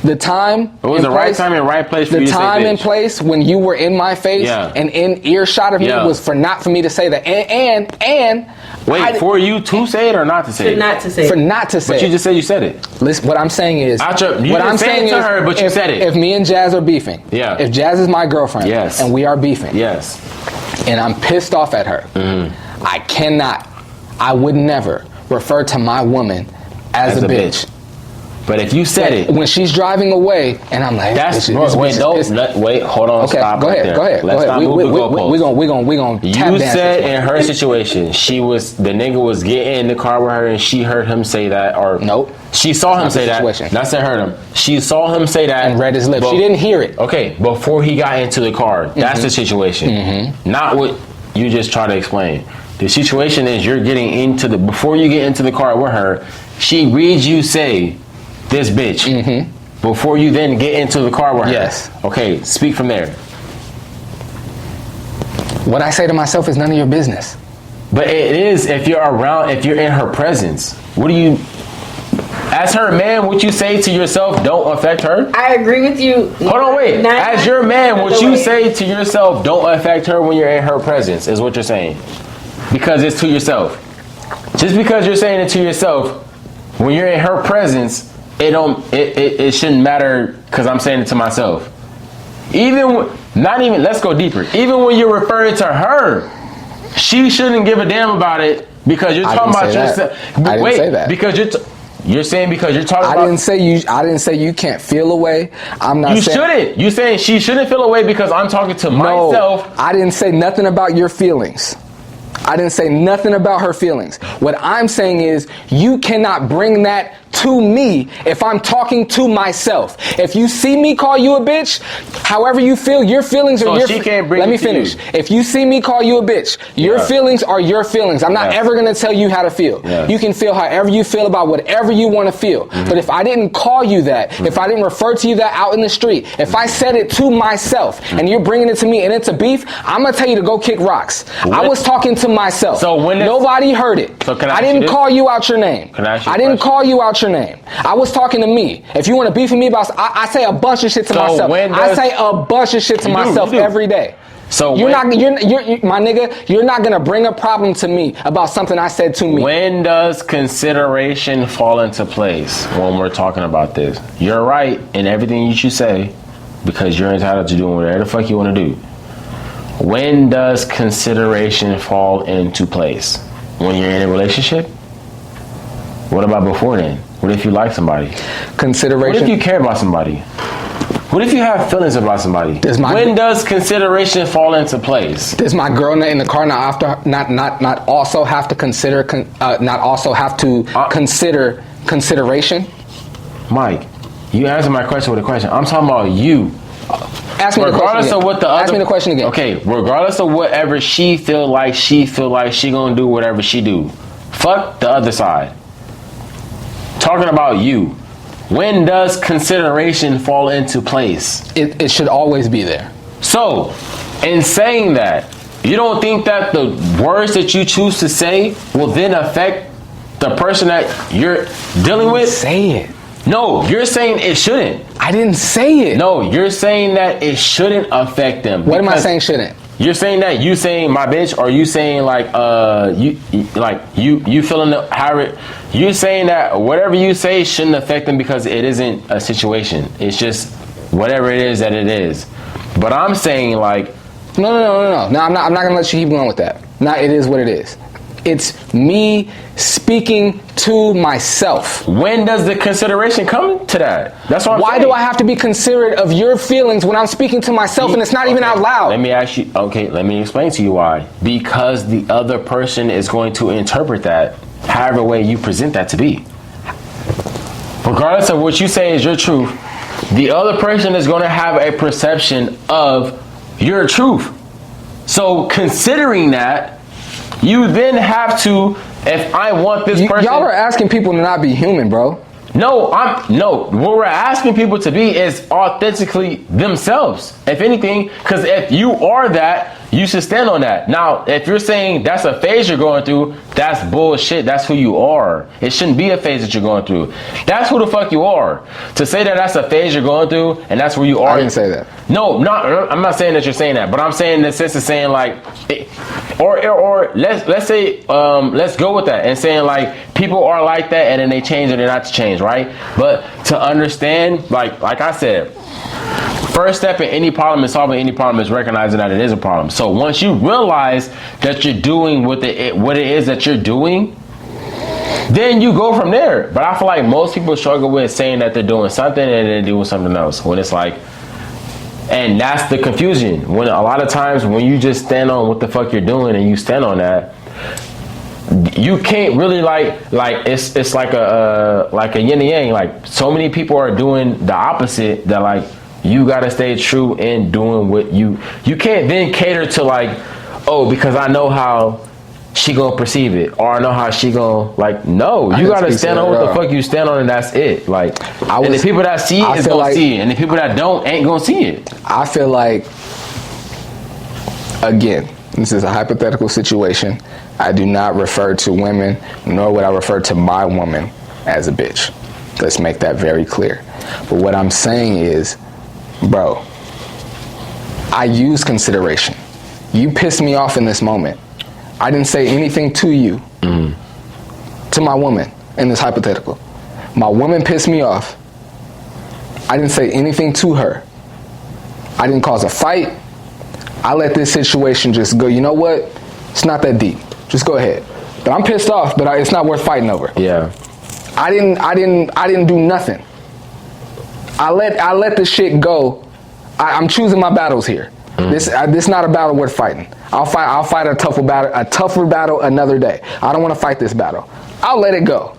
The time. It was the right time and right place for you to say bitch. The time and place when you were in my face and in earshot of me was for not for me to say that. And wait, for you to say it or not to say it? Not to say it. For not to say it. But you just said you said it. Listen, what I'm saying is, you didn't say it to her, but you said it. If me and Jazz are beefing, if Jazz is my girlfriend, and we are beefing, and I'm pissed off at her, I would never refer to my woman as a bitch. But if you said it when she's driving away, and I'm like, wait, hold on, okay, stop. Go ahead. Let's not move the goalpost. We gonna. You said in her situation, the nigga was getting in the car with her, and she heard him say that, or nope, she saw him say that. Not say heard him. She saw him say that and read his lips. She didn't hear it. Okay, before he got into the car, that's the situation. Not what you just try to explain. The situation is before you get into the car with her, she reads you say this bitch before you then get into the car with her. Yes. Okay, speak from there. What I say to myself is none of your business. But it is if you're in her presence. What do you, as her man, what you say to yourself don't affect her? I agree with you. Hold on, wait. As your man, what you say to yourself don't affect her when you're in her presence, is what you're saying. Because it's to yourself. Just because you're saying it to yourself, when you're in her presence, it shouldn't matter because I'm saying it to myself. Let's go deeper. Even when you're referring to her, she shouldn't give a damn about it because you're talking about yourself. I didn't say that. Because You're saying because you're talking I about... I didn't say you can't feel a way. I'm not You saying... shouldn't. You're saying she shouldn't feel away because I'm talking to No, myself. I didn't say nothing about your feelings. I didn't say nothing about her feelings. What I'm saying is you cannot bring that to me if I'm talking to myself. If you see me call you a bitch, however you feel, your feelings are So your she can't bring Let it me to finish. you. If you see me call you a bitch, your Yeah. feelings are your feelings. I'm not Yeah. ever going to tell you how to feel. Yeah. You can feel however you feel about whatever you want to feel. But if I didn't call you that, if I didn't refer to you that out in the street, if I said it to myself and you're bringing it to me and it's a beef, I'm going to tell you to go kick rocks. I What- was talking to myself. So when it's- Nobody heard it. So can I I ask you didn't this? call you out your name. Can I ask you a didn't question? call you out your name. I was talking to me. If you want to beef with me about, I say a bunch of shit to So myself. when I does- say a bunch of shit to You do, myself you do. every day. So you're when- not, you're my nigga. You're not gonna bring a problem to me about something I said to me. When does consideration fall into place when we're talking about this? You're right in everything you should say because you're entitled to doing whatever the fuck you want to do. When does consideration fall into place? When you're in a relationship? What about before then? What if you like somebody? What Consideration. if you care about somebody? What if you have feelings about somebody? When does consideration fall into place? Does my girl in the car not also have to consider consider consideration? Mike, you answer my question with a question. I'm talking about you. Ask me the question Regardless again. of what the other... Ask me the question again. Okay, regardless of whatever she feel like she gonna do whatever she do. Fuck the other side. Talking about you. When does consideration fall into place? It should always be there. So, in saying that, you don't think that the words that you choose to say will then affect the person that you're dealing with? Say it. No, you're saying it shouldn't. I didn't say it. No, you're saying that it shouldn't affect them. What am I because saying shouldn't? You're saying that you saying my bitch, or you saying like you feeling the how you saying that whatever you say shouldn't affect them because it isn't a situation. It's just whatever it is that it is. But I'm saying like No, I'm not gonna let you keep going with that. Now it is what it is. It's me speaking to myself. When does the consideration come to that? That's what I'm Why saying. do I have to be considerate of your feelings when I'm speaking to myself and it's not even out loud? Let me ask you, let me explain to you why. Because the other person is going to interpret that however way you present that to be. Regardless of what you say is your truth, the other person is going to have a perception of your truth. So considering that, you then have to, if I want this person... Y'all are asking people to not be human, bro. No, what we're asking people to be is authentically themselves. If anything, because if you are that, you should stand on that. Now, if you're saying that's a phase you're going through, that's bullshit. That's who you are. It shouldn't be a phase that you're going through. That's who the fuck you are. To say that that's a phase you're going through and that's where you are. I didn't say that. No, I'm not saying that you're saying that, but I'm saying in the sense of saying like, or let's say let's go with that and saying like people are like that and then they change or they're not to change, right? But to understand, like I said, first step in any problem, in solving any problem, is recognizing that it is a problem. So once you realize that you're doing what it is that you're doing, then you go from there. But I feel like most people struggle with saying that they're doing something and then doing something else. When it's like, and that's the confusion. When a lot of times when you just stand on what the fuck you're doing and you stand on that, you can't really like it's like a yin and yang. Like so many people are doing the opposite. That like you gotta stay true in doing what you can't then cater to like, oh, because I know how she gonna perceive it, or I know how she gonna like. No, you gotta stand on what the fuck you stand on, and that's it. Like, and the people that see it is gonna see it, and the people that don't ain't gonna see it. I feel like, again, this is a hypothetical situation. I do not refer to women, nor would I refer to my woman as a bitch. Let's make that very clear. But what I'm saying is, bro, I use consideration. You pissed me off in this moment. I didn't say anything to you, to my woman in this hypothetical. My woman pissed me off. I didn't say anything to her. I didn't cause a fight. I let this situation just go, you know what? It's not that deep. Just go ahead. But I'm pissed off, but it's not worth fighting over. Yeah. I didn't do nothing. I let the shit go. I'm choosing my battles here. This not a battle worth fighting. I'll fight a tougher battle another day. I don't want to fight this battle. I'll let it go.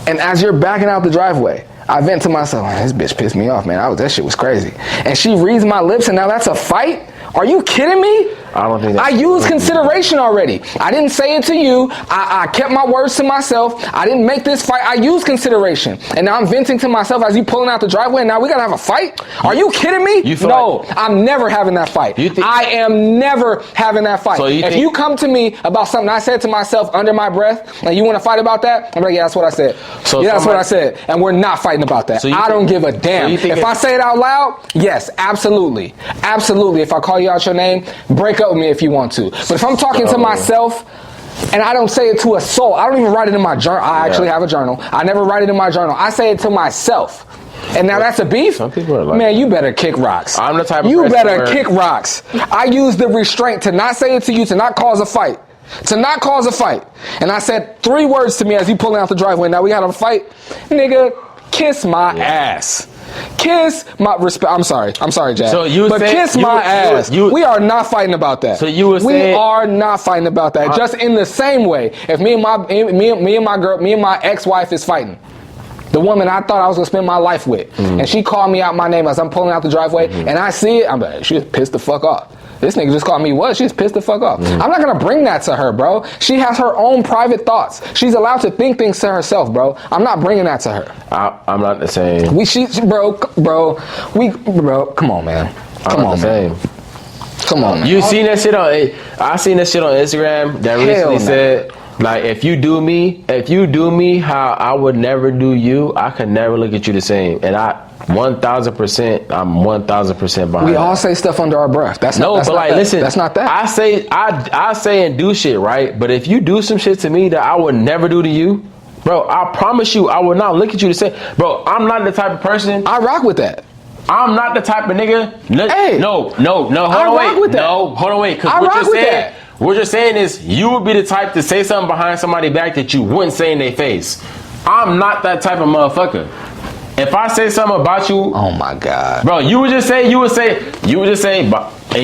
And as you're backing out the driveway, I vent to myself, man, this bitch pissed me off, man. That shit was crazy. And she reads my lips, and now that's a fight? Are you kidding me? I don't think that's I used consideration already. I didn't say it to you. I kept my words to myself. I didn't make this fight. I used consideration. And now I'm venting to myself as you pulling out the driveway, and now we gotta have a fight? Are you kidding me? No, I'm never having that fight. I am never having that fight. So if you come to me about something I said to myself under my breath, and you want to fight about that, I'm like, yeah, that's what I said. That's what I said. And we're not fighting about that. I don't give a damn. If I say it out loud, yes, absolutely. Absolutely. If I call you out your name, break up with me if you want to. But if I'm talking to myself and I don't say it to a soul, I don't even write it in my journal. I actually have a journal. I never write it in my journal. I say it to myself. And now that's a beef? Some people are like, man, you better kick rocks. I'm the type of you person better kick rocks. I use the restraint to not say it to you, to not cause a fight. To not cause a fight. And I said 3 words to me as you pulling out the driveway. Now we got a fight. Nigga, kiss my ass. Kiss my respect. I'm sorry, Jack. So you but say, kiss my ass. We are not fighting about that. So you would say we are not fighting about that. Just in the same way, if me and my ex-wife is fighting, the woman I thought I was gonna spend my life with, and she called me out my name as I'm pulling out the driveway, and I see it, I'm like, she's pissed the fuck off. This nigga just called me what? She's pissed the fuck off. I'm not gonna bring that to her, bro. She has her own private thoughts. She's allowed to think things to herself, bro. I'm not bringing that to her. I'm not the same. Bro, come on, man. Come on, man. Come on, man. You seen that shit I seen that shit on Instagram that recently said, like, if you do me how I would never do you, I could never look at you the same. And I'm 1,000% behind. We all say stuff under our breath. That's not that. Listen, that's not that. I say and do shit, right? But if you do some shit to me that I would never do to you, bro, I promise you, I will not look at you the same. Bro, I'm not the type of person. I rock with that. I'm not the type of nigga. Hey, no, hold on, wait. Because what you're saying is you would be the type to say something behind somebody's back that you wouldn't say in their face. I'm not that type of motherfucker. If I say something about you, oh my God, bro, you would just say, in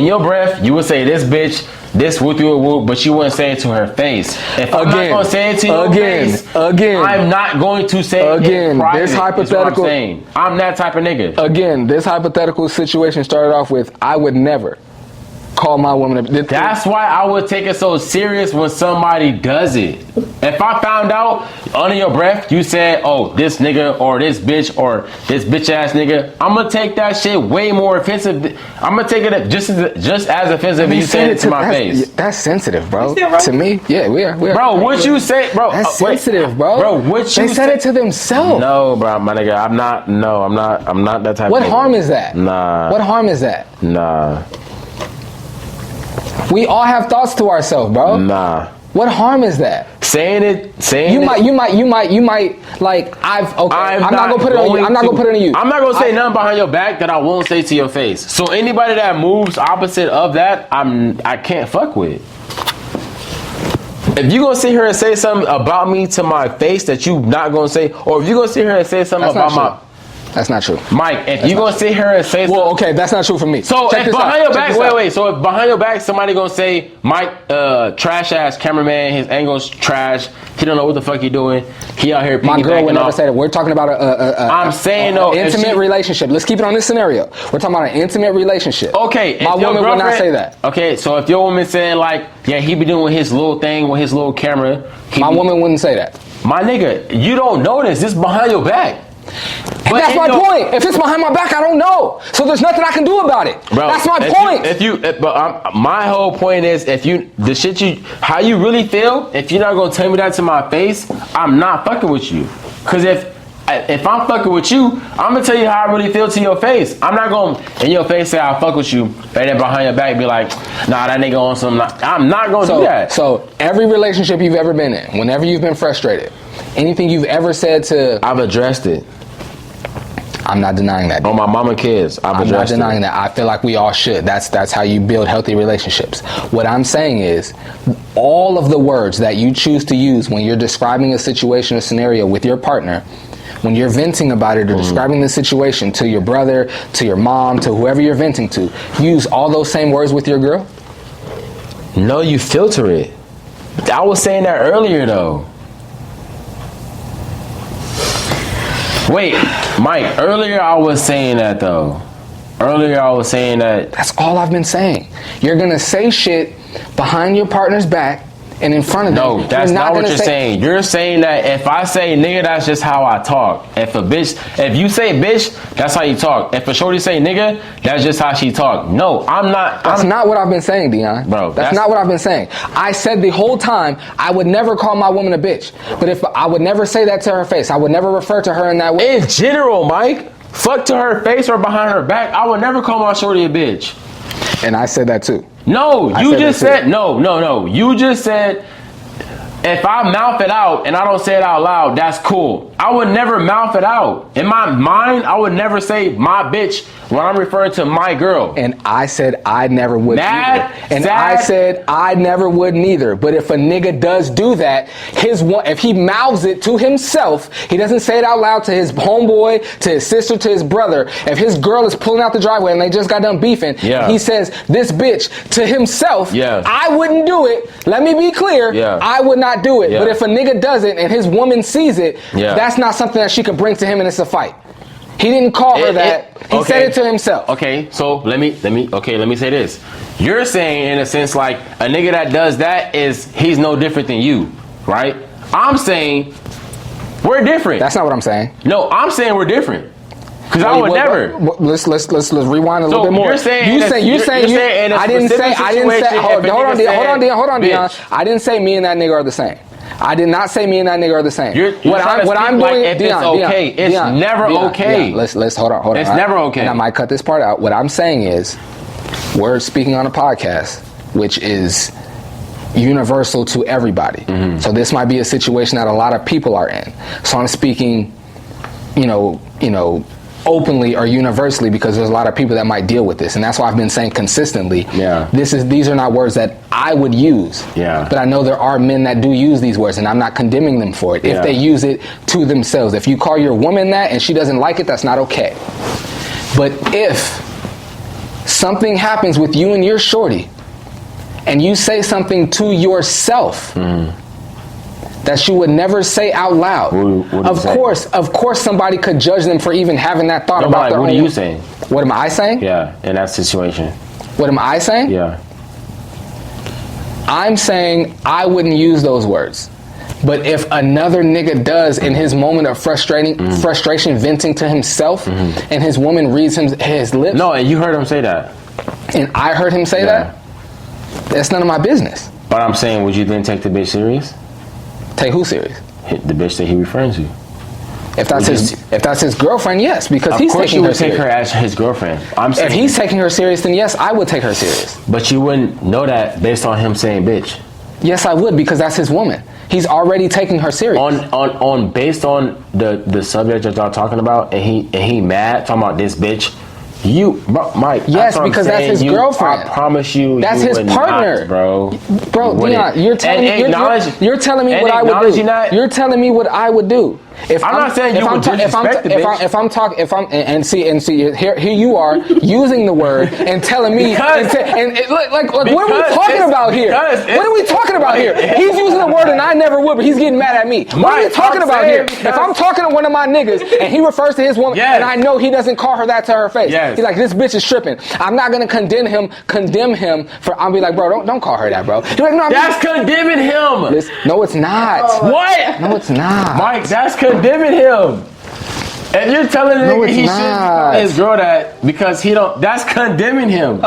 your breath, you would say this bitch, this whoop you whoop, but you wouldn't say it to her face. If I'm not going to say it to your face, I'm not going to say it in private. This hypothetical, I'm that type of nigga. Again, this hypothetical situation started off with, I would never call my woman. That's why I would take it so serious when somebody does it. If I found out under your breath you said, oh, this nigga or this bitch or this bitch ass nigga, I'm gonna take that shit way more offensive. I'm gonna take it just as offensive as you said it to my face. That's sensitive, bro. To me, yeah, we are. Bro, what you say, bro? That's sensitive, bro. Bro, what you they said it to themselves. No, bro, my nigga, I'm not that type. What of harm is that? Nah. What harm is that? Nah. We all have thoughts to ourselves, bro. Nah. What harm is that? You might like I'm not gonna put it on you. I'm not gonna put it on you. I'm not gonna say nothing behind your back that I won't say to your face. So anybody that moves opposite of that, I can't fuck with. If you gonna sit here and say something about me to my face that you not gonna say, or if you gonna sit here and say something that's not true. Mike, if you gonna sit here and say well, okay, that's not true for me. So if behind your back, so if behind your back somebody gonna say Mike, trash ass cameraman, his angle's trash, he don't know what the fuck he doing. He out here. My girl would never say that. We're talking about I'm saying though, intimate relationship. Let's keep it on this scenario. We're talking about an intimate relationship. Okay, my woman would not say that. Okay, so if your woman saying like, yeah, he be doing his little thing with his little camera, woman wouldn't say that. My nigga, you don't know this. This is behind your back. But that's my point. If it's behind my back, I don't know. So there's nothing I can do about it. Bro, that's my point. My whole point is, how you really feel, if you're not gonna tell me that to my face, I'm not fucking with you. Cause if I'm fucking with you, I'm gonna tell you how I really feel to your face. I'm not gonna in your face say I fuck with you, and then behind your back be like, nah, that nigga on some. I'm not gonna do that. So every relationship you've ever been in, whenever you've been frustrated, anything you've ever said to, I've addressed it. I'm not denying that. On my mama kids, I'm not addressed denying it. that. I feel like we all should. That's how you build healthy relationships. What I'm saying is, all of the words that you choose to use when you're describing a situation or scenario with your partner, when you're venting about it or describing the situation to your brother, to your mom, to whoever you're venting to, use all those same words with your girl? No, you filter it. I was saying that earlier though. Wait, Mike, earlier I was saying that though. Earlier I was saying that. That's all I've been saying. You're going to say shit behind your partner's back and in front of them. No, that's not what gonna you're saying. You're saying that if I say nigga, that's just how I talk. If you say bitch, that's how you talk. If a shorty say nigga, that's just how she talk. No, I'm not. That's not what I've been saying, Dion. Bro, that's not what I've been saying. I said the whole time I would never call my woman a bitch. But if I would never say that to her face, I would never refer to her in that way. In general, Mike, fuck to her face or behind her back, I would never call my shorty a bitch. And I said that too. No, you just said no. You just said if I mouth it out and I don't say it out loud, that's cool. I would never mouth it out. In my mind, I would never say my bitch when I'm referring to my girl. And I said I never would Mad, either. And sad. I said I never would neither. But if a nigga does do that, if he mouths it to himself, he doesn't say it out loud to his homeboy, to his sister, to his brother. If his girl is pulling out the driveway and they just got done beefing, he says this bitch to himself, I wouldn't do it. Let me be clear. I would not do it. But if a nigga does it and his woman sees it, that's not something that she could bring to him and it's a fight. He didn't call her that. He said it to himself. Okay, so let me say this. You're saying in a sense like a nigga that does that he's no different than you, right? I'm saying we're different. That's not what I'm saying. No, I'm saying we're different. Because I would never. Let's rewind a little bit more. You're saying I didn't say. Hold on, Dion. I didn't say me and that nigga are the same. I did not say me and that nigga are the same. What I'm doing, if it's okay, it's never okay. Let's hold on. It's never okay. And I might cut this part out. What I'm saying is, we're speaking on a podcast, which is universal to everybody. So this might be a situation that a lot of people are in. So I'm speaking, openly or universally because there's a lot of people that might deal with this, and that's why I've been saying consistently, these are not words that I would use, but I know there are men that do use these words, and I'm not condemning them for it if they use it to themselves. If you call your woman that and she doesn't like it, that's not okay. But if something happens with you and your shorty and you say something to yourself that you would never say out loud. Of course somebody could judge them for even having that thought about their own. What are you saying? What am I saying? Yeah, in that situation. What am I saying? Yeah. I'm saying I wouldn't use those words. But if another nigga does in his moment of frustration, venting to himself, and his woman reads his lips. No, and you heard him say that. And I heard him say that? That's none of my business. But I'm saying, would you then take the bitch serious? Take who serious? The bitch that he referring to. If that's his girlfriend, yes, because he's taking her serious. Of course you would take her as his girlfriend. I'm saying, if he's taking her serious, then yes, I would take her serious. But you wouldn't know that based on him saying bitch. Yes, I would, because that's his woman. He's already taking her serious. Based on the subject that y'all talking about, and he mad talking about this bitch. Mike. Yes, because that's his girlfriend. I promise you, that's his partner, bro. Dion, you're telling me what I would do. You're telling me what I would do. I'm not saying you would disrespect the bitch. Here you are using the word and telling me what are we talking about here? What are we talking about here? He's using the word and I never would, but he's getting mad at me. What are we talking about here? If I'm talking to one of my niggas and he refers to his woman and I know he doesn't call her that to her face, he's like, this bitch is tripping. I'm not gonna condemn him for. I'll be like, bro, don't call her that, bro. He's like, no, that's condemning him. No, it's not. What? No, it's not. Mike, that's condemning him. And you're telling him he shouldn't call his girl that because he don't. That's condemning him.